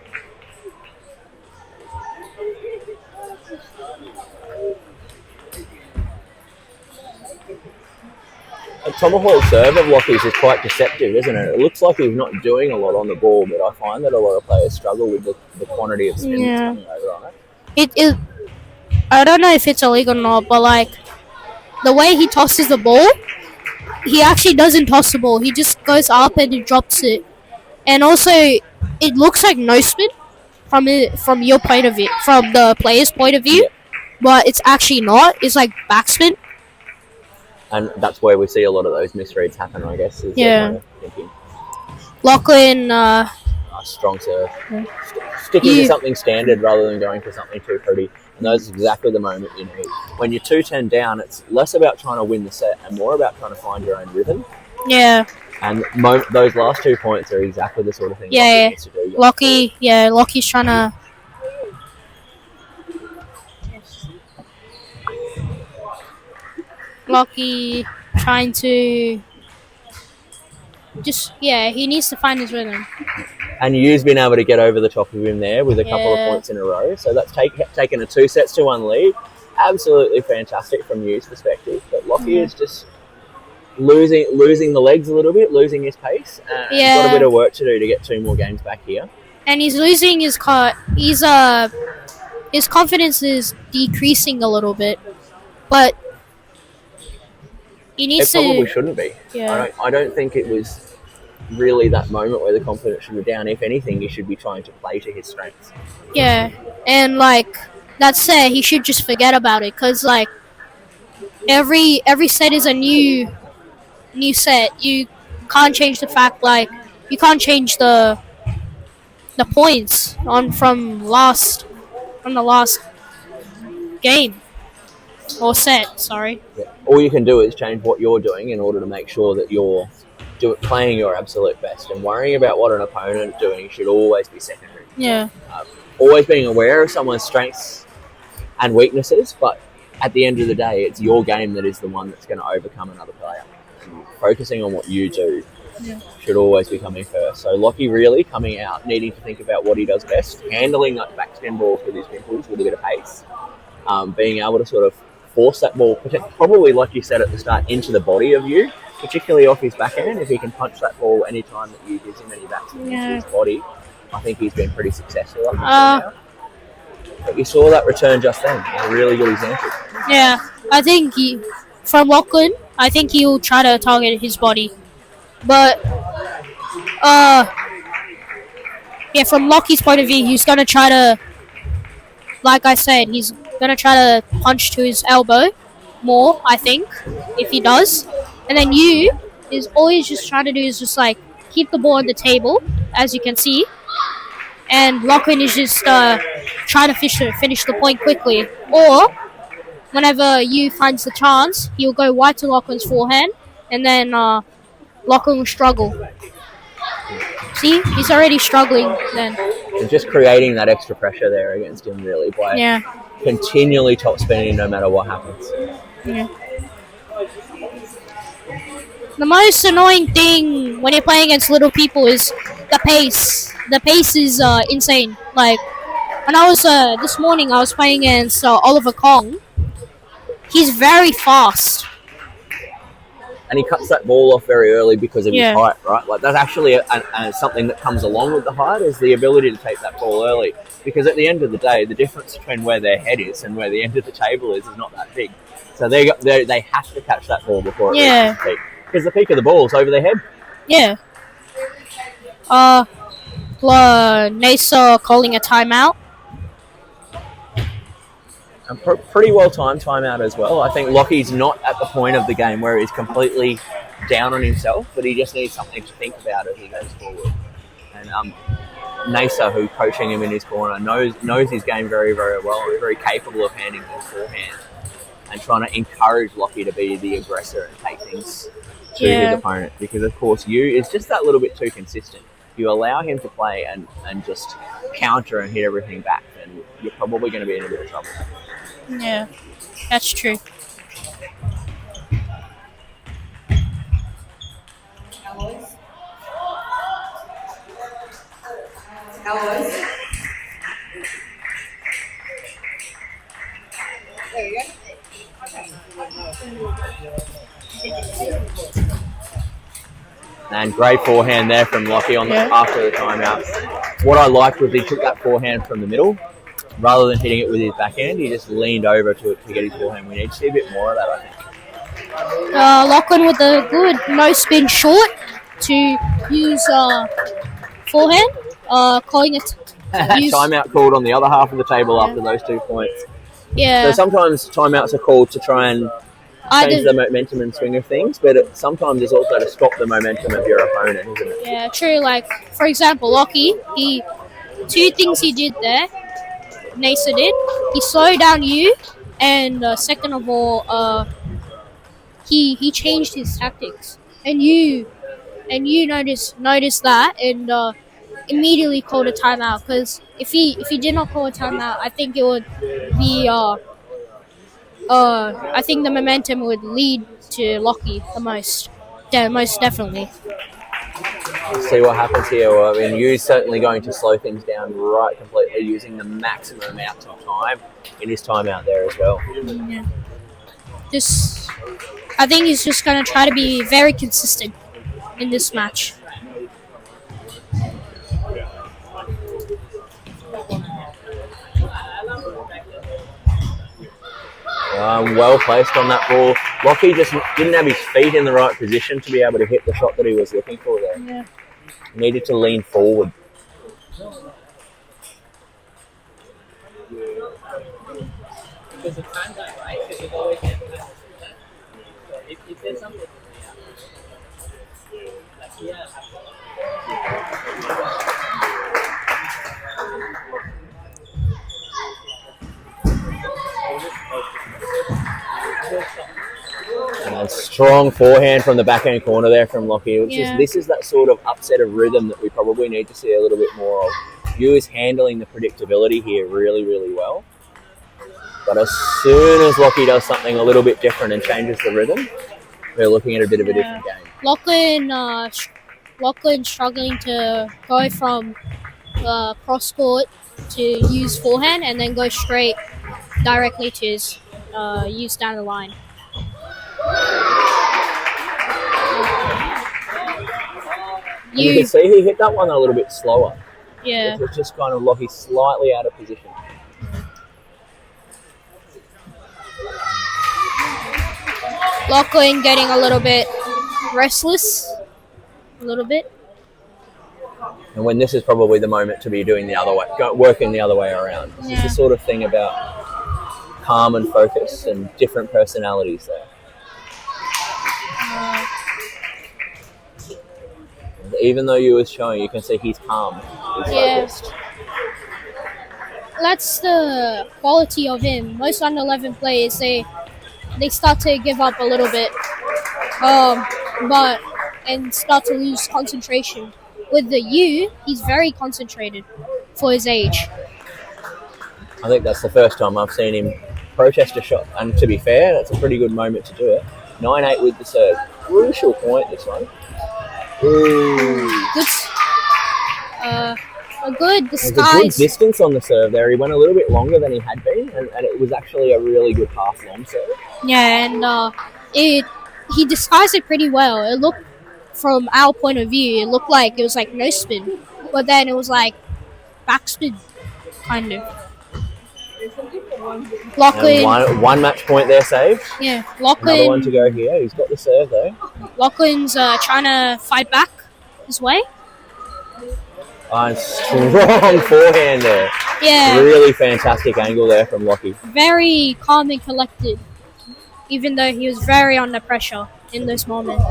A tomahawk serve of Lockie's is quite deceptive, isn't it? It looks like he's not doing a lot on the ball, but I find that a lot of players struggle with the quantity of spin that's coming over on it. I don't know if it's illegal or not, but like the way he tosses the ball, he actually doesn't toss the ball. He just goes up and he drops it. And also, it looks like no spin from your point of view, from the player's point of view, but it's actually not. It's like backspin. And that's where we see a lot of those misreads happen, I guess. Is kind of thinking, Lachlan, strong serve. Sticking to something standard rather than going for something too pretty. And that's exactly the moment you need. When you're 2-10 down, it's less about trying to win the set and more about trying to find your own rhythm. Yeah. And those last 2 points are exactly the sort of thing Yeah. needs to do. Lockie's trying to. Lockie trying to. He needs to find his rhythm. And you've been able to get over the top of him there with a couple of points in a row. So that's taken a 2-1 lead. Absolutely fantastic from Yu's perspective. But Lockie is just losing the legs a little bit, losing his pace. And he's got a bit of work to do to get 2 more games back here. And he's losing his his confidence is decreasing a little bit, but he needs to. It probably shouldn't be. Yeah. I don't think it was really that moment where the confidence should be down. If anything, he should be trying to play to his strengths. Yeah, and like that said, he should just forget about it, because like every set is a new set. You can't change the fact, like you can't change the points from the last game or set. Sorry. Yeah. All you can do is change what you're doing in order to make sure that you're playing your absolute best, and worrying about what an opponent is doing should always be secondary. Yeah. Always being aware of someone's strengths and weaknesses, but at the end of the day, it's your game that is the one that's going to overcome another player. And focusing on what you do should always be coming first. So Lockie really coming out, needing to think about what he does best, handling that backspin balls with his pimples with a bit of pace, being able to sort of force that ball, probably like you said at the start, into the body of you, particularly off his backhand. If he can punch that ball any time that you gives him any backspin into his body, I think he's been pretty successful up until now. But you saw that return just then, a really good example. Yeah, I think from Lachlan, I think he'll try to target his body. But, from Lockie's point of view, he's going to try to, like I said, he's going to try to punch to his elbow more, I think, if he does. And then all he's just trying to do is just, like, keep the ball on the table, as you can see. And Lachlan is just trying to finish the point quickly. Or, whenever you finds the chance, he'll go wide to Lachlan's forehand, and then Lachlan will struggle. See? He's already struggling then. And just creating that extra pressure there against him, really, by continually top spinning no matter what happens. Yeah. The most annoying thing when you're playing against little people is the pace. The pace is insane. Like, when I was, this morning, I was playing against Oliver Kong. He's very fast. And he cuts that ball off very early because of his height, right? Like, that's actually something that comes along with the height, is the ability to take that ball early. Because at the end of the day, the difference between where their head is and where the end of the table is not that big. So they have to catch that ball before it reaches the peak. Because the peak of the ball is over their head. Yeah. Nasa calling a timeout. And pretty well timed timeout as well. I think Lockie's not at the point of the game where he's completely down on himself, but he just needs something to think about as he goes forward. And Nasa, who's coaching him in his corner, knows his game very, very well. He's very capable of handling his forehand and trying to encourage Lockie to be the aggressor and take things to his opponent. Because, of course, Yu is just that little bit too consistent. If you allow him to play and just counter and hit everything back, then you're probably going to be in a bit of trouble. Yeah, that's true. And great forehand there from Lockie after the timeout. What I liked was he took that forehand from the middle. Rather than hitting it with his backhand, he just leaned over to it to get his forehand. We need to see a bit more of that, I think. Lachlan with a good no spin short to use forehand. Calling it timeout called on the other half of the table after those 2 points. Yeah. So sometimes timeouts are called to try and change the momentum and swing of things, but sometimes it's also to stop the momentum of your opponent, isn't it? Yeah, true. Like, for example, Lockie, two things he did there, Nasa did. He slowed down you, and second of all, he changed his tactics. And you noticed that, and immediately called a timeout, because if he did not call a timeout, I think it would be I think the momentum would lead to Lockie the most. Yeah, most definitely. Let's see what happens here. Well, I mean, Yu's certainly going to slow things down right completely, using the maximum amount of time in his timeout there as well. Yeah. I think he's just going to try to be very consistent in this match. Well placed on that ball. Lockie just didn't have his feet in the right position to be able to hit the shot that he was looking for there. Yeah. Needed to lean forward. And strong forehand from the backhand corner there from Lockie. This is that sort of upset of rhythm that we probably need to see a little bit more of. Yu is handling the predictability here really, really well. But as soon as Lockie does something a little bit different and changes the rhythm, we're looking at a bit of a different game. Lachlan struggling to go from cross court to use forehand and then go straight directly to his use down the line. You can see he hit that one a little bit slower. Yeah. It's just kind of Lockie slightly out of position. Lachlan getting a little bit restless. A little bit. And when this is probably the moment to be doing the other way, working the other way around. This is the sort of thing about calm and focus and different personalities there. Even though you was showing, you can see he's calm. He's focused. That's the quality of him. Most under 11 players, they start to give up a little bit, and start to lose concentration. With the Yu, he's very concentrated for his age. I think that's the first time I've seen him protest a shot. And to be fair, that's a pretty good moment to do it. 9-8 with the serve. Crucial point, this one. Ooh. A good disguise. There's a good distance on the serve there. He went a little bit longer than he had been, and it was actually a really good half-long serve. Yeah, and he disguised it pretty well. It looked, from our point of view, it looked like it was like no spin, but then it was like backspin, kind of. Lachlan, one match point there saved. Yeah, Lachlan. Another one to go here. He's got the serve though. Lachlan's trying to fight back his way. Strong forehand there. Yeah. Really fantastic angle there from Lockie. Very calm and collected, even though he was very under pressure in those moments.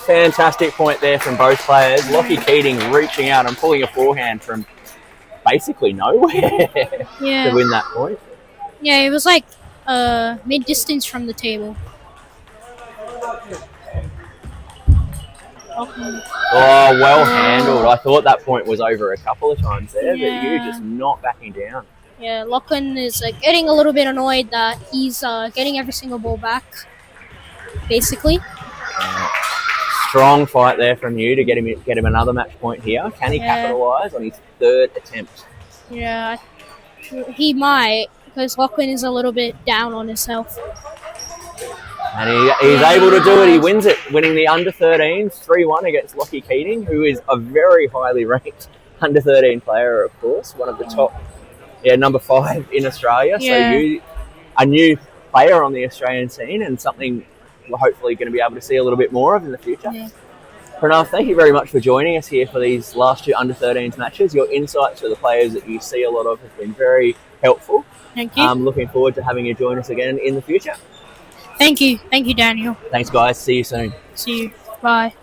Fantastic point there from both players. Lockie Keating reaching out and pulling a forehand from basically nowhere to Yeah. win that point. Yeah, it was like mid-distance from the table. Oh, well handled. I thought that point was over a couple of times there, but you Yeah. just not backing down. Yeah, Lachlan is like getting a little bit annoyed that he's getting every single ball back, basically. Strong fight there from you to get him another match point here. Can he capitalise on his third attempt? Yeah, he might, because Lachlan is a little bit down on himself. And he's able to do it. He wins it, winning the under-13s 3-1 against Lockie Keating, who is a very highly ranked under-13 player, of course, one of the top, number 5 in Australia. Yeah. So you, a new player on the Australian scene, and something we're hopefully going to be able to see a little bit more of in the future. Yeah. Pranav, thank you very much for joining us here for these last 2 under-13s matches. Your insights to the players that you see a lot of have been very helpful. Thank you. Looking forward to having you join us again in the future. Thank you, Daniel. Thanks, guys. See you soon. See you. Bye.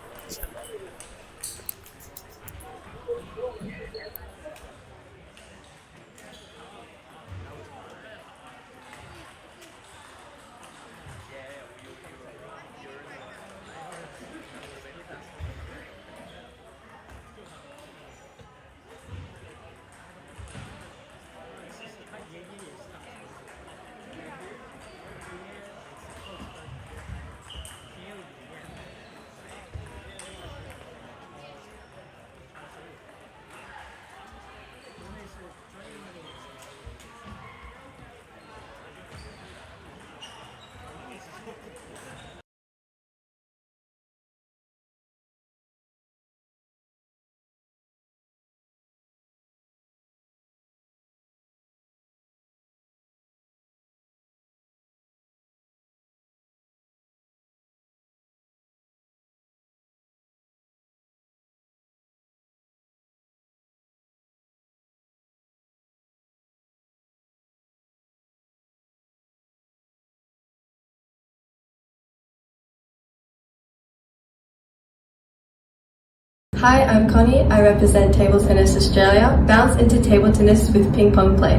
Hi, I'm Connie. I represent Table Tennis Australia. Bounce into table tennis with ping pong play.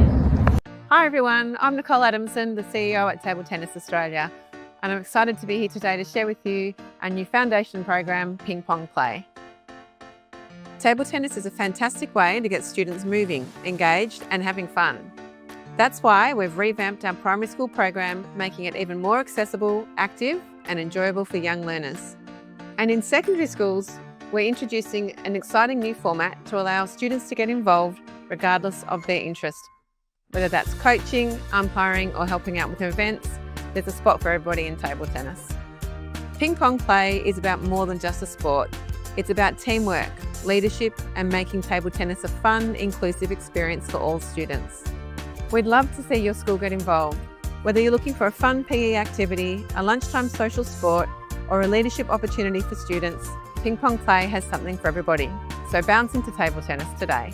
Hi everyone, I'm Nicole Adamson, the CEO at Table Tennis Australia, and I'm excited to be here today to share with you our new foundation program, Ping Pong Play. Table tennis is a fantastic way to get students moving, engaged and having fun. That's why we've revamped our primary school program, making it even more accessible, active and enjoyable for young learners. And in secondary schools, we're introducing an exciting new format to allow students to get involved regardless of their interest. Whether that's coaching, umpiring or helping out with events, there's a spot for everybody in table tennis. Ping Pong Play is about more than just a sport. It's about teamwork, leadership and making table tennis a fun, inclusive experience for all students. We'd love to see your school get involved. Whether you're looking for a fun PE activity, a lunchtime social sport or a leadership opportunity for students, Ping Pong Play has something for everybody. So bounce into table tennis today.